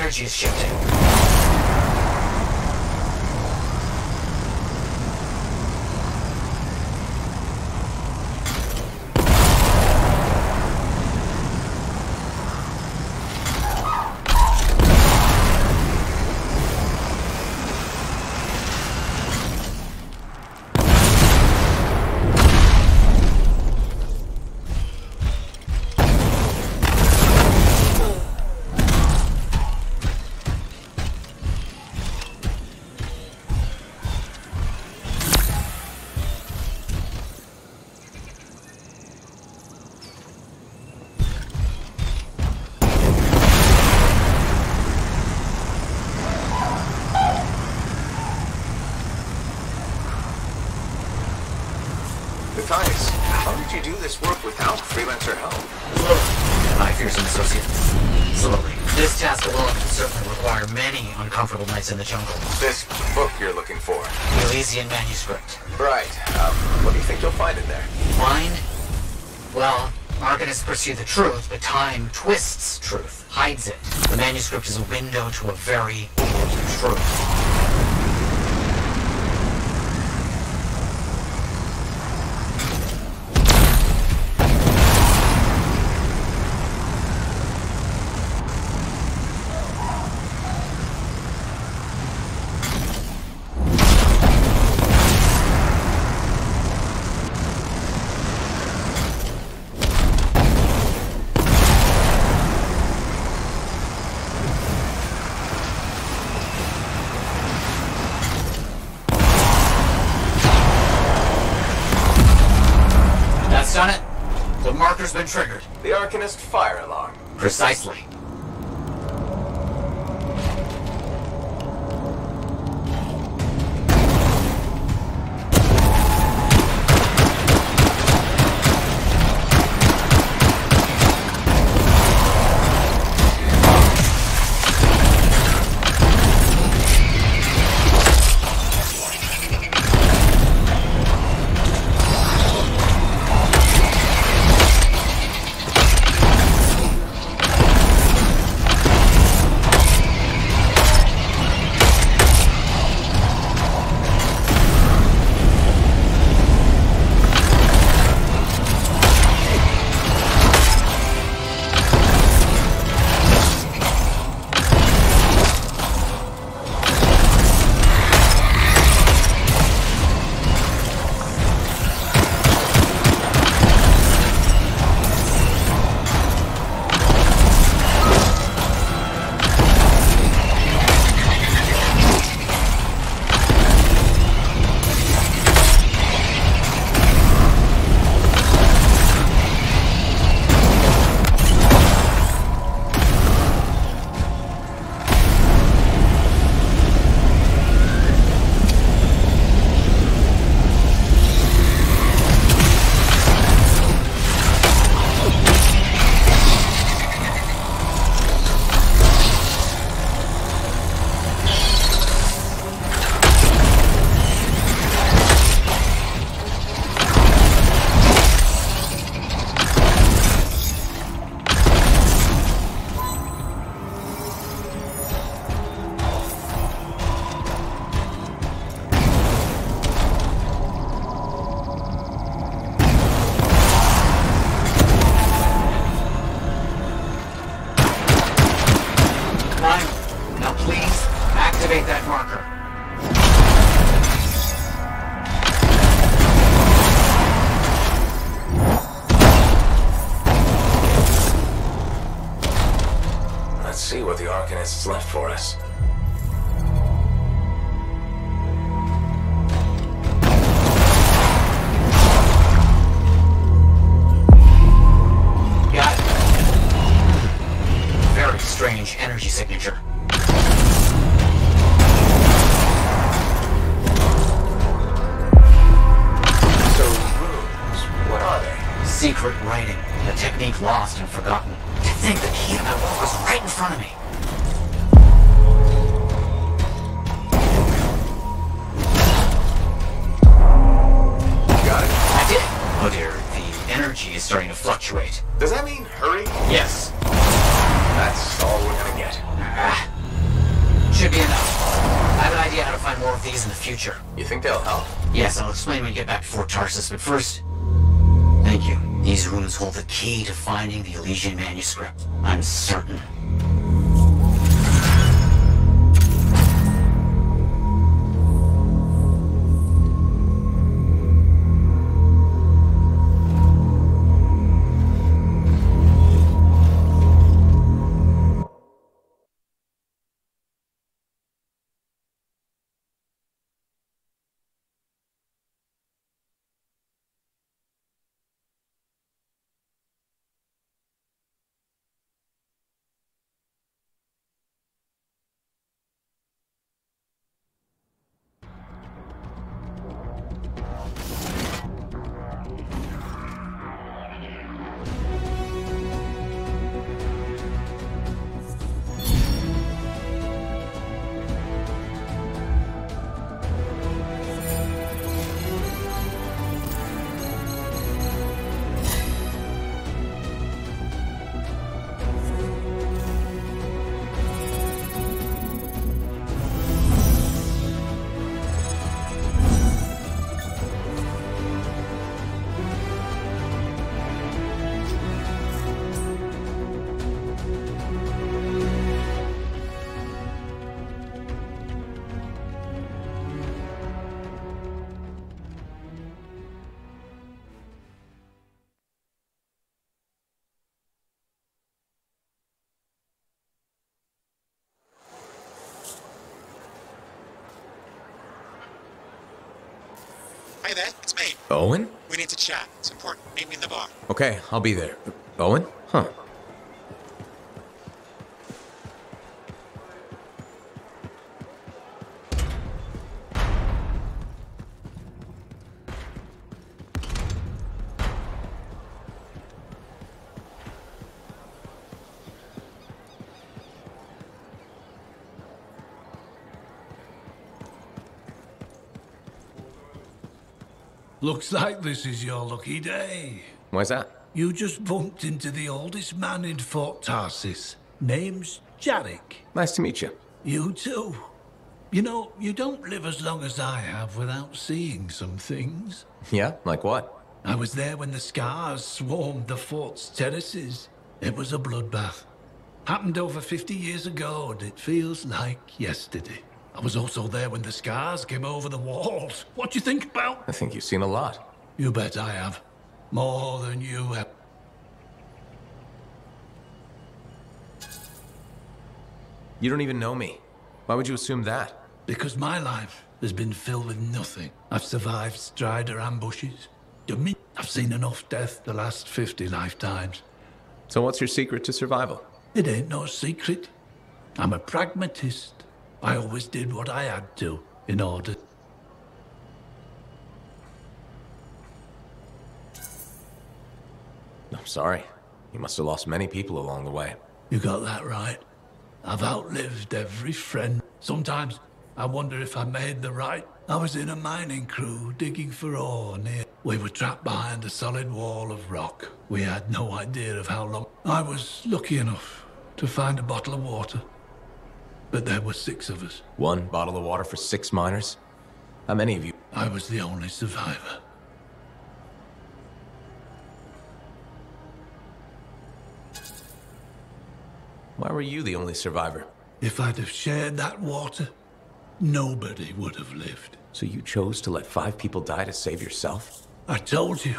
Energy is shifting. Matthias, how did you do this work without freelancer help? I fear some associates. Slowly. This task alone will certainly require many uncomfortable nights in the jungle. This book you're looking for? The Elysian manuscript. Right. What do you think you'll find in there? Find? Well, Arcanists pursue the truth, but time twists truth, hides it. The manuscript is a window to a very old truth. Done it. The marker's been triggered. The Arcanist fire alarm. Precisely. Now please, activate that marker. Let's see what the Arcanist's left for us. Got it. Very strange energy signature. So, runes, what are they? Secret writing, a technique lost and forgotten. To think the key to my world was right in front of me. Got it? I did. Oh dear, the energy is starting to fluctuate. Does that mean hurry? Yes. That's all we're gonna get. Should be enough. I have an idea how to find more of these in the future. You think they'll help? Yes, I'll explain when we get back to Fort Tarsus, but first... Thank you. These runes hold the key to finding the Elysian manuscript. I'm certain. Hi there, it's me. Owen? We need to chat. It's important. Meet me in the bar. Okay, I'll be there. Owen? Huh. Looks like this is your lucky day. Why's that? You just bumped into the oldest man in Fort Tarsis. Name's Jarek. Nice to meet you. You too. You know, you don't live as long as I have without seeing some things. Yeah? Like what? I was there when the scars swarmed the fort's terraces. It was a bloodbath. Happened over 50 years ago, and it feels like yesterday. I was also there when the scars came over the walls. What do you think about? I think you've seen a lot. You bet I have. More than you have. You don't even know me. Why would you assume that? Because my life has been filled with nothing. I've survived Strider ambushes. I've seen enough death the last 50 lifetimes. So what's your secret to survival? It ain't no secret. I'm a pragmatist. I always did what I had to in order. I'm sorry. You must have lost many people along the way. You got that right. I've outlived every friend. Sometimes I wonder if I made the right. I was in a mining crew digging for ore near. We were trapped behind a solid wall of rock. We had no idea of how long. I was lucky enough to find a bottle of water. But there were 6 of us. 1 bottle of water for 6 miners? How many of you? I was the only survivor. Why were you the only survivor? If I'd have shared that water, nobody would have lived. So you chose to let 5 people die to save yourself? I told you,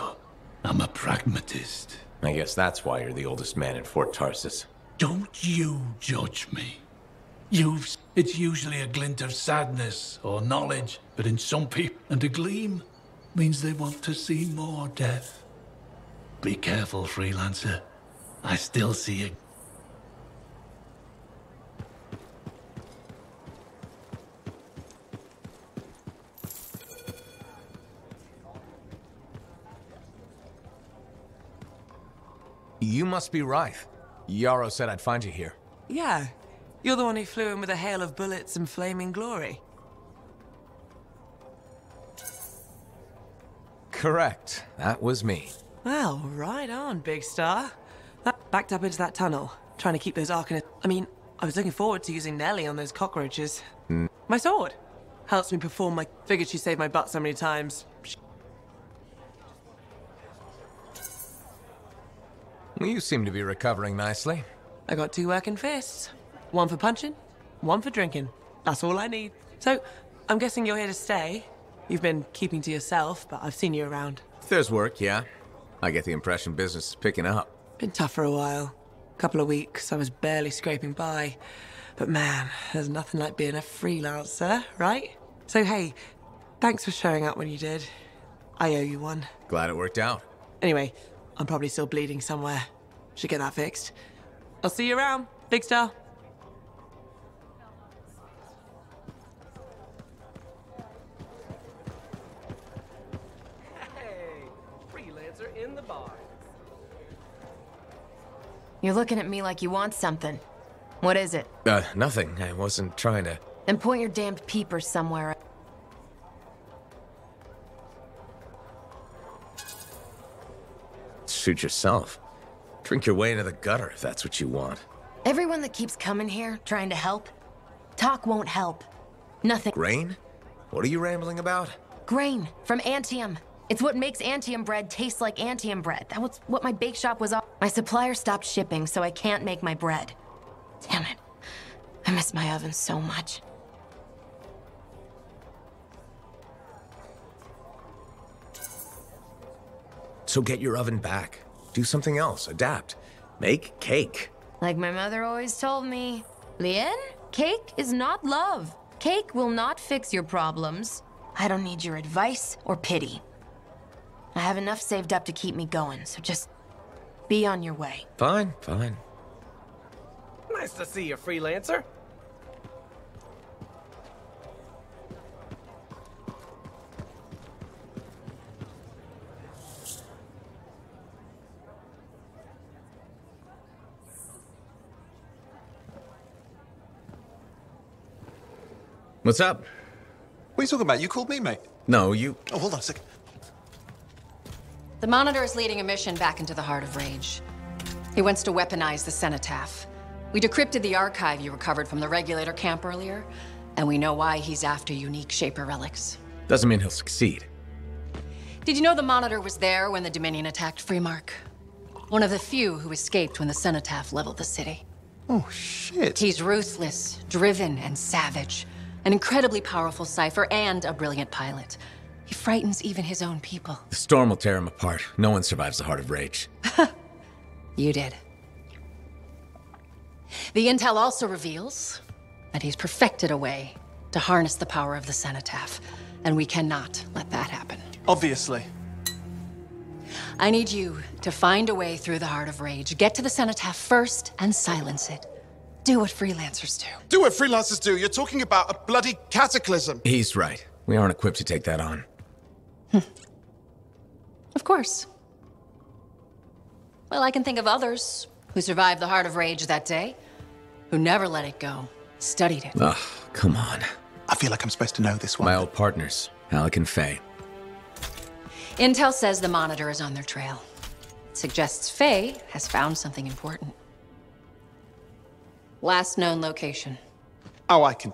I'm a pragmatist. I guess that's why you're the oldest man in Fort Tarsis. Don't you judge me. It's usually a glint of sadness or knowledge, but in some people, and a gleam means they want to see more death. Be careful, freelancer. I still see it. You must be Rife. Yarrow said I'd find you here. Yeah. You're the one who flew in with a hail of bullets and flaming glory. Correct. That was me. Well, right on, big star. That backed up into that tunnel, trying to keep those Arcanists. I mean, I was looking forward to using Nellie on those cockroaches. My sword helps me perform my... Figured she saved my butt so many times. Well, you seem to be recovering nicely. I got 2 working fists. 1 for punching, 1 for drinking. That's all I need. So, I'm guessing you're here to stay. You've been keeping to yourself, but I've seen you around. If there's work, yeah. I get the impression business is picking up. Been tough for a while. Couple of weeks, I was barely scraping by. But man, there's nothing like being a freelancer, right? So hey, thanks for showing up when you did. I owe you one. Glad it worked out. Anyway, I'm probably still bleeding somewhere. Should get that fixed. I'll see you around, big star. Hey, freelancer in the bar. You're looking at me like you want something. What is it? Nothing. I wasn't trying to... Then point your damned peepers somewhere. Shoot yourself. Drink your way into the gutter if that's what you want. Everyone that keeps coming here, trying to help, talk won't help. Nothing. Grain? What are you rambling about? Grain from Antium. It's what makes Antium bread taste like Antium bread. That was what my bake shop was on. My supplier stopped shipping, so I can't make my bread. Damn it. I miss my oven so much. So get your oven back. Do something else. Adapt. Make cake. Like my mother always told me, Lien, cake is not love. Cake will not fix your problems. I don't need your advice or pity. I have enough saved up to keep me going, so just be on your way. Fine, fine. Nice to see you, freelancer. What's up? What are you talking about? You called me, mate. No, you... Oh, hold on a second. The Monitor is leading a mission back into the Heart of Rage. He wants to weaponize the Cenotaph. We decrypted the archive you recovered from the Regulator camp earlier, and we know why he's after unique Shaper relics. Doesn't mean he'll succeed. Did you know the Monitor was there when the Dominion attacked Freemark? One of the few who escaped when the Cenotaph leveled the city. Oh, shit. He's ruthless, driven, and savage. An incredibly powerful cipher and a brilliant pilot. He frightens even his own people. The storm will tear him apart. No one survives the Heart of Rage. You did. The intel also reveals that he's perfected a way to harness the power of the Cenotaph, and we cannot let that happen. Obviously. I need you to find a way through the Heart of Rage, get to the Cenotaph first, and silence it. Do what freelancers do. Do what freelancers do? You're talking about a bloody cataclysm. He's right. We aren't equipped to take that on. Of course. Well, I can think of others who survived the Heart of Rage that day, who never let it go, studied it. Ugh, come on. I feel like I'm supposed to know this one. My old partners, Alec and Faye. Intel says the Monitor is on their trail. It suggests Faye has found something important. Last known location. Oh, I can...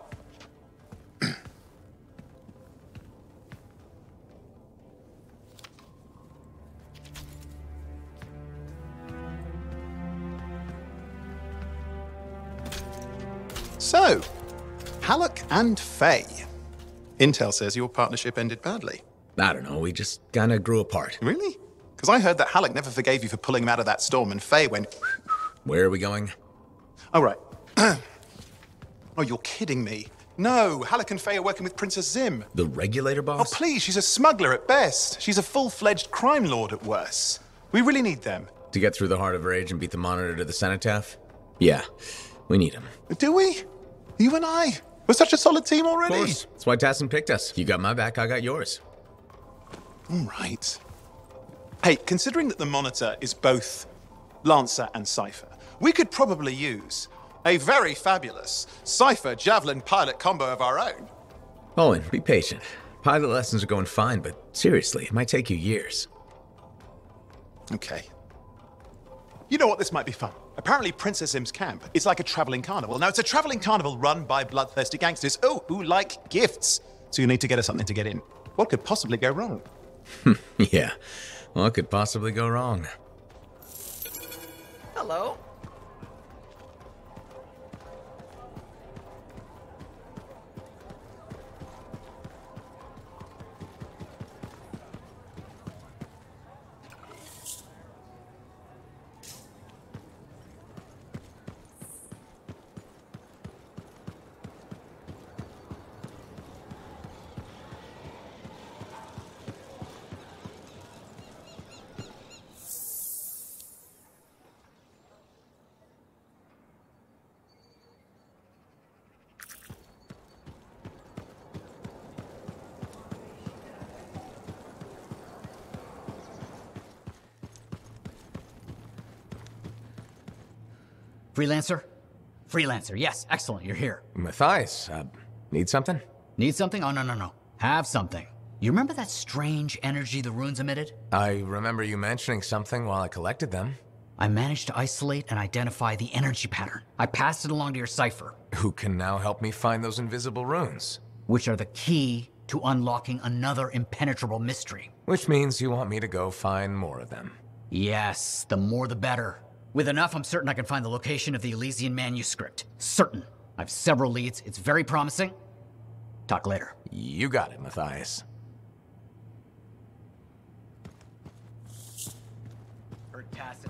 So, Halleck and Faye. Intel says your partnership ended badly. I don't know, we just kinda grew apart. Really? Because I heard that Halleck never forgave you for pulling him out of that storm, and Faye went... Where are we going? Oh, right. Oh, you're kidding me. No, Halleck and Faye are working with Princess Zim. The Regulator boss? Oh, please, she's a smuggler at best. She's a full-fledged crime lord at worst. We really need them. To get through the Heart of Rage and beat the Monitor to the Cenotaph? Yeah, we need him. Do we? You and I? We're such a solid team already. Of course. That's why Tassin picked us. You got my back, I got yours. All right. Hey, considering that the Monitor is both Lancer and Cypher, we could probably use a very fabulous Cypher Javelin pilot combo of our own. Owen, be patient. Pilot lessons are going fine, but seriously, it might take you years. Okay. You know what? This might be fun. Apparently, Princess Zim's camp is like a traveling carnival. Now, it's a traveling carnival run by bloodthirsty gangsters, who like gifts. So you need to get us something to get in. What could possibly go wrong? Yeah, what could possibly go wrong? Hello. Freelancer? Freelancer, yes, excellent, you're here. Matthias, need something? Need something? Oh, no. Have something. You remember that strange energy the runes emitted? I remember you mentioning something while I collected them. I managed to isolate and identify the energy pattern. I passed it along to your cipher. Who can now help me find those invisible runes? Which are the key to unlocking another impenetrable mystery. Which means you want me to go find more of them. Yes, the more the better. With enough, I'm certain I can find the location of the Elysian manuscript. Certain. I have several leads. It's very promising. Talk later. You got it, Matthias. Heard Tassin